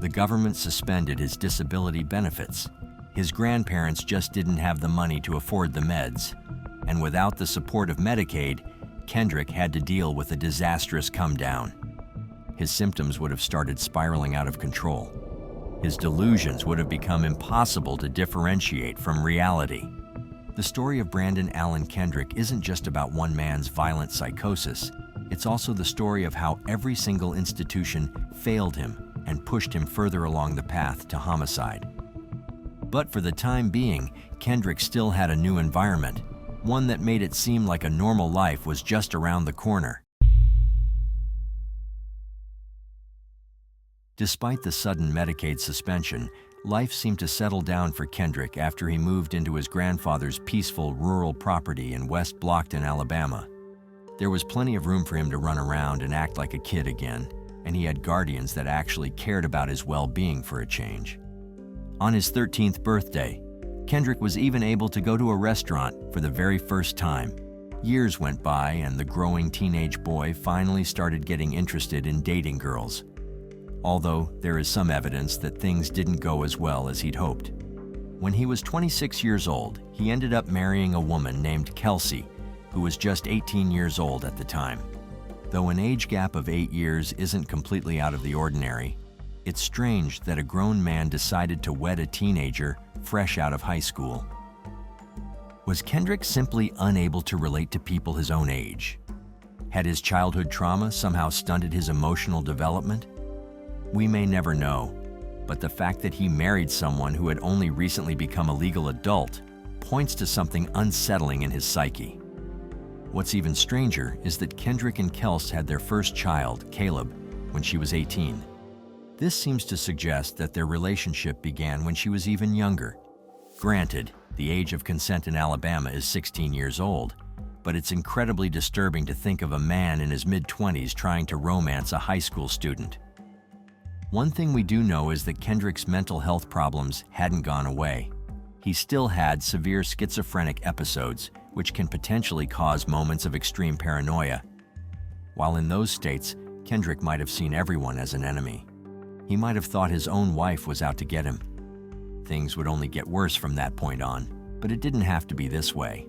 The government suspended his disability benefits. His grandparents just didn't have the money to afford the meds, and without the support of Medicaid, Kendrick had to deal with a disastrous come-down. His symptoms would have started spiraling out of control. His delusions would have become impossible to differentiate from reality. The story of Brandon Allen Kendrick isn't just about one man's violent psychosis. It's also the story of how every single institution failed him and pushed him further along the path to homicide. But for the time being, Kendrick still had a new environment, one that made it seem like a normal life was just around the corner. Despite the sudden Medicaid suspension, life seemed to settle down for Kendrick after he moved into his grandfather's peaceful rural property in West Blockton, Alabama. There was plenty of room for him to run around and act like a kid again, and he had guardians that actually cared about his well-being for a change. On his 13th birthday, Kendrick was even able to go to a restaurant for the very first time. Years went by, and the growing teenage boy finally started getting interested in dating girls, although there is some evidence that things didn't go as well as he'd hoped. When he was 26 years old, he ended up marrying a woman named Kelsey, who was just 18 years old at the time. Though an age gap of 8 years isn't completely out of the ordinary, it's strange that a grown man decided to wed a teenager fresh out of high school. Was Kendrick simply unable to relate to people his own age? Had his childhood trauma somehow stunted his emotional development? We may never know, but the fact that he married someone who had only recently become a legal adult points to something unsettling in his psyche. What's even stranger is that Kendrick and Kels had their first child, Caleb, when she was 18. This seems to suggest that their relationship began when she was even younger. Granted, the age of consent in Alabama is 16 years old, but it's incredibly disturbing to think of a man in his mid-20s trying to romance a high school student. One thing we do know is that Kendrick's mental health problems hadn't gone away. He still had severe schizophrenic episodes, which can potentially cause moments of extreme paranoia. While in those states, Kendrick might have seen everyone as an enemy. He might have thought his own wife was out to get him. Things would only get worse from that point on, but it didn't have to be this way.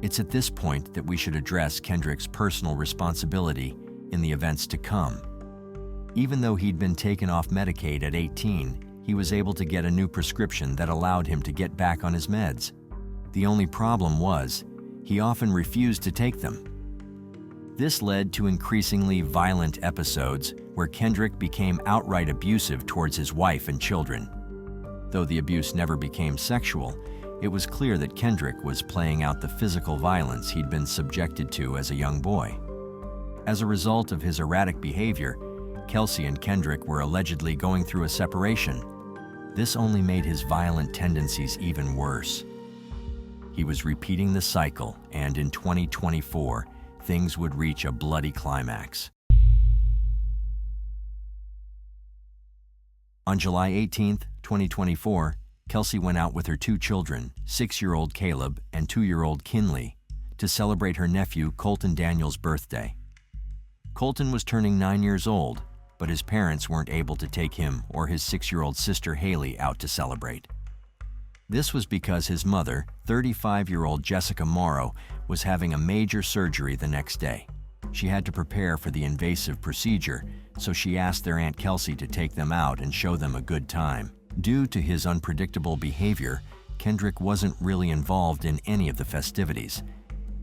It's at this point that we should address Kendrick's personal responsibility in the events to come. Even though he'd been taken off Medicaid at 18, he was able to get a new prescription that allowed him to get back on his meds. The only problem was, he often refused to take them. This led to increasingly violent episodes where Kendrick became outright abusive towards his wife and children. Though the abuse never became sexual, it was clear that Kendrick was playing out the physical violence he'd been subjected to as a young boy. As a result of his erratic behavior, Kelsey and Kendrick were allegedly going through a separation. This only made his violent tendencies even worse. He was repeating the cycle, and in 2024, things would reach a bloody climax. On July 18, 2024, Kelsey went out with her two children, 6-year-old Caleb and 2-year-old Kinley, to celebrate her nephew Colton Daniel's birthday. Colton was turning 9 years old, but his parents weren't able to take him or his 6-year-old sister Haley out to celebrate. This was because his mother, 35-year-old Jessica Morrow, was having a major surgery the next day. She had to prepare for the invasive procedure, so she asked their Aunt Kelsey to take them out and show them a good time. Due to his unpredictable behavior, Kendrick wasn't really involved in any of the festivities.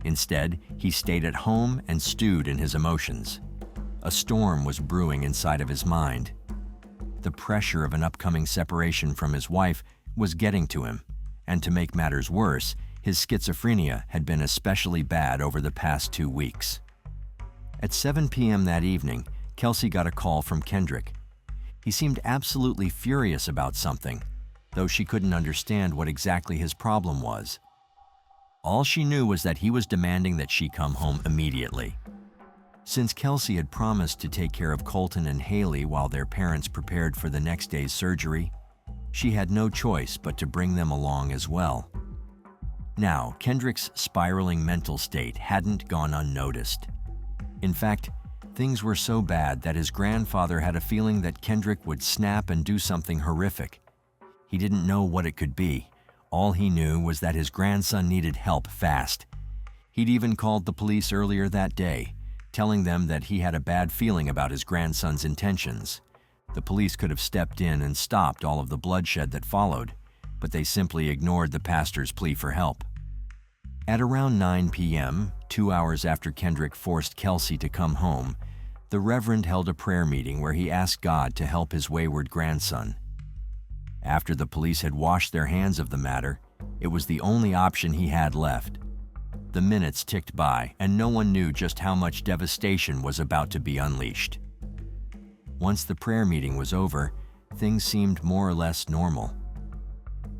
Instead, he stayed at home and stewed in his emotions. A storm was brewing inside of his mind. The pressure of an upcoming separation from his wife was getting to him, and to make matters worse, his schizophrenia had been especially bad over the past 2 weeks. At 7 p.m. that evening, Kelsey got a call from Kendrick. He seemed absolutely furious about something, though she couldn't understand what exactly his problem was. All she knew was that he was demanding that she come home immediately. Since Kelsey had promised to take care of Colton and Haley while their parents prepared for the next day's surgery, she had no choice but to bring them along as well. Now, Kendrick's spiraling mental state hadn't gone unnoticed. In fact, things were so bad that his grandfather had a feeling that Kendrick would snap and do something horrific. He didn't know what it could be. All he knew was that his grandson needed help fast. He'd even called the police earlier that day, telling them that he had a bad feeling about his grandson's intentions. The police could have stepped in and stopped all of the bloodshed that followed, but they simply ignored the pastor's plea for help. At around 9 p.m., 2 hours after Kendrick forced Kelsey to come home, the Reverend held a prayer meeting where he asked God to help his wayward grandson. After the police had washed their hands of the matter, it was the only option he had left. The minutes ticked by, and no one knew just how much devastation was about to be unleashed. Once the prayer meeting was over, things seemed more or less normal.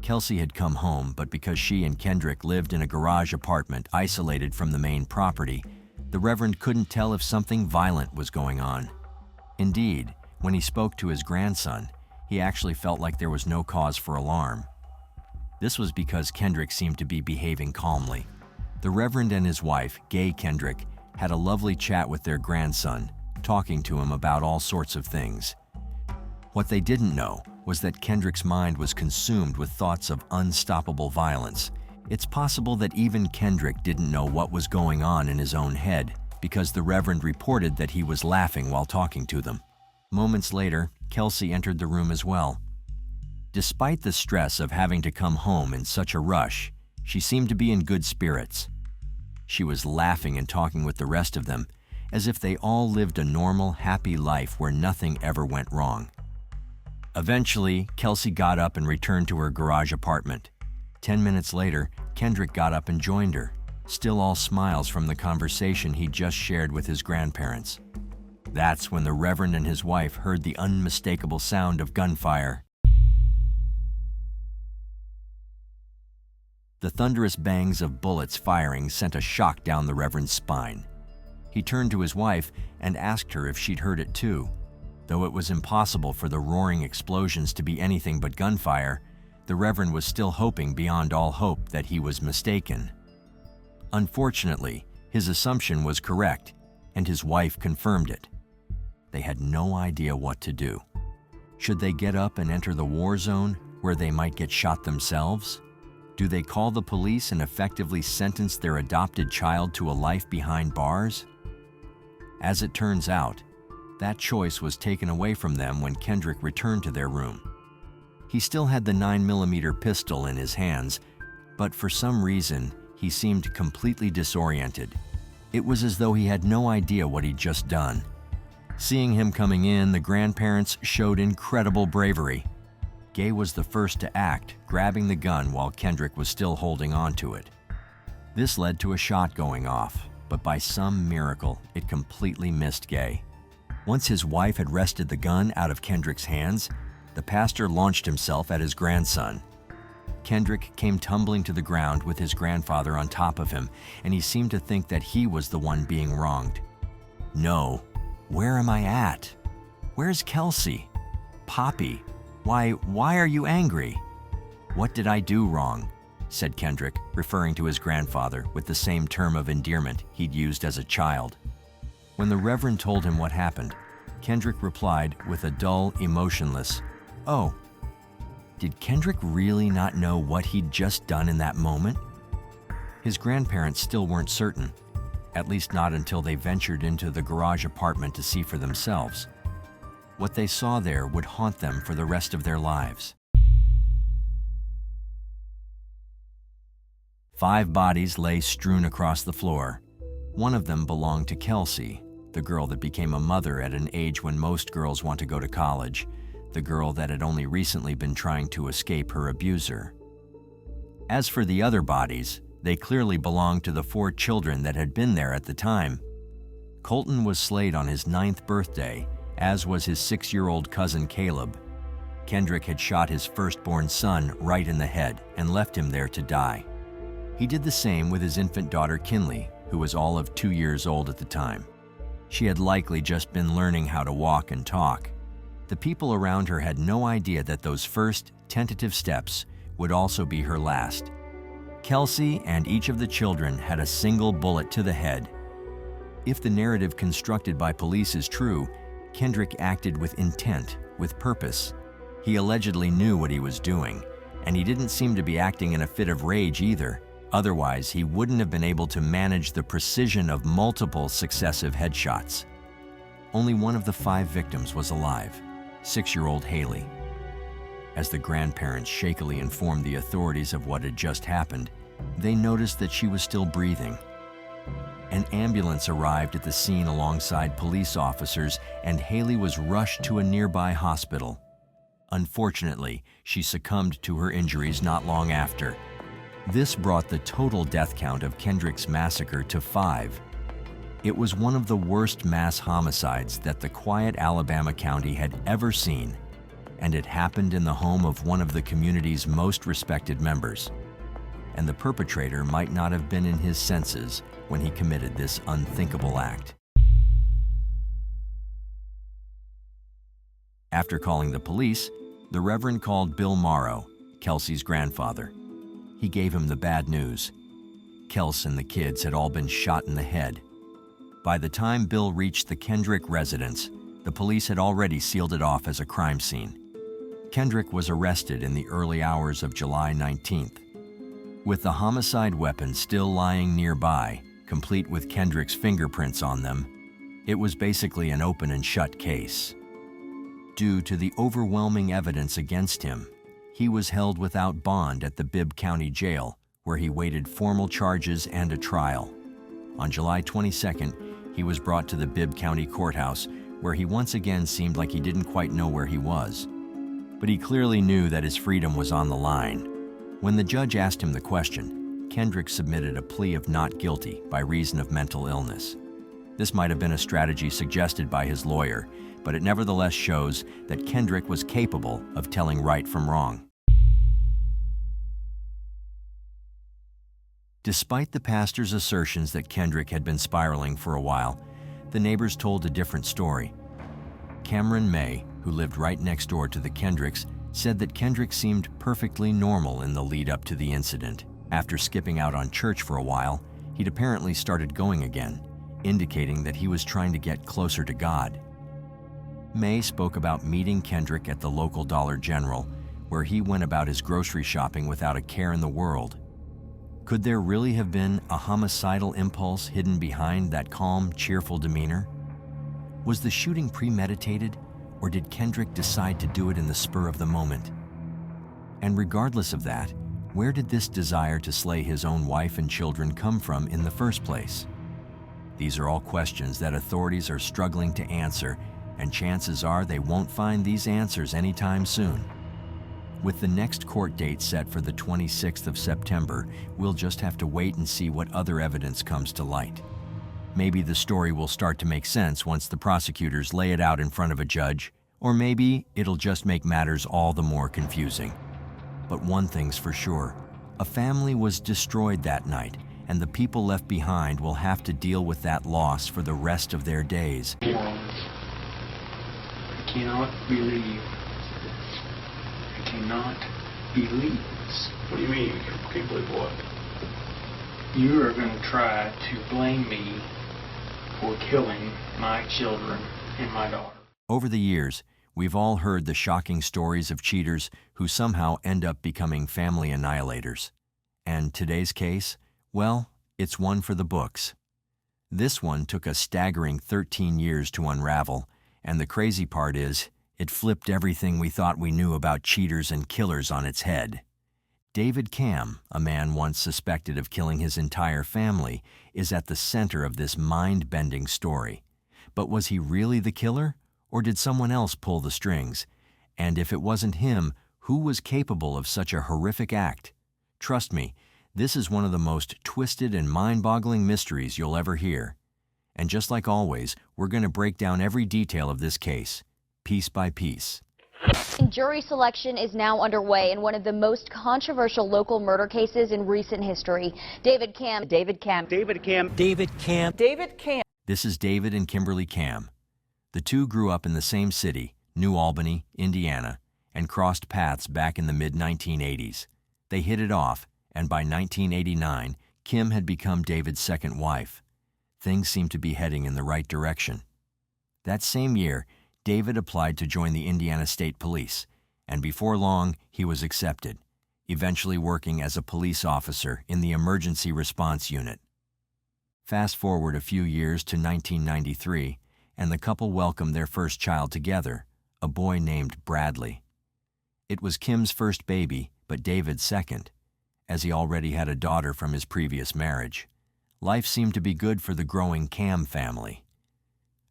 Kelsey had come home, but because she and Kendrick lived in a garage apartment isolated from the main property, the Reverend couldn't tell if something violent was going on. Indeed, when he spoke to his grandson, he actually felt like there was no cause for alarm. This was because Kendrick seemed to be behaving calmly. The Reverend and his wife, Gay Kendrick, had a lovely chat with their grandson, talking to him about all sorts of things. What they didn't know was that Kendrick's mind was consumed with thoughts of unstoppable violence. It's possible that even Kendrick didn't know what was going on in his own head, because the Reverend reported that he was laughing while talking to them. Moments later, Kelsey entered the room as well. Despite the stress of having to come home in such a rush, she seemed to be in good spirits. She was laughing and talking with the rest of them, as if they all lived a normal, happy life where nothing ever went wrong. Eventually, Kelsey got up and returned to her garage apartment. 10 minutes later, Kendrick got up and joined her, still all smiles from the conversation he just shared with his grandparents. That's when the Reverend and his wife heard the unmistakable sound of gunfire. The thunderous bangs of bullets firing sent a shock down the Reverend's spine. He turned to his wife and asked her if she'd heard it too. Though it was impossible for the roaring explosions to be anything but gunfire, the Reverend was still hoping beyond all hope that he was mistaken. Unfortunately, his assumption was correct, and his wife confirmed it. They had no idea what to do. Should they get up and enter the war zone, where they might get shot themselves? Do they call the police and effectively sentence their adopted child to a life behind bars? As it turns out, that choice was taken away from them when Kendrick returned to their room. He still had the 9mm pistol in his hands, but for some reason, he seemed completely disoriented. It was as though he had no idea what he'd just done. Seeing him coming in, the grandparents showed incredible bravery. Gay was the first to act, grabbing the gun while Kendrick was still holding on to it. This led to a shot going off, but by some miracle, it completely missed Gay. Once his wife had wrested the gun out of Kendrick's hands, the pastor launched himself at his grandson. Kendrick came tumbling to the ground with his grandfather on top of him, and he seemed to think that he was the one being wronged. No, where am I at? Where's Kelsey? Poppy, why are you angry? What did I do wrong? Said Kendrick, referring to his grandfather with the same term of endearment he'd used as a child. When the Reverend told him what happened, Kendrick replied with a dull, emotionless, "Oh." Did Kendrick really not know what he'd just done in that moment? His grandparents still weren't certain, at least not until they ventured into the garage apartment to see for themselves. What they saw there would haunt them for the rest of their lives. 5 bodies lay strewn across the floor. One of them belonged to Kelsey, the girl that became a mother at an age when most girls want to go to college, the girl that had only recently been trying to escape her abuser. As for the other bodies, they clearly belonged to the 4 children that had been there at the time. Colton was slayed on his 9th birthday, as was his 6-year-old cousin Caleb. Kendrick had shot his firstborn son right in the head and left him there to die. He did the same with his infant daughter Kinley, who was all of 2 years old at the time. She had likely just been learning how to walk and talk. The people around her had no idea that those first, tentative steps would also be her last. Kelsey and each of the children had a single bullet to the head. If the narrative constructed by police is true, Kendrick acted with intent, with purpose. He allegedly knew what he was doing, and he didn't seem to be acting in a fit of rage either. Otherwise, he wouldn't have been able to manage the precision of multiple successive headshots. Only one of the 5 victims was alive, 6-year-old Haley. As the grandparents shakily informed the authorities of what had just happened, they noticed that she was still breathing. An ambulance arrived at the scene alongside police officers, and Haley was rushed to a nearby hospital. Unfortunately, she succumbed to her injuries not long after. This brought the total death count of Kendrick's massacre to 5. It was one of the worst mass homicides that the quiet Alabama county had ever seen, and it happened in the home of one of the community's most respected members. And the perpetrator might not have been in his senses when he committed this unthinkable act. After calling the police, the Reverend called Bill Morrow, Kelsey's grandfather. He gave him the bad news. Kels and the kids had all been shot in the head. By the time Bill reached the Kendrick residence, the police had already sealed it off as a crime scene. Kendrick was arrested in the early hours of July 19th. With the homicide weapon still lying nearby, complete with Kendrick's fingerprints on them, it was basically an open and shut case. Due to the overwhelming evidence against him, he was held without bond at the Bibb County Jail, where he waited formal charges and a trial. On July 22nd, he was brought to the Bibb County Courthouse, where he once again seemed like he didn't quite know where he was. But he clearly knew that his freedom was on the line. When the judge asked him the question, Kendrick submitted a plea of not guilty by reason of mental illness. This might have been a strategy suggested by his lawyer, but it nevertheless shows that Kendrick was capable of telling right from wrong. Despite the pastor's assertions that Kendrick had been spiraling for a while, the neighbors told a different story. Cameron May, who lived right next door to the Kendricks, said that Kendrick seemed perfectly normal in the lead up to the incident. After skipping out on church for a while, he'd apparently started going again, indicating that he was trying to get closer to God. May spoke about meeting Kendrick at the local Dollar General, where he went about his grocery shopping without a care in the world. Could there really have been a homicidal impulse hidden behind that calm, cheerful demeanor? Was the shooting premeditated, or did Kendrick decide to do it in the spur of the moment? And regardless of that, where did this desire to slay his own wife and children come from in the first place? These are all questions that authorities are struggling to answer, and chances are they won't find these answers anytime soon. With the next court date set for the 26th of September, we'll just have to wait and see what other evidence comes to light. Maybe the story will start to make sense once the prosecutors lay it out in front of a judge, or maybe it'll just make matters all the more confusing. But one thing's for sure, a family was destroyed that night, and the people left behind will have to deal with that loss for the rest of their days. I cannot believe this. What do you mean? Can't believe what? You are going to try to blame me for killing my children and my daughter. Over the years, we've all heard the shocking stories of cheaters who somehow end up becoming family annihilators. And today's case, well, it's one for the books. This one took a staggering 13 years to unravel, and the crazy part is, it flipped everything we thought we knew about cheaters and killers on its head. David Cam, a man once suspected of killing his entire family, is at the center of this mind-bending story. But was he really the killer, or did someone else pull the strings? And if it wasn't him, who was capable of such a horrific act? Trust me, this is one of the most twisted and mind-boggling mysteries you'll ever hear. And just like always, we're going to break down every detail of this case, piece by piece. Jury selection is now underway in one of the most controversial local murder cases in recent history. David Cam. This is David and Kimberly Cam. The two grew up in the same city, New Albany, Indiana, and crossed paths back in the mid-1980s. They hit it off, and by 1989, Kim had become David's second wife. Things seemed to be heading in the right direction. That same year, David applied to join the Indiana State Police, and before long, he was accepted, eventually working as a police officer in the Emergency Response Unit. Fast forward a few years to 1993, and the couple welcomed their first child together, a boy named Bradley. It was Kim's first baby, but David's second, as he already had a daughter from his previous marriage. Life seemed to be good for the growing Cam family.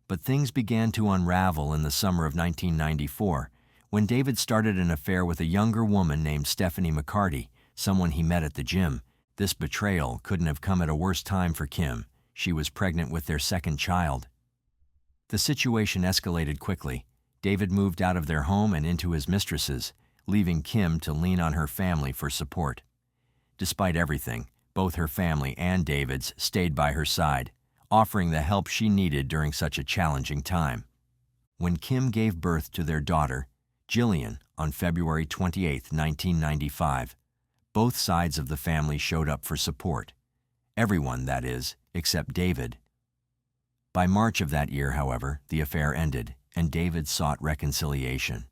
But things began to unravel in the summer of 1994, when David started an affair with a younger woman named Stephanie McCarty, someone he met at the gym. This betrayal couldn't have come at a worse time for Kim. She was pregnant with their second child. The situation escalated quickly. David moved out of their home and into his mistress's, leaving Kim to lean on her family for support. Despite everything, both her family and David's stayed by her side, offering the help she needed during such a challenging time. When Kim gave birth to their daughter, Jillian, on February 28, 1995, both sides of the family showed up for support. Everyone, that is, except David. By March of that year, however, the affair ended, and David sought reconciliation.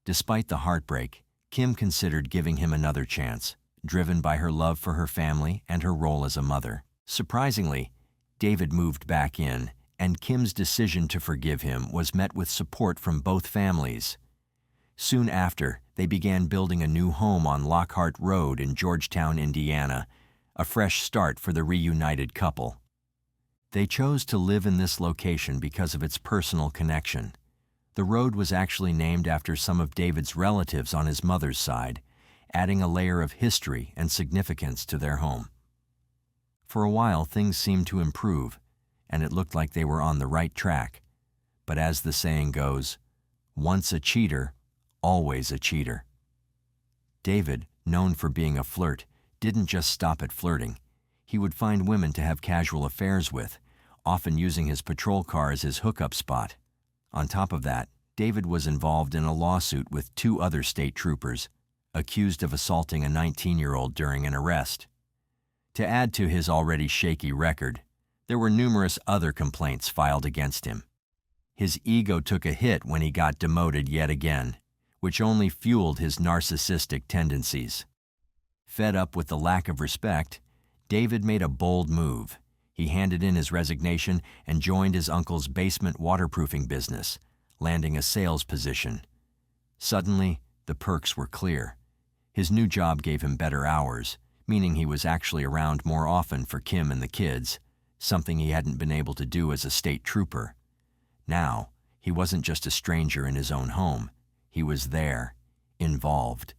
Despite the heartbreak, Kim considered giving him another chance, driven by her love for her family and her role as a mother. Surprisingly, David moved back in, and Kim's decision to forgive him was met with support from both families. Soon after, they began building a new home on Lockhart Road in Georgetown, Indiana, a fresh start for the reunited couple. They chose to live in this location because of its personal connection. The road was actually named after some of David's relatives on his mother's side, adding a layer of history and significance to their home. For a while, things seemed to improve, and it looked like they were on the right track. But as the saying goes, once a cheater, always a cheater. David, known for being a flirt, didn't just stop at flirting. He would find women to have casual affairs with, often using his patrol car as his hookup spot. On top of that, David was involved in a lawsuit with 2 other state troopers, accused of assaulting a 19-year-old during an arrest. To add to his already shaky record, there were numerous other complaints filed against him. His ego took a hit when he got demoted yet again, which only fueled his narcissistic tendencies. Fed up with the lack of respect, David made a bold move. He handed in his resignation and joined his uncle's basement waterproofing business, landing a sales position. Suddenly, the perks were clear. His new job gave him better hours, meaning he was actually around more often for Kim and the kids, something he hadn't been able to do as a state trooper. Now, he wasn't just a stranger in his own home. He was there, involved.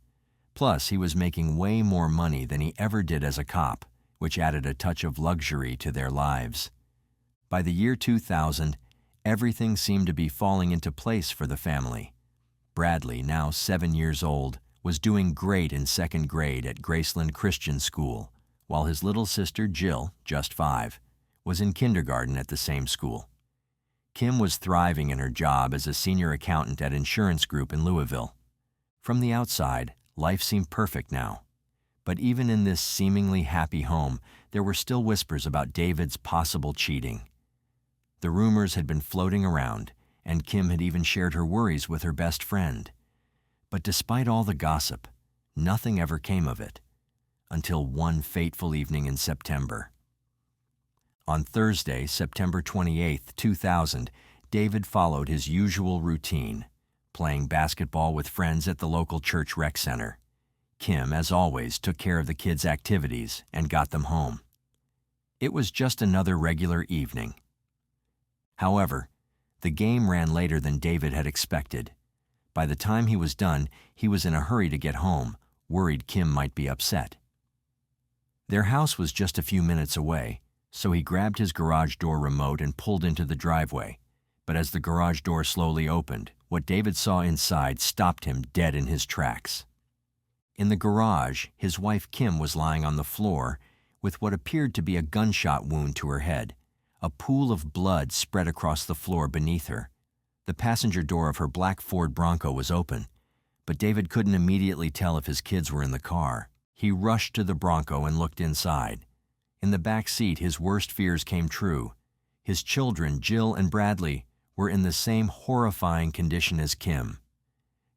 Plus, he was making way more money than he ever did as a cop, which added a touch of luxury to their lives. By the year 2000, everything seemed to be falling into place for the family. Bradley, now 7 years old, was doing great in 2nd grade at Graceland Christian School, while his little sister Jill, just 5, was in kindergarten at the same school. Kim was thriving in her job as a senior accountant at Insurance Group in Louisville. From the outside, life seemed perfect now. But even in this seemingly happy home, there were still whispers about David's possible cheating. The rumors had been floating around, and Kim had even shared her worries with her best friend. But despite all the gossip, nothing ever came of it, until one fateful evening in September. On Thursday, September 28, 2000, David followed his usual routine, playing basketball with friends at the local church rec center. Kim, as always, took care of the kids' activities and got them home. It was just another regular evening. However, the game ran later than David had expected. By the time he was done, he was in a hurry to get home, worried Kim might be upset. Their house was just a few minutes away, so he grabbed his garage door remote and pulled into the driveway. But as the garage door slowly opened, what David saw inside stopped him dead in his tracks. In the garage, his wife Kim was lying on the floor with what appeared to be a gunshot wound to her head. A pool of blood spread across the floor beneath her. The passenger door of her black Ford Bronco was open, but David couldn't immediately tell if his kids were in the car. He rushed to the Bronco and looked inside. In the back seat, his worst fears came true. His children, Jill and Bradley, were in the same horrifying condition as Kim.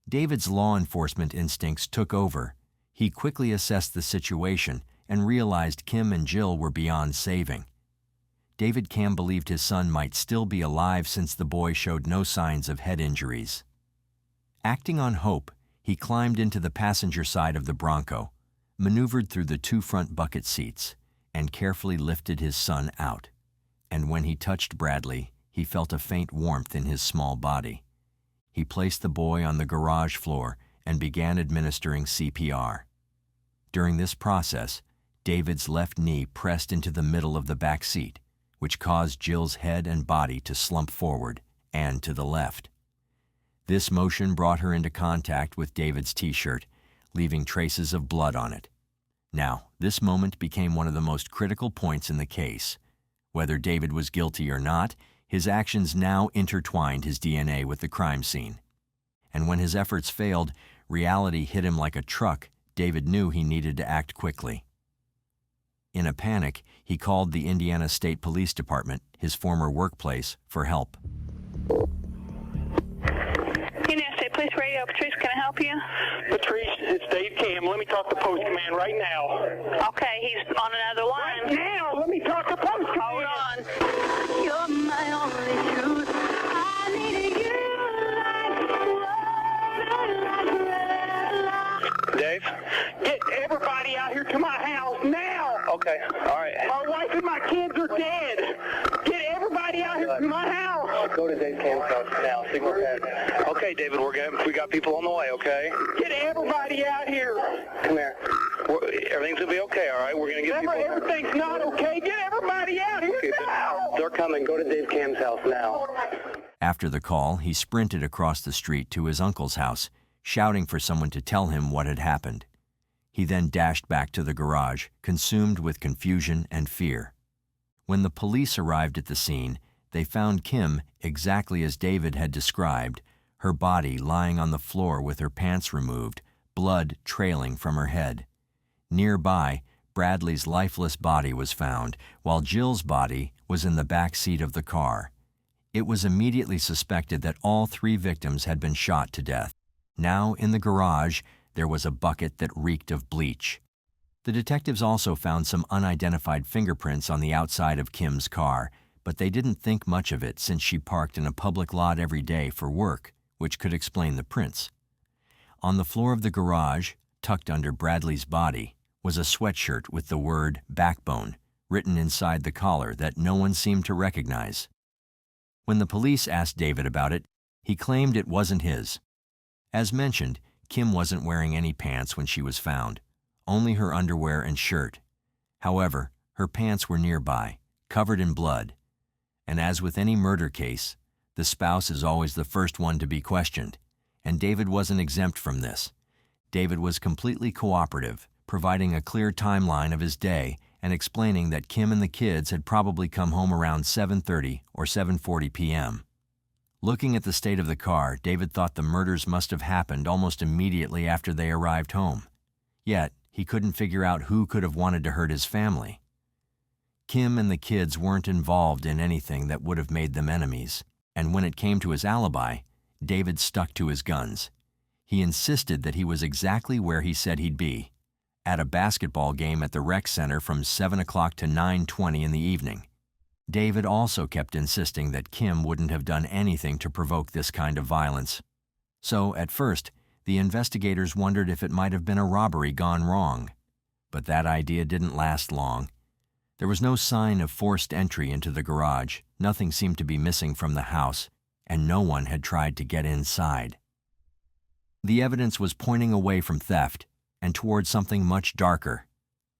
David's law enforcement instincts took over. He quickly assessed the situation and realized Kim and Jill were beyond saving. David Cam believed his son might still be alive since the boy showed no signs of head injuries. Acting on hope, he climbed into the passenger side of the Bronco, maneuvered through the 2 front bucket seats, and carefully lifted his son out. And when he touched Bradley, he felt a faint warmth in his small body. He placed the boy on the garage floor and began administering CPR. During this process, David's left knee pressed into the middle of the back seat, which caused Jill's head and body to slump forward and to the left. This motion brought her into contact with David's t-shirt, leaving traces of blood on it. Now, this moment became one of the most critical points in the case. Whether David was guilty or not, his actions now intertwined his DNA with the crime scene. And when his efforts failed, reality hit him like a truck. David knew he needed to act quickly. In a panic, he called the Indiana State Police Department, his former workplace, for help. Indiana State Police Patrice Radio. Patrice, can I help you? Patrice, it's Dave Cam. Let me talk to Post Command right now. Okay, he's on another line. Right now, let me talk to Post Command. Hold on. You're my only truth. I need you like Dave, get everybody out here to my house now. Okay, all right. My wife and my kids are dead. Get everybody out here to my house. Go to Dave Cam's house now. Signal that. Okay, David, we got people on the way. Okay. Get everybody out here. Come here. Everything's gonna be okay. All right. We're gonna get people. Everything's not okay. Get everybody out here now. They're coming. Go to Dave Cam's house now. After the call, he sprinted across the street to his uncle's house, shouting for someone to tell him what had happened. He then dashed back to the garage, consumed with confusion and fear. When the police arrived at the scene, they found Kim exactly as David had described, her body lying on the floor with her pants removed, blood trailing from her head. Nearby, Bradley's lifeless body was found, while Jill's body was in the back seat of the car. It was immediately suspected that all 3 victims had been shot to death. Now, in the garage, there was a bucket that reeked of bleach. The detectives also found some unidentified fingerprints on the outside of Kim's car, but they didn't think much of it since she parked in a public lot every day for work, which could explain the prints. On the floor of the garage, tucked under Bradley's body, was a sweatshirt with the word backbone written inside the collar that no one seemed to recognize. When the police asked David about it, he claimed it wasn't his. As mentioned, Kim wasn't wearing any pants when she was found, only her underwear and shirt. However, her pants were nearby, covered in blood. And as with any murder case, the spouse is always the first one to be questioned, and David wasn't exempt from this. David was completely cooperative, providing a clear timeline of his day and explaining that Kim and the kids had probably come home around 7:30 or 7:40 p.m. Looking at the state of the car, David thought the murders must have happened almost immediately after they arrived home. Yet, he couldn't figure out who could have wanted to hurt his family. Kim and the kids weren't involved in anything that would have made them enemies, and when it came to his alibi, David stuck to his guns. He insisted that he was exactly where he said he'd be, at a basketball game at the rec center from 7 o'clock to 9:20 in the evening. David also kept insisting that Kim wouldn't have done anything to provoke this kind of violence. So, at first, the investigators wondered if it might have been a robbery gone wrong. But that idea didn't last long. There was no sign of forced entry into the garage, nothing seemed to be missing from the house, and no one had tried to get inside. The evidence was pointing away from theft and toward something much darker,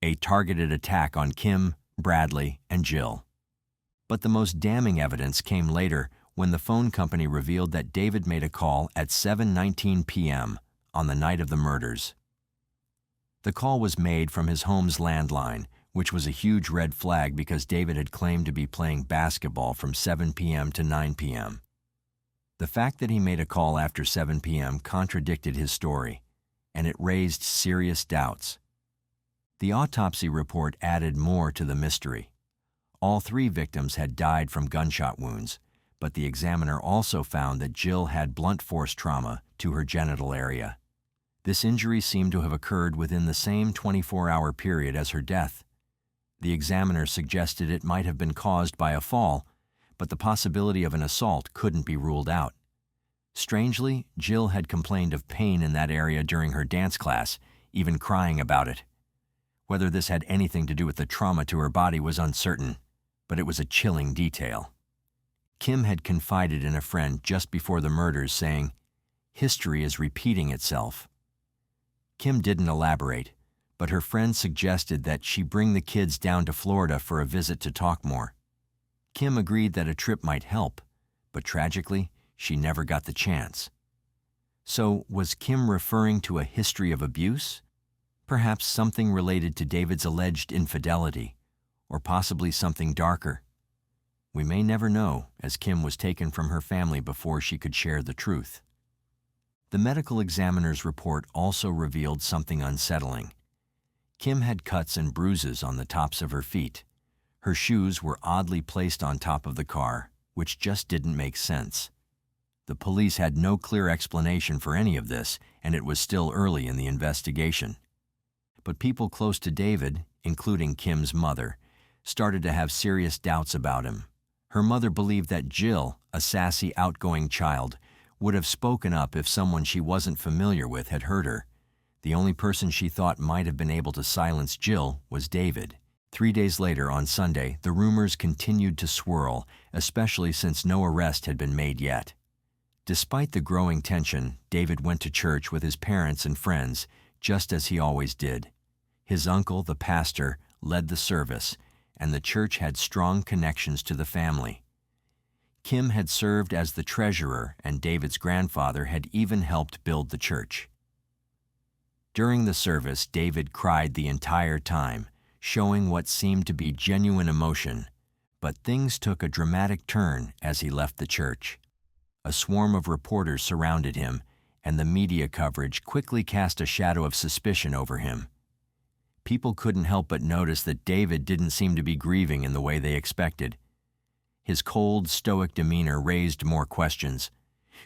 a targeted attack on Kim, Bradley, and Jill. But the most damning evidence came later when the phone company revealed that David made a call at 7:19 p.m. on the night of the murders. The call was made from his home's landline, which was a huge red flag because David had claimed to be playing basketball from 7 p.m. to 9 p.m. The fact that he made a call after 7 p.m. contradicted his story, and it raised serious doubts. The autopsy report added more to the mystery. All 3 victims had died from gunshot wounds, but the examiner also found that Jill had blunt force trauma to her genital area. This injury seemed to have occurred within the same 24-hour period as her death. The examiner suggested it might have been caused by a fall, but the possibility of an assault couldn't be ruled out. Strangely, Jill had complained of pain in that area during her dance class, even crying about it. Whether this had anything to do with the trauma to her body was uncertain, but it was a chilling detail. Kim had confided in a friend just before the murders, saying, "History is repeating itself." Kim didn't elaborate, but her friend suggested that she bring the kids down to Florida for a visit to talk more. Kim agreed that a trip might help, but tragically, she never got the chance. So, was Kim referring to a history of abuse? Perhaps something related to David's alleged infidelity, or possibly something darker. We may never know, as Kim was taken from her family before she could share the truth. The medical examiner's report also revealed something unsettling. Kim had cuts and bruises on the tops of her feet. Her shoes were oddly placed on top of the car, which just didn't make sense. The police had no clear explanation for any of this, and it was still early in the investigation. But people close to David, including Kim's mother, started to have serious doubts about him. Her mother believed that Jill, a sassy, outgoing child, would have spoken up if someone she wasn't familiar with had heard her. The only person she thought might have been able to silence Jill was David. 3 days later, on Sunday, the rumors continued to swirl, especially since no arrest had been made yet. Despite the growing tension, David went to church with his parents and friends, just as he always did. His uncle, the pastor, led the service, and the church had strong connections to the family. Kim had served as the treasurer, and David's grandfather had even helped build the church. During the service, David cried the entire time, showing what seemed to be genuine emotion, but things took a dramatic turn as he left the church. A swarm of reporters surrounded him, and the media coverage quickly cast a shadow of suspicion over him. People couldn't help but notice that David didn't seem to be grieving in the way they expected. His cold, stoic demeanor raised more questions.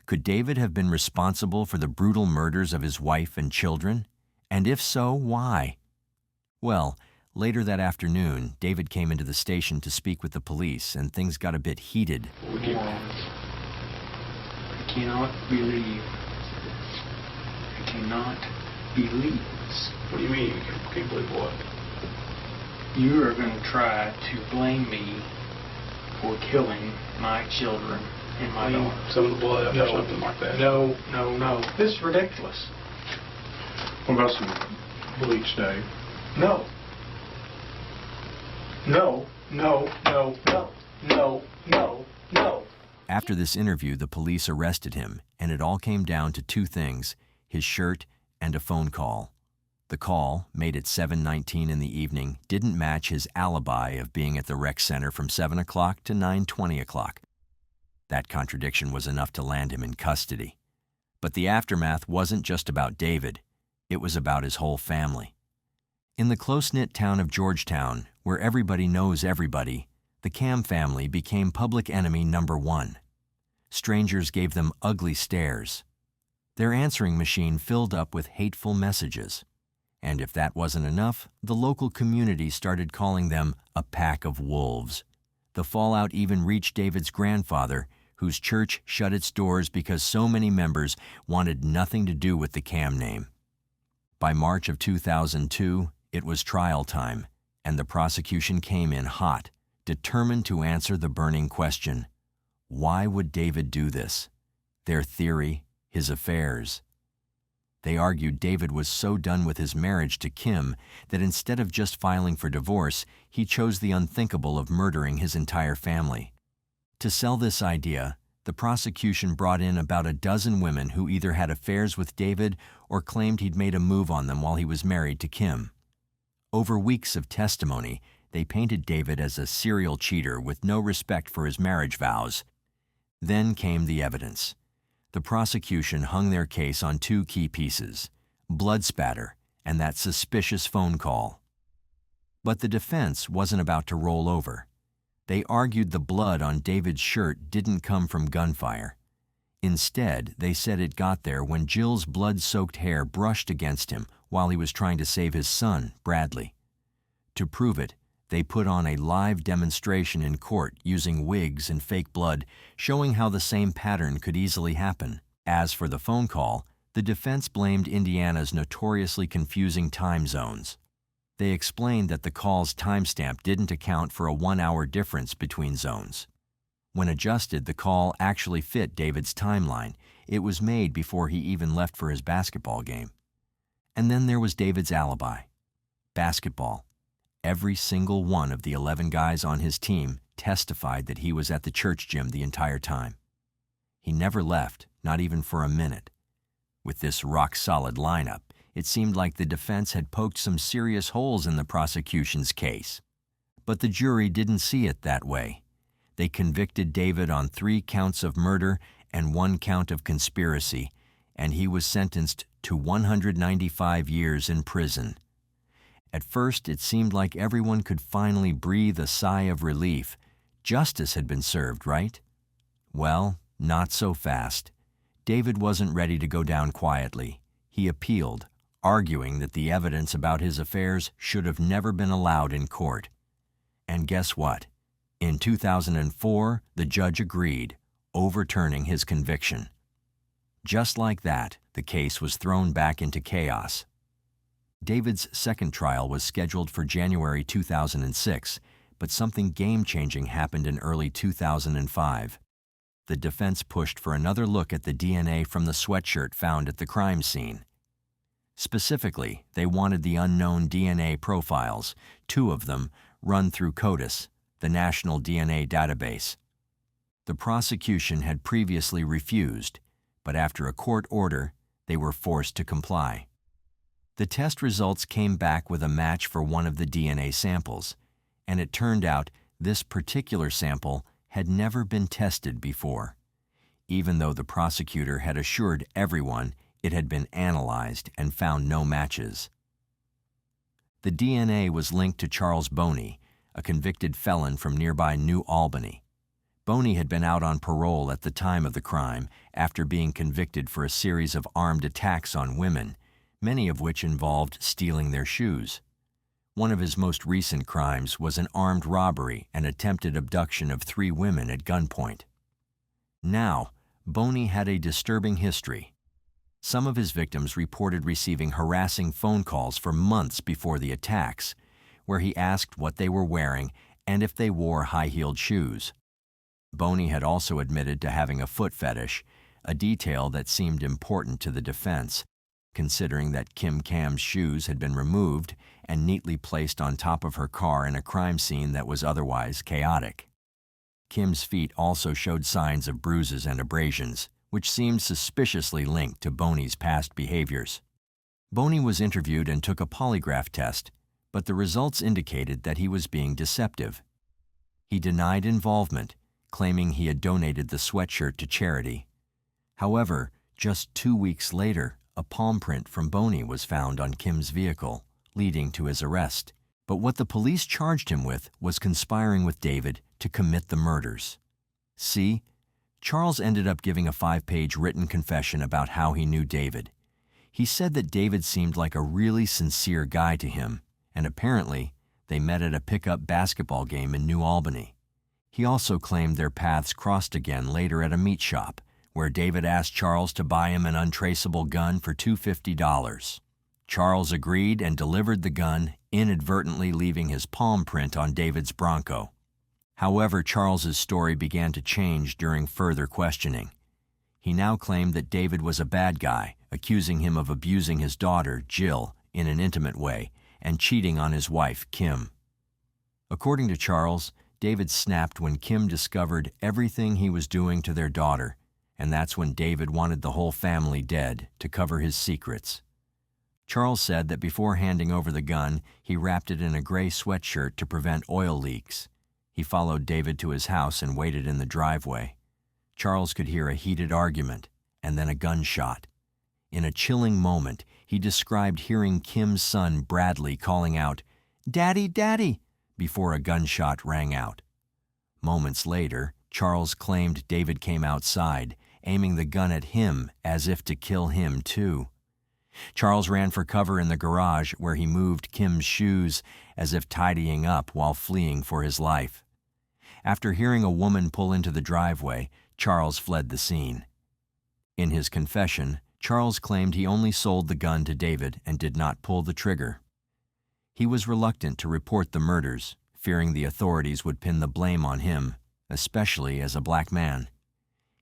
Could David have been responsible for the brutal murders of his wife and children? And if so, why? Well, later that afternoon, David came into the station to speak with the police, and things got a bit heated. I cannot believe. I cannot believe this. What do you mean? Can't believe what? You are going to try to blame me for killing my children and my daughter. Some of the blood or something like that. No. This is ridiculous. What about some bleach, Dave? No. After this interview, the police arrested him, and it all came down to two things: his shirt and a phone call. The call, made at 7:19 in the evening, didn't match his alibi of being at the rec center from 7 o'clock to 9:20 o'clock. That contradiction was enough to land him in custody. But the aftermath wasn't just about David. It was about his whole family. In the close-knit town of Georgetown, where everybody knows everybody, the Cam family became public enemy number one. Strangers gave them ugly stares. Their answering machine filled up with hateful messages. And if that wasn't enough, the local community started calling them a pack of wolves. The fallout even reached David's grandfather, whose church shut its doors because so many members wanted nothing to do with the Cam name. By March of 2002, it was trial time, and the prosecution came in hot, determined to answer the burning question: why would David do this? Their theory: his affairs. They argued David was so done with his marriage to Kim that instead of just filing for divorce, he chose the unthinkable of murdering his entire family. To sell this idea, the prosecution brought in about a dozen women who either had affairs with David or claimed he'd made a move on them while he was married to Kim. Over weeks of testimony, they painted David as a serial cheater with no respect for his marriage vows. Then came the evidence. The prosecution hung their case on two key pieces: blood spatter and that suspicious phone call. But the defense wasn't about to roll over. They argued the blood on David's shirt didn't come from gunfire. Instead, they said it got there when Jill's blood-soaked hair brushed against him while he was trying to save his son, Bradley. To prove it, they put on a live demonstration in court using wigs and fake blood, showing how the same pattern could easily happen. As for the phone call, the defense blamed Indiana's notoriously confusing time zones. They explained that the call's timestamp didn't account for a 1-hour difference between zones. When adjusted, the call actually fit David's timeline. It was made before he even left for his basketball game. And then there was David's alibi: basketball. Every single one of the 11 guys on his team testified that he was at the church gym the entire time. He never left, not even for a minute. With this rock-solid lineup, it seemed like the defense had poked some serious holes in the prosecution's case. But the jury didn't see it that way. They convicted David on 3 counts of murder and 1 count of conspiracy, and he was sentenced to 195 years in prison. At first, it seemed like everyone could finally breathe a sigh of relief. Justice had been served, right? Well, not so fast. David wasn't ready to go down quietly. He appealed, arguing that the evidence about his affairs should have never been allowed in court. And guess what? In 2004, the judge agreed, overturning his conviction. Just like that, the case was thrown back into chaos. David's second trial was scheduled for January 2006, but something game-changing happened in early 2005. The defense pushed for another look at the DNA from the sweatshirt found at the crime scene. Specifically, they wanted the unknown DNA profiles, 2 of them, run through CODIS, the National DNA Database. The prosecution had previously refused, but after a court order, they were forced to comply. The test results came back with a match for one of the DNA samples, and it turned out this particular sample had never been tested before, even though the prosecutor had assured everyone it had been analyzed and found no matches. The DNA was linked to Charles Bony, a convicted felon from nearby New Albany. Bony had been out on parole at the time of the crime after being convicted for a series of armed attacks on women, many of which involved stealing their shoes. One of his most recent crimes was an armed robbery and attempted abduction of 3 women at gunpoint. Now, Bony had a disturbing history. Some of his victims reported receiving harassing phone calls for months before the attacks, where he asked what they were wearing and if they wore high-heeled shoes. Bony had also admitted to having a foot fetish, a detail that seemed important to the defense, considering that Kim Cam's shoes had been removed and neatly placed on top of her car in a crime scene that was otherwise chaotic. Kim's feet also showed signs of bruises and abrasions, which seemed suspiciously linked to Bony's past behaviors. Bony was interviewed and took a polygraph test, but the results indicated that he was being deceptive. He denied involvement, claiming he had donated the sweatshirt to charity. However, just 2 weeks later, a palm print from Bony was found on Kim's vehicle, leading to his arrest. But what the police charged him with was conspiring with David to commit the murders. See, Charles ended up giving a 5-page written confession about how he knew David. He said that David seemed like a really sincere guy to him, and apparently they met at a pickup basketball game in New Albany. He also claimed their paths crossed again later at a meat shop, where David asked Charles to buy him an untraceable gun for $250. Charles agreed and delivered the gun, inadvertently leaving his palm print on David's Bronco. However, Charles's story began to change during further questioning. He now claimed that David was a bad guy, accusing him of abusing his daughter, Jill, in an intimate way, and cheating on his wife, Kim. According to Charles, David snapped when Kim discovered everything he was doing to their daughter, and that's when David wanted the whole family dead to cover his secrets. Charles said that before handing over the gun, he wrapped it in a gray sweatshirt to prevent oil leaks. He followed David to his house and waited in the driveway. Charles could hear a heated argument and then a gunshot. In a chilling moment, he described hearing Kim's son Bradley calling out, "Daddy, Daddy," before a gunshot rang out. Moments later, Charles claimed David came outside, aiming the gun at him as if to kill him too. Charles ran for cover in the garage where he moved Kim's shoes as if tidying up while fleeing for his life. After hearing a woman pull into the driveway, Charles fled the scene. In his confession, Charles claimed he only sold the gun to David and did not pull the trigger. He was reluctant to report the murders, fearing the authorities would pin the blame on him, especially as a black man.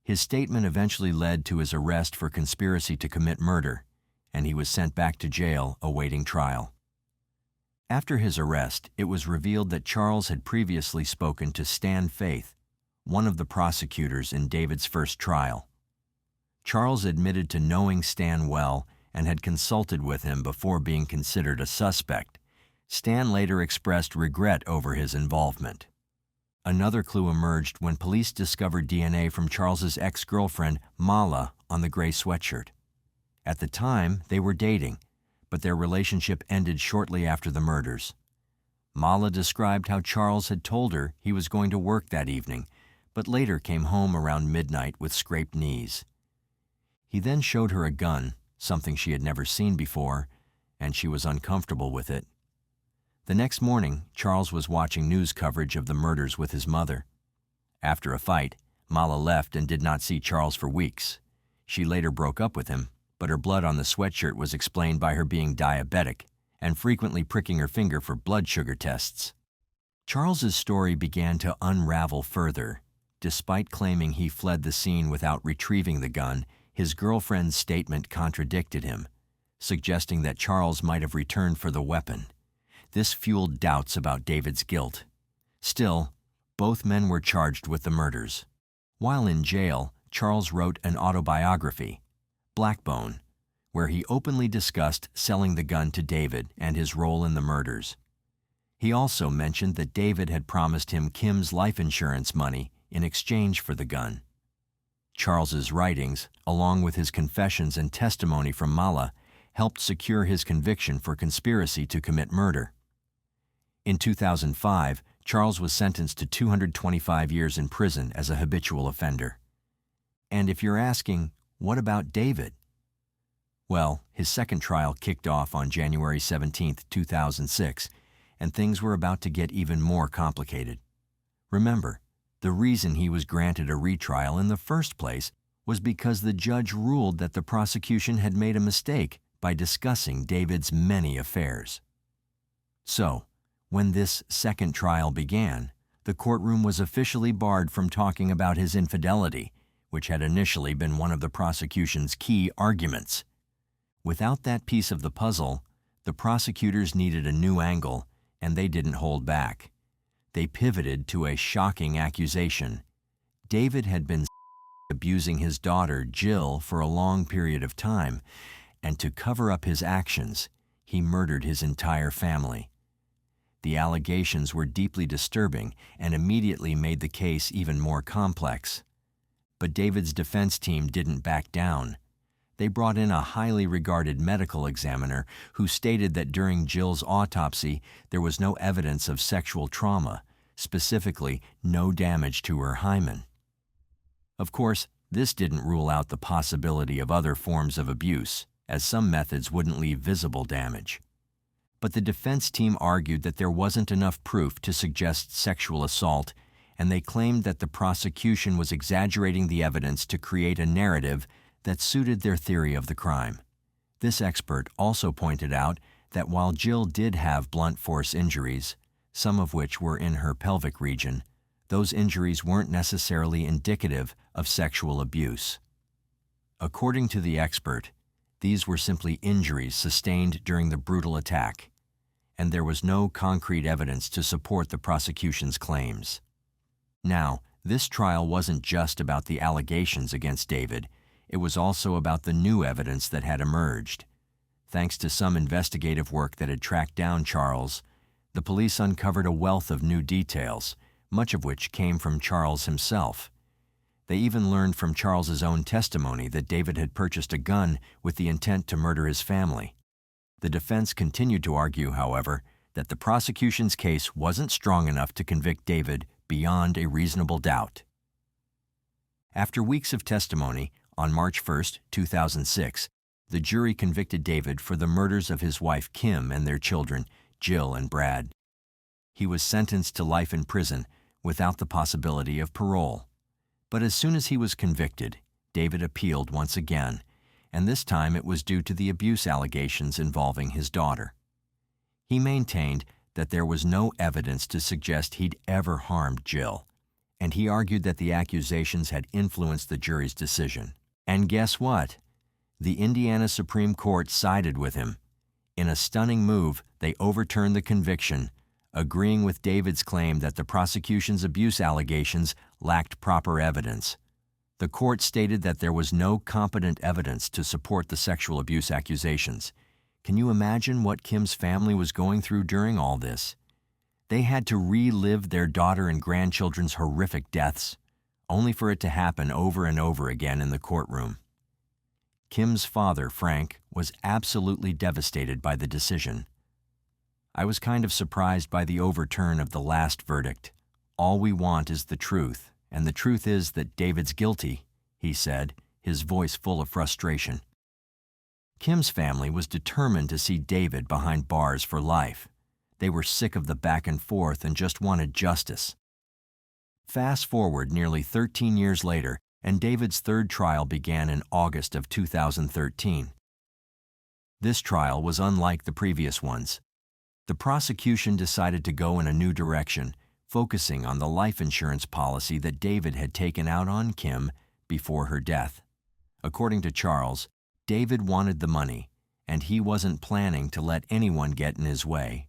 His statement eventually led to his arrest for conspiracy to commit murder, and he was sent back to jail awaiting trial. After his arrest, it was revealed that Charles had previously spoken to Stan Faith, one of the prosecutors in David's first trial. Charles admitted to knowing Stan well and had consulted with him before being considered a suspect. Stan later expressed regret over his involvement. Another clue emerged when police discovered DNA from Charles's ex-girlfriend, Mala, on the gray sweatshirt. At the time, they were dating, but their relationship ended shortly after the murders. Mala described how Charles had told her he was going to work that evening, but later came home around midnight with scraped knees. He then showed her a gun, something she had never seen before, and she was uncomfortable with it. The next morning, Charles was watching news coverage of the murders with his mother. After a fight, Mala left and did not see Charles for weeks. She later broke up with him, but her blood on the sweatshirt was explained by her being diabetic and frequently pricking her finger for blood sugar tests. Charles's story began to unravel further. Despite claiming he fled the scene without retrieving the gun, his girlfriend's statement contradicted him, suggesting that Charles might have returned for the weapon. This fueled doubts about David's guilt. Still, both men were charged with the murders. While in jail, Charles wrote an autobiography, Blackbone, where he openly discussed selling the gun to David and his role in the murders. He also mentioned that David had promised him Kim's life insurance money in exchange for the gun. Charles's writings, along with his confessions and testimony from Mala, helped secure his conviction for conspiracy to commit murder. In 2005, Charles was sentenced to 225 years in prison as a habitual offender. And if you're asking, what about David? Well, his second trial kicked off on January 17, 2006, and things were about to get even more complicated. Remember, the reason he was granted a retrial in the first place was because the judge ruled that the prosecution had made a mistake by discussing David's many affairs. So, when this second trial began, the courtroom was officially barred from talking about his infidelity, which had initially been one of the prosecution's key arguments. Without that piece of the puzzle, the prosecutors needed a new angle, and they didn't hold back. They pivoted to a shocking accusation. David had been abusing his daughter, Jill, for a long period of time, and to cover up his actions, he murdered his entire family. The allegations were deeply disturbing and immediately made the case even more complex. But David's defense team didn't back down. They brought in a highly regarded medical examiner who stated that during Jill's autopsy there was no evidence of sexual trauma, specifically no damage to her hymen. Of course, this didn't rule out the possibility of other forms of abuse, as some methods wouldn't leave visible damage. But the defense team argued that there wasn't enough proof to suggest sexual assault, and they claimed that the prosecution was exaggerating the evidence to create a narrative that suited their theory of the crime. This expert also pointed out that while Jill did have blunt force injuries, some of which were in her pelvic region, those injuries weren't necessarily indicative of sexual abuse. According to the expert, these were simply injuries sustained during the brutal attack, and there was no concrete evidence to support the prosecution's claims. Now, this trial wasn't just about the allegations against David. It was also about the new evidence that had emerged. Thanks to some investigative work that had tracked down Charles, the police uncovered a wealth of new details, much of which came from Charles himself. They even learned from Charles's own testimony that David had purchased a gun with the intent to murder his family. The defense continued to argue, however, that the prosecution's case wasn't strong enough to convict David beyond a reasonable doubt. After weeks of testimony, on March 1, 2006, the jury convicted David for the murders of his wife Kim and their children, Jill and Brad. He was sentenced to life in prison without the possibility of parole. But as soon as he was convicted, David appealed once again, and this time it was due to the abuse allegations involving his daughter. He maintained that there was no evidence to suggest he'd ever harmed Jill, and he argued that the accusations had influenced the jury's decision. And guess what? The Indiana Supreme Court sided with him. In a stunning move, they overturned the conviction, agreeing with David's claim that the prosecution's abuse allegations lacked proper evidence. The court stated that there was no competent evidence to support the sexual abuse accusations. Can you imagine what Kim's family was going through during all this? They had to relive their daughter and grandchildren's horrific deaths, only for it to happen over and over again in the courtroom. Kim's father, Frank, was absolutely devastated by the decision. I was kind of surprised by the overturn of the last verdict. All we want is the truth, and the truth is that David's guilty, he said, his voice full of frustration. Kim's family was determined to see David behind bars for life. They were sick of the back and forth and just wanted justice. Fast forward nearly 13 years later, and David's third trial began in August of 2013. This trial was unlike the previous ones. The prosecution decided to go in a new direction, focusing on the life insurance policy that David had taken out on Kim before her death. According to Charles, David wanted the money, and he wasn't planning to let anyone get in his way.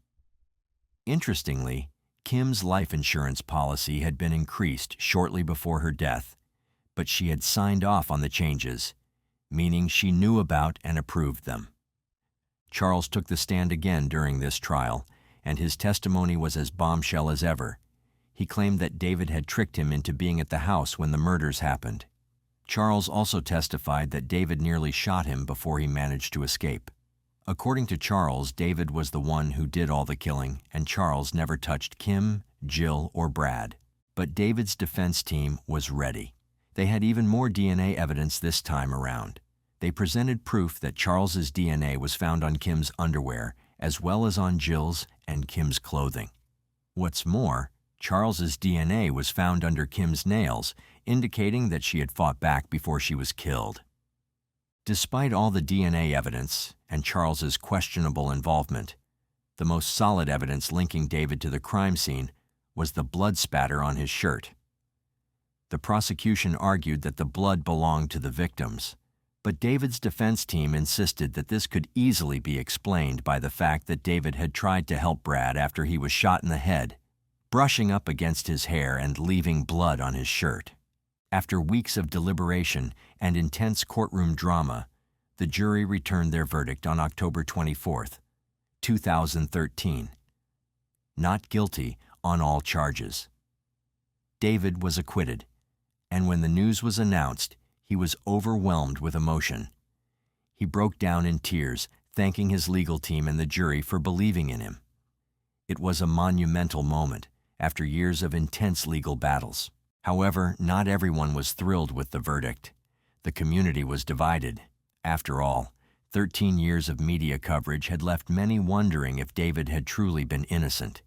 Interestingly, Kim's life insurance policy had been increased shortly before her death, but she had signed off on the changes, meaning she knew about and approved them. Charles took the stand again during this trial, and his testimony was as bombshell as ever. He claimed that David had tricked him into being at the house when the murders happened. Charles also testified that David nearly shot him before he managed to escape. According to Charles, David was the one who did all the killing, and Charles never touched Kim, Jill, or Brad. But David's defense team was ready. They had even more DNA evidence this time around. They presented proof that Charles's DNA was found on Kim's underwear, as well as on Jill's and Kim's clothing. What's more, Charles's DNA was found under Kim's nails, indicating that she had fought back before she was killed. Despite all the DNA evidence and Charles's questionable involvement, the most solid evidence linking David to the crime scene was the blood spatter on his shirt. The prosecution argued that the blood belonged to the victims, but David's defense team insisted that this could easily be explained by the fact that David had tried to help Brad after he was shot in the head, brushing up against his hair and leaving blood on his shirt. After weeks of deliberation and intense courtroom drama, the jury returned their verdict on October 24, 2013. Not guilty on all charges. David was acquitted, and when the news was announced, he was overwhelmed with emotion. He broke down in tears, thanking his legal team and the jury for believing in him. It was a monumental moment after years of intense legal battles. However, not everyone was thrilled with the verdict. The community was divided. After all, 13 years of media coverage had left many wondering if David had truly been innocent.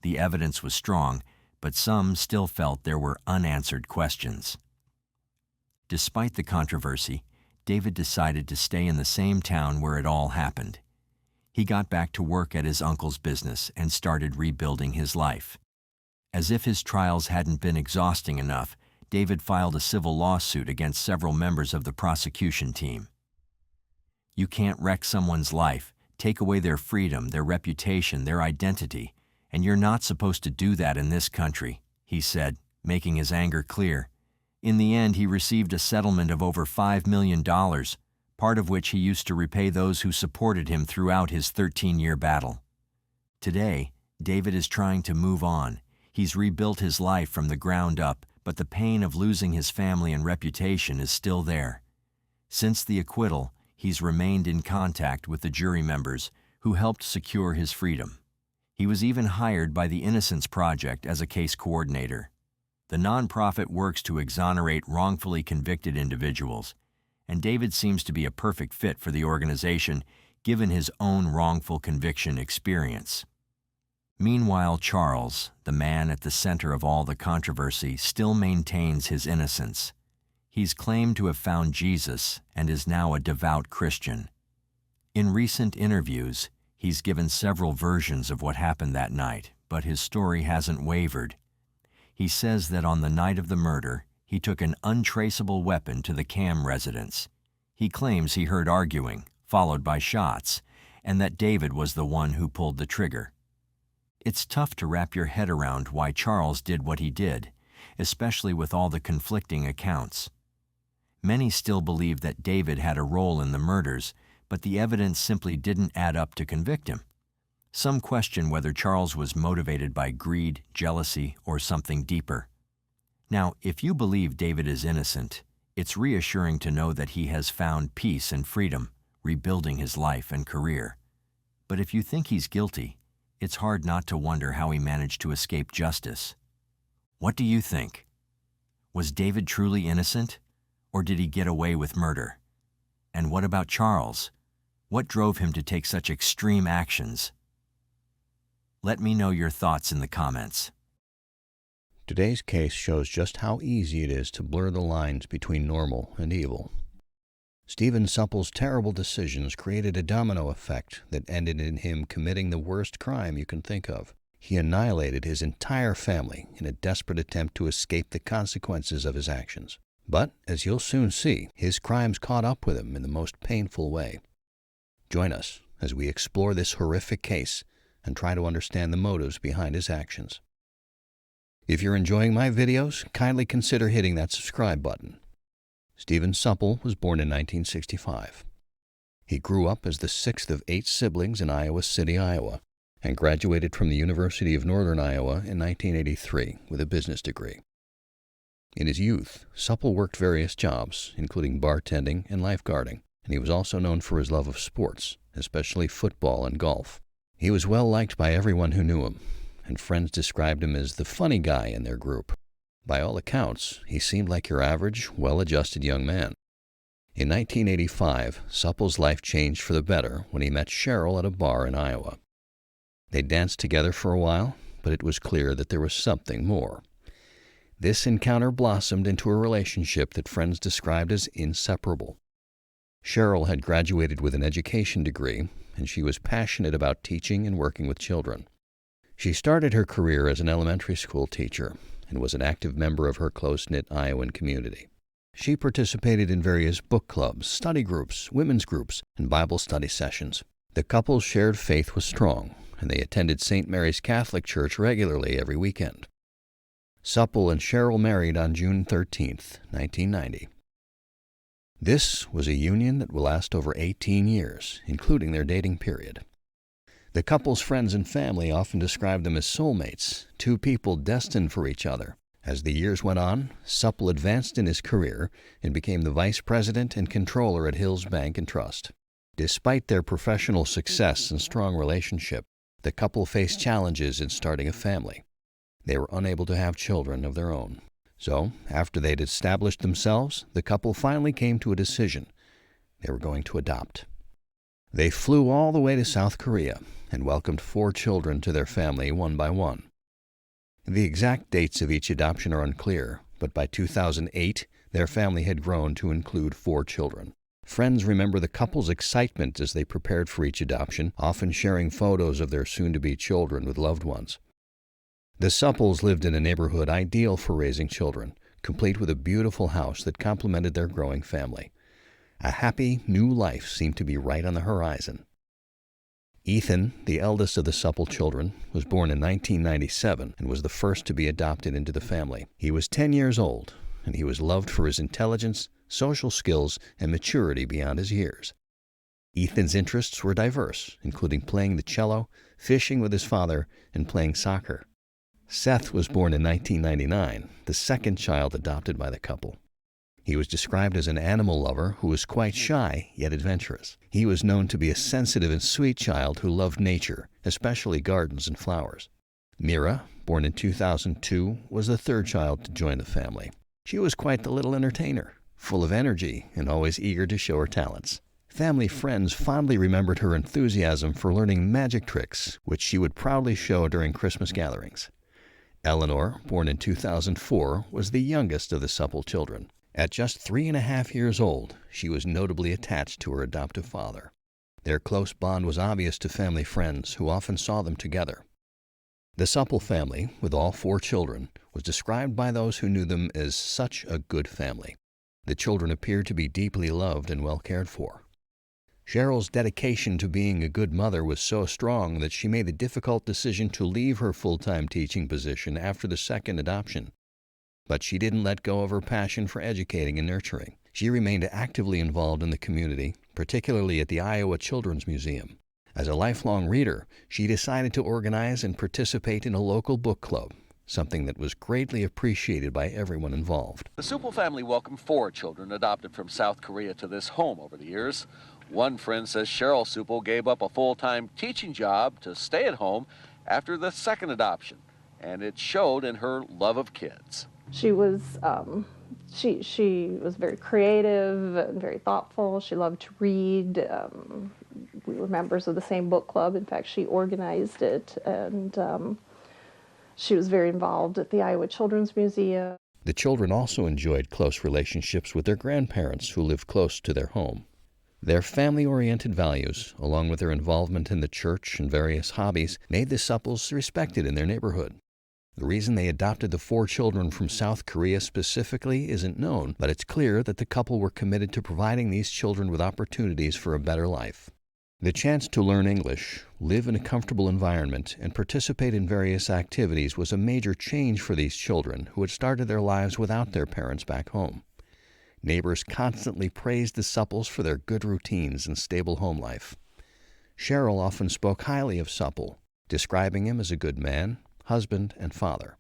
The evidence was strong, but some still felt there were unanswered questions. Despite the controversy, David decided to stay in the same town where it all happened. He got back to work at his uncle's business and started rebuilding his life. As if his trials hadn't been exhausting enough, David filed a civil lawsuit against several members of the prosecution team. You can't wreck someone's life, take away their freedom, their reputation, their identity, and you're not supposed to do that in this country, he said, making his anger clear. In the end, he received a settlement of over $5 million, part of which he used to repay those who supported him throughout his 13-year battle. Today, David is trying to move on. He's rebuilt his life from the ground up, but the pain of losing his family and reputation is still there. Since the acquittal, he's remained in contact with the jury members who helped secure his freedom. He was even hired by the Innocence Project as a case coordinator. The nonprofit works to exonerate wrongfully convicted individuals, and David seems to be a perfect fit for the organization given his own wrongful conviction experience. Meanwhile, Charles, the man at the center of all the controversy, still maintains his innocence. He's claimed to have found Jesus and is now a devout Christian. In recent interviews, he's given several versions of what happened that night, but his story hasn't wavered. He says that on the night of the murder, he took an untraceable weapon to the Cam residence. He claims he heard arguing, followed by shots, and that David was the one who pulled the trigger. It's tough to wrap your head around why Charles did what he did, especially with all the conflicting accounts. Many still believe that David had a role in the murders, but the evidence simply didn't add up to convict him. Some question whether Charles was motivated by greed, jealousy, or something deeper. Now, if you believe David is innocent, it's reassuring to know that he has found peace and freedom, rebuilding his life and career. But if you think he's guilty, it's hard not to wonder how he managed to escape justice. What do you think? Was David truly innocent? Or did he get away with murder? And what about Charles? What drove him to take such extreme actions? Let me know your thoughts in the comments. Today's case shows just how easy it is to blur the lines between normal and evil. Stephen Supple's terrible decisions created a domino effect that ended in him committing the worst crime you can think of. He annihilated his entire family in a desperate attempt to escape the consequences of his actions. But, as you'll soon see, his crimes caught up with him in the most painful way. Join us as we explore this horrific case and try to understand the motives behind his actions. If you're enjoying my videos, kindly consider hitting that subscribe button. Stephen Supple was born in 1965. He grew up as the sixth of 8 siblings in Iowa City, Iowa, and graduated from the University of Northern Iowa in 1983 with a business degree. In his youth, Supple worked various jobs, including bartending and lifeguarding, and he was also known for his love of sports, especially football and golf. He was well liked by everyone who knew him, and friends described him as the funny guy in their group. By all accounts, he seemed like your average, well-adjusted young man. In 1985, Supple's life changed for the better when he met Cheryl at a bar in Iowa. They danced together for a while, but it was clear that there was something more. This encounter blossomed into a relationship that friends described as inseparable. Cheryl had graduated with an education degree, and she was passionate about teaching and working with children. She started her career as an elementary school teacher and was an active member of her close-knit Iowan community. She participated in various book clubs, study groups, women's groups, and Bible study sessions. The couple's shared faith was strong, and they attended St. Mary's Catholic Church regularly every weekend. Supple and Cheryl married on June 13, 1990. This was a union that will last over 18 years, including their dating period. The couple's friends and family often described them as soulmates, two people destined for each other. As the years went on, Supple advanced in his career and became the vice president and controller at Hills Bank and Trust. Despite their professional success and strong relationship, the couple faced challenges in starting a family. They were unable to have children of their own. So, after they'd established themselves, the couple finally came to a decision. They were going to adopt. They flew all the way to South Korea and welcomed 4 children to their family one by one. The exact dates of each adoption are unclear, but by 2008, their family had grown to include 4 children. Friends remember the couple's excitement as they prepared for each adoption, often sharing photos of their soon-to-be children with loved ones. The Supples lived in a neighborhood ideal for raising children, complete with a beautiful house that complemented their growing family. A happy, new life seemed to be right on the horizon. Ethan, the eldest of the Supple children, was born in 1997 and was the first to be adopted into the family. He was 10 years old, and he was loved for his intelligence, social skills, and maturity beyond his years. Ethan's interests were diverse, including playing the cello, fishing with his father, and playing soccer. Seth was born in 1999, the second child adopted by the couple. He was described as an animal lover who was quite shy, yet adventurous. He was known to be a sensitive and sweet child who loved nature, especially gardens and flowers. Mira, born in 2002, was the third child to join the family. She was quite the little entertainer, full of energy and always eager to show her talents. Family friends fondly remembered her enthusiasm for learning magic tricks, which she would proudly show during Christmas gatherings. Eleanor, born in 2004, was the youngest of the Supple children. At just 3.5 years old, she was notably attached to her adoptive father. Their close bond was obvious to family friends who often saw them together. The Supple family, with all 4 children, was described by those who knew them as such a good family. The children appeared to be deeply loved and well cared for. Cheryl's dedication to being a good mother was so strong that she made the difficult decision to leave her full-time teaching position after the second adoption. But she didn't let go of her passion for educating and nurturing. She remained actively involved in the community, particularly at the Iowa Children's Museum. As a lifelong reader, she decided to organize and participate in a local book club, something that was greatly appreciated by everyone involved. The Supple family welcomed 4 children adopted from South Korea to this home over the years. One friend says Cheryl Supple gave up a full-time teaching job to stay at home after the second adoption, and it showed in her love of kids. She was She was very creative and very thoughtful. She loved to read. We were members of the same book club. In fact, she organized it, and she was very involved at the Iowa Children's Museum. The children also enjoyed close relationships with their grandparents who lived close to their home. Their family-oriented values, along with their involvement in the church and various hobbies, made the Supples respected in their neighborhood. The reason they adopted the 4 children from South Korea specifically isn't known, but it's clear that the couple were committed to providing these children with opportunities for a better life. The chance to learn English, live in a comfortable environment, and participate in various activities was a major change for these children who had started their lives without their parents back home. Neighbors constantly praised the Supples for their good routines and stable home life. Cheryl often spoke highly of Supple, describing him as a good man, husband, and father.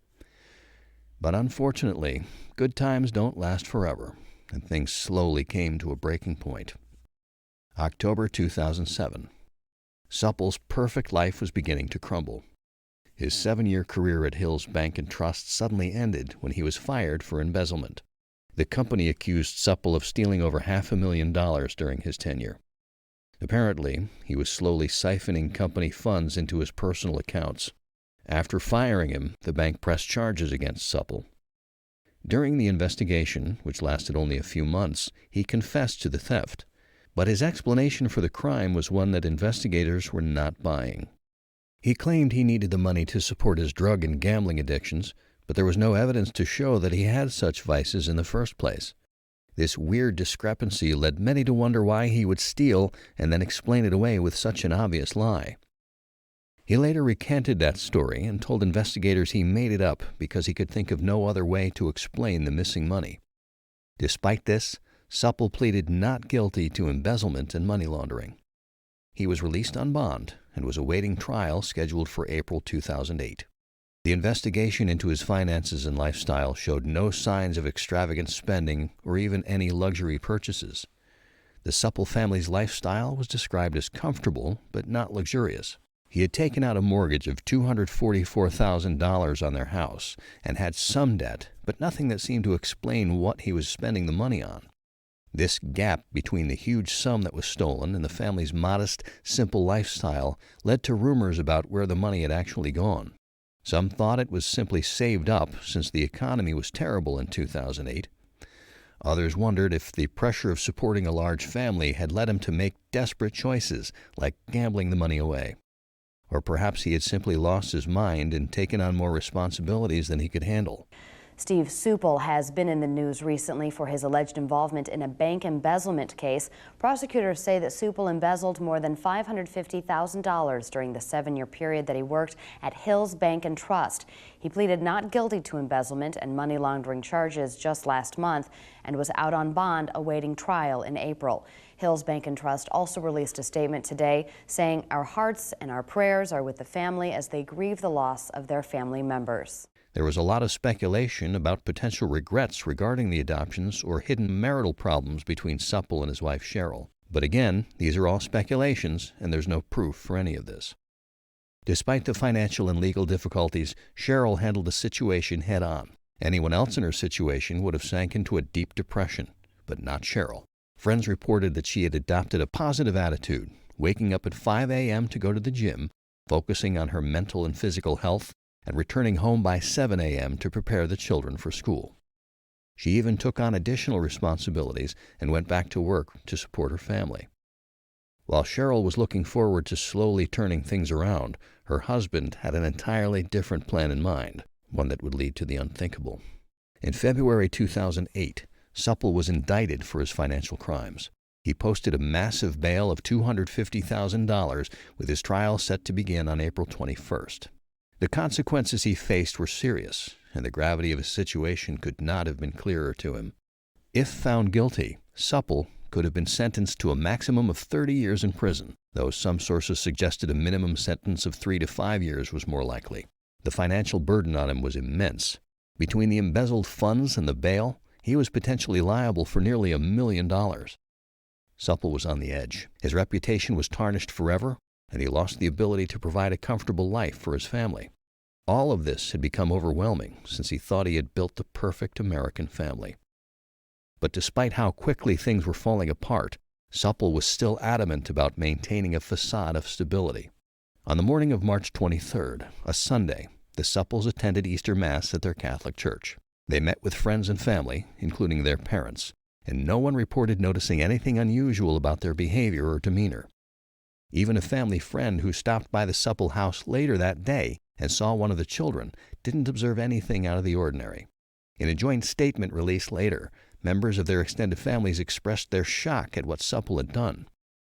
But unfortunately, good times don't last forever, and things slowly came to a breaking point. October 2007. Supple's perfect life was beginning to crumble. His 7-year career at Hills Bank and Trust suddenly ended when he was fired for embezzlement. The company accused Supple of stealing over $500,000 during his tenure. Apparently, he was slowly siphoning company funds into his personal accounts. After firing him, the bank pressed charges against Supple. During the investigation, which lasted only a few months, he confessed to the theft. But his explanation for the crime was one that investigators were not buying. He claimed he needed the money to support his drug and gambling addictions, but there was no evidence to show that he had such vices in the first place. This weird discrepancy led many to wonder why he would steal and then explain it away with such an obvious lie. He later recanted that story and told investigators he made it up because he could think of no other way to explain the missing money. Despite this, Supple pleaded not guilty to embezzlement and money laundering. He was released on bond and was awaiting trial scheduled for April 2008. The investigation into his finances and lifestyle showed no signs of extravagant spending or even any luxury purchases. The Supple family's lifestyle was described as comfortable but not luxurious. He had taken out a mortgage of $244,000 on their house and had some debt, but nothing that seemed to explain what he was spending the money on. This gap between the huge sum that was stolen and the family's modest, simple lifestyle led to rumors about where the money had actually gone. Some thought it was simply saved up since the economy was terrible in 2008. Others wondered if the pressure of supporting a large family had led him to make desperate choices, like gambling the money away. Or perhaps he had simply lost his mind and taken on more responsibilities than he could handle. Steve Supple has been in the news recently for his alleged involvement in a bank embezzlement case. Prosecutors say that Supple embezzled more than $550,000 during the 7-year period that he worked at Hills Bank and Trust. He pleaded not guilty to embezzlement and money laundering charges just last month and was out on bond awaiting trial in April. Hills Bank and Trust also released a statement today saying, "Our hearts and our prayers are with the family as they grieve the loss of their family members." There was a lot of speculation about potential regrets regarding the adoptions or hidden marital problems between Supple and his wife Cheryl. But again, these are all speculations, and there's no proof for any of this. Despite the financial and legal difficulties, Cheryl handled the situation head-on. Anyone else in her situation would have sank into a deep depression, but not Cheryl. Friends reported that she had adopted a positive attitude, waking up at 5 a.m. to go to the gym, focusing on her mental and physical health, and returning home by 7 a.m. to prepare the children for school. She even took on additional responsibilities and went back to work to support her family. While Cheryl was looking forward to slowly turning things around, her husband had an entirely different plan in mind, one that would lead to the unthinkable. In February 2008, Supple was indicted for his financial crimes. He posted a massive bail of $250,000 with his trial set to begin on April 21st. The consequences he faced were serious, and the gravity of his situation could not have been clearer to him. If found guilty, Supple could have been sentenced to a maximum of 30 years in prison, though some sources suggested a minimum sentence of 3 to 5 years was more likely. The financial burden on him was immense. Between the embezzled funds and the bail, he was potentially liable for nearly $1 million. Supple was on the edge. His reputation was tarnished forever, and he lost the ability to provide a comfortable life for his family. All of this had become overwhelming since he thought he had built the perfect American family. But despite how quickly things were falling apart, Supple was still adamant about maintaining a facade of stability. On the morning of March 23rd, a Sunday, the Supples attended Easter Mass at their Catholic church. They met with friends and family, including their parents, and no one reported noticing anything unusual about their behavior or demeanor. Even a family friend who stopped by the Supple house later that day and saw one of the children didn't observe anything out of the ordinary. In a joint statement released later, members of their extended families expressed their shock at what Supple had done.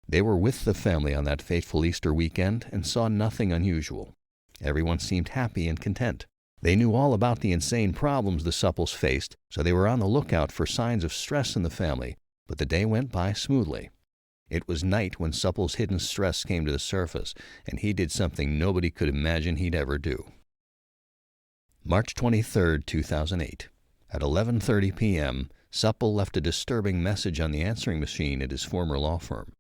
They were with the family on that fateful Easter weekend and saw nothing unusual. Everyone seemed happy and content. They knew all about the insane problems the Supples faced, so they were on the lookout for signs of stress in the family, but the day went by smoothly. It was night when Supple's hidden stress came to the surface, and he did something nobody could imagine he'd ever do. March 23, 2008. At 11:30 p.m., Supple left a disturbing message on the answering machine at his former law firm.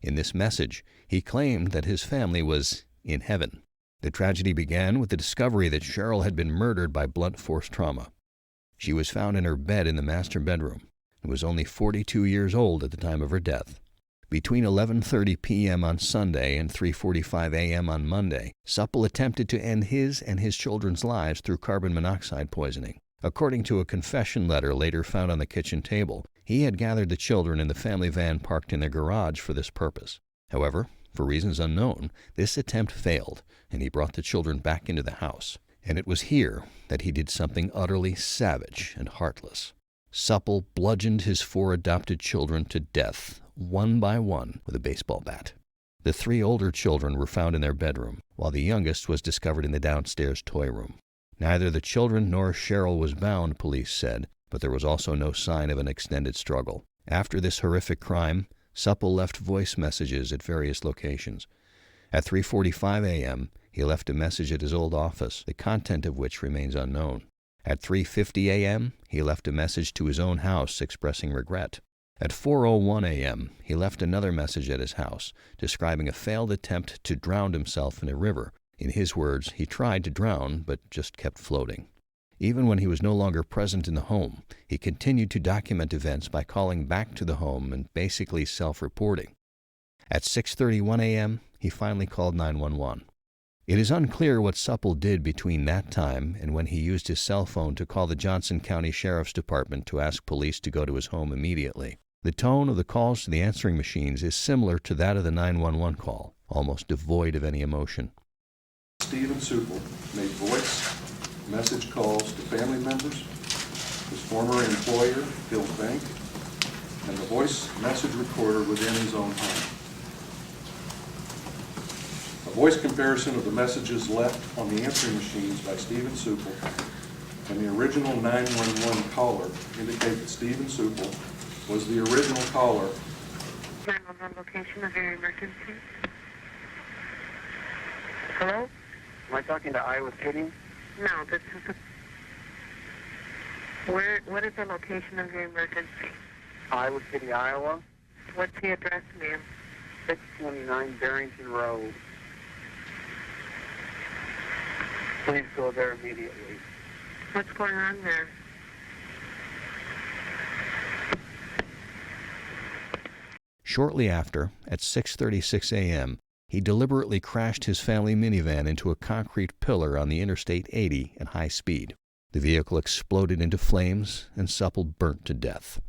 In this message, he claimed that his family was in heaven. The tragedy began with the discovery that Cheryl had been murdered by blunt force trauma. She was found in her bed in the master bedroom and was only 42 years old at the time of her death. Between 11:30 p.m. on Sunday and 3:45 a.m. on Monday, Supple attempted to end his and his children's lives through carbon monoxide poisoning. According to a confession letter later found on the kitchen table, he had gathered the children in the family van parked in their garage for this purpose. However, for reasons unknown, this attempt failed, and he brought the children back into the house. And it was here that he did something utterly savage and heartless. Supple bludgeoned his 4 adopted children to death, one by one, with a baseball bat. The 3 older children were found in their bedroom, while the youngest was discovered in the downstairs toy room. Neither the children nor Cheryl was bound, police said, but there was also no sign of an extended struggle. After this horrific crime, Supple left voice messages at various locations. At 3:45 a.m., he left a message at his old office, the content of which remains unknown. At 3:50 a.m., he left a message to his own house expressing regret. At 4:01 a.m., he left another message at his house, describing a failed attempt to drown himself in a river. In his words, he tried to drown, but just kept floating. Even when he was no longer present in the home, he continued to document events by calling back to the home and basically self-reporting. At 6:31 a.m., he finally called 911. It is unclear what Supple did between that time and when he used his cell phone to call the Johnson County Sheriff's Department to ask police to go to his home immediately. The tone of the calls to the answering machines is similar to that of the 911 call, almost devoid of any emotion. Stephen Supple made voice message calls to family members, his former employer, Hill Bank, and the voice message recorder within his own home. A voice comparison of the messages left on the answering machines by Stephen Supple and the original 911 caller indicate that Stephen Supple was the original caller. 911 location of your emergency. Hello? Am I talking to Iowa City? No, this is what is the location of your emergency? Iowa City, Iowa. What's the address, ma'am? 629 Barrington Road. Please go there immediately. What's going on there? Shortly after, at 6:36 a.m., he deliberately crashed his family minivan into a concrete pillar on the Interstate 80 at high speed. The vehicle exploded into flames and Supple burnt to death.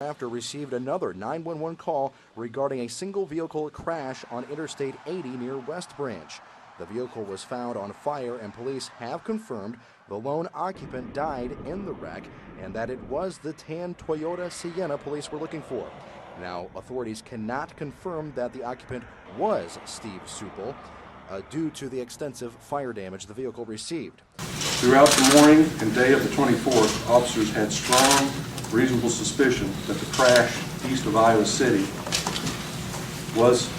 After received another 911 call regarding a single vehicle crash on Interstate 80 near West Branch. The vehicle was found on fire and police have confirmed the lone occupant died in the wreck and that it was the tan Toyota Sienna police were looking for. Now, authorities cannot confirm that the occupant was Steve Supple due to the extensive fire damage the vehicle received. Throughout the morning and day of the 24th, officers had strong, reasonable suspicion that the crash east of Iowa City was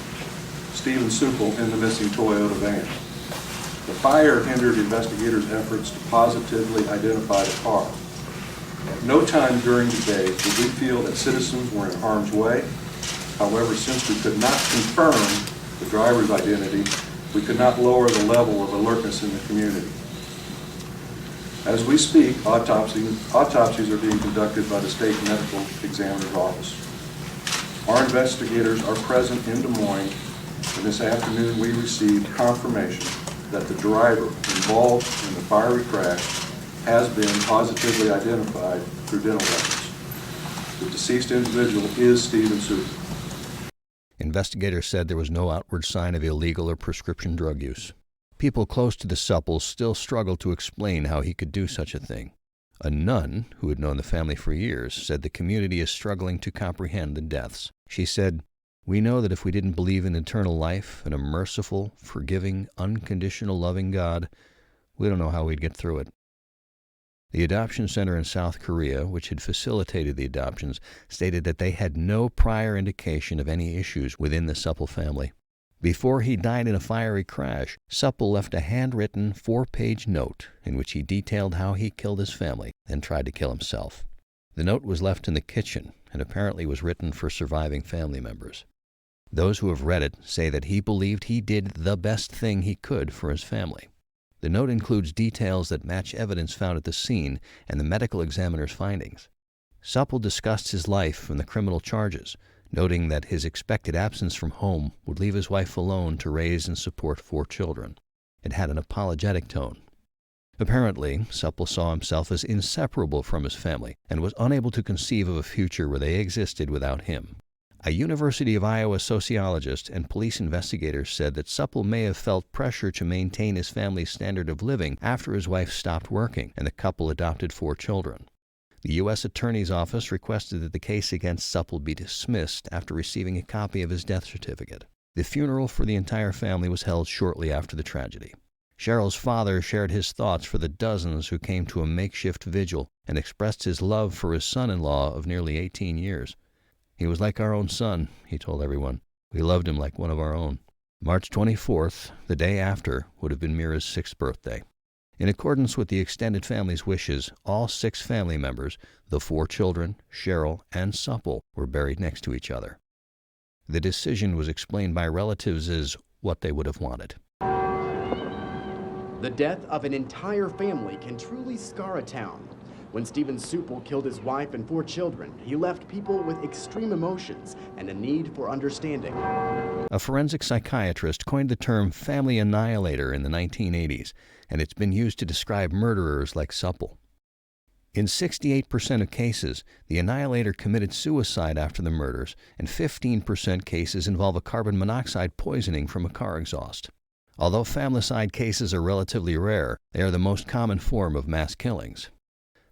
Stephen Supple in the missing Toyota van. The fire hindered investigators' efforts to positively identify the car. At no time during the day did we feel that citizens were in harm's way. However, since we could not confirm the driver's identity, we could not lower the level of alertness in the community. As we speak, autopsies are being conducted by the State Medical Examiner's Office. Our investigators are present in Des Moines, and this afternoon we received confirmation that the driver involved in the fiery crash has been positively identified through dental records. The deceased individual is Stephen Supple. Investigators said there was no outward sign of illegal or prescription drug use. People close to the Supples still struggle to explain how he could do such a thing. A nun, who had known the family for years, said the community is struggling to comprehend the deaths. She said, "We know that if we didn't believe in eternal life and a merciful, forgiving, unconditional, loving God, we don't know how we'd get through it." The adoption center in South Korea, which had facilitated the adoptions, stated that they had no prior indication of any issues within the Supple family. Before he died in a fiery crash, Supple left a handwritten 4-page note in which he detailed how he killed his family and tried to kill himself. The note was left in the kitchen and apparently was written for surviving family members. Those who have read it say that he believed he did the best thing he could for his family. The note includes details that match evidence found at the scene and the medical examiner's findings. Supple discussed his life and the criminal charges, noting that his expected absence from home would leave his wife alone to raise and support 4 children. It had an apologetic tone. Apparently, Supple saw himself as inseparable from his family and was unable to conceive of a future where they existed without him. A University of Iowa sociologist and police investigators said that Supple may have felt pressure to maintain his family's standard of living after his wife stopped working and the couple adopted 4 children. The U.S. Attorney's Office requested that the case against Supple be dismissed after receiving a copy of his death certificate. The funeral for the entire family was held shortly after the tragedy. Cheryl's father shared his thoughts for the dozens who came to a makeshift vigil and expressed his love for his son-in-law of nearly 18 years. "He was like our own son," he told everyone. "We loved him like one of our own." March 24th, the day after, would have been Mira's 6th birthday. In accordance with the extended family's wishes, all 6 family members, the 4 children, Cheryl, and Supple, were buried next to each other. The decision was explained by relatives as what they would have wanted. The death of an entire family can truly scar a town. When Stephen Supple killed his wife and 4 children, he left people with extreme emotions and a need for understanding. A forensic psychiatrist coined the term family annihilator in the 1980s, and it's been used to describe murderers like Supple. In 68% of cases, the annihilator committed suicide after the murders, and 15% cases involve a carbon monoxide poisoning from a car exhaust. Although familicide cases are relatively rare, they are the most common form of mass killings.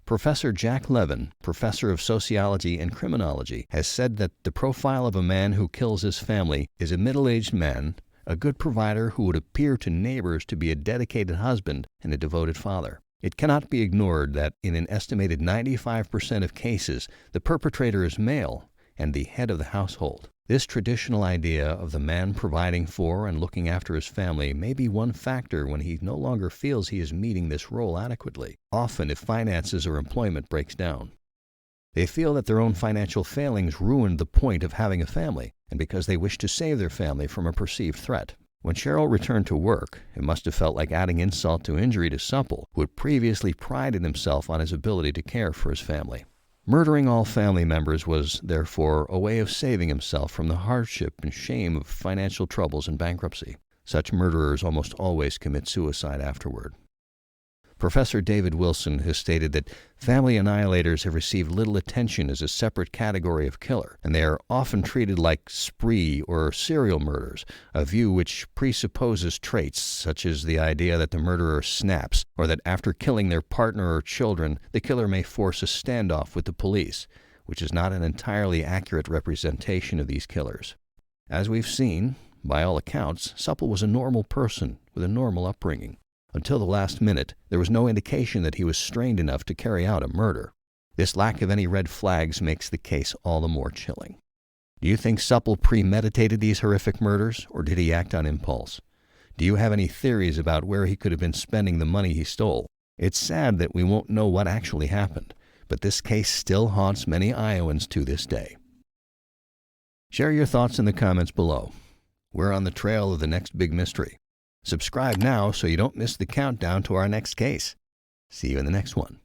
Professor Jack Levin, professor of sociology and criminology, has said that the profile of a man who kills his family is a middle-aged man, a good provider who would appear to neighbors to be a dedicated husband and a devoted father. It cannot be ignored that in an estimated 95% of cases, the perpetrator is male and the head of the household. This traditional idea of the man providing for and looking after his family may be one factor when he no longer feels he is meeting this role adequately, often if finances or employment breaks down. They feel that their own financial failings ruined the point of having a family, and because they wish to save their family from a perceived threat. When Cheryl returned to work, it must have felt like adding insult to injury to Supple, who had previously prided himself on his ability to care for his family. Murdering all family members was, therefore, a way of saving himself from the hardship and shame of financial troubles and bankruptcy. Such murderers almost always commit suicide afterward. Professor David Wilson has stated that family annihilators have received little attention as a separate category of killer, and they are often treated like spree or serial murders, a view which presupposes traits such as the idea that the murderer snaps, or that after killing their partner or children, the killer may force a standoff with the police, which is not an entirely accurate representation of these killers. As we've seen, by all accounts, Supple was a normal person with a normal upbringing. Until the last minute, there was no indication that he was strained enough to carry out a murder. This lack of any red flags makes the case all the more chilling. Do you think Supple premeditated these horrific murders, or did he act on impulse? Do you have any theories about where he could have been spending the money he stole? It's sad that we won't know what actually happened, but this case still haunts many Iowans to this day. Share your thoughts in the comments below. We're on the trail of the next big mystery. Subscribe now so you don't miss the countdown to our next case. See you in the next one.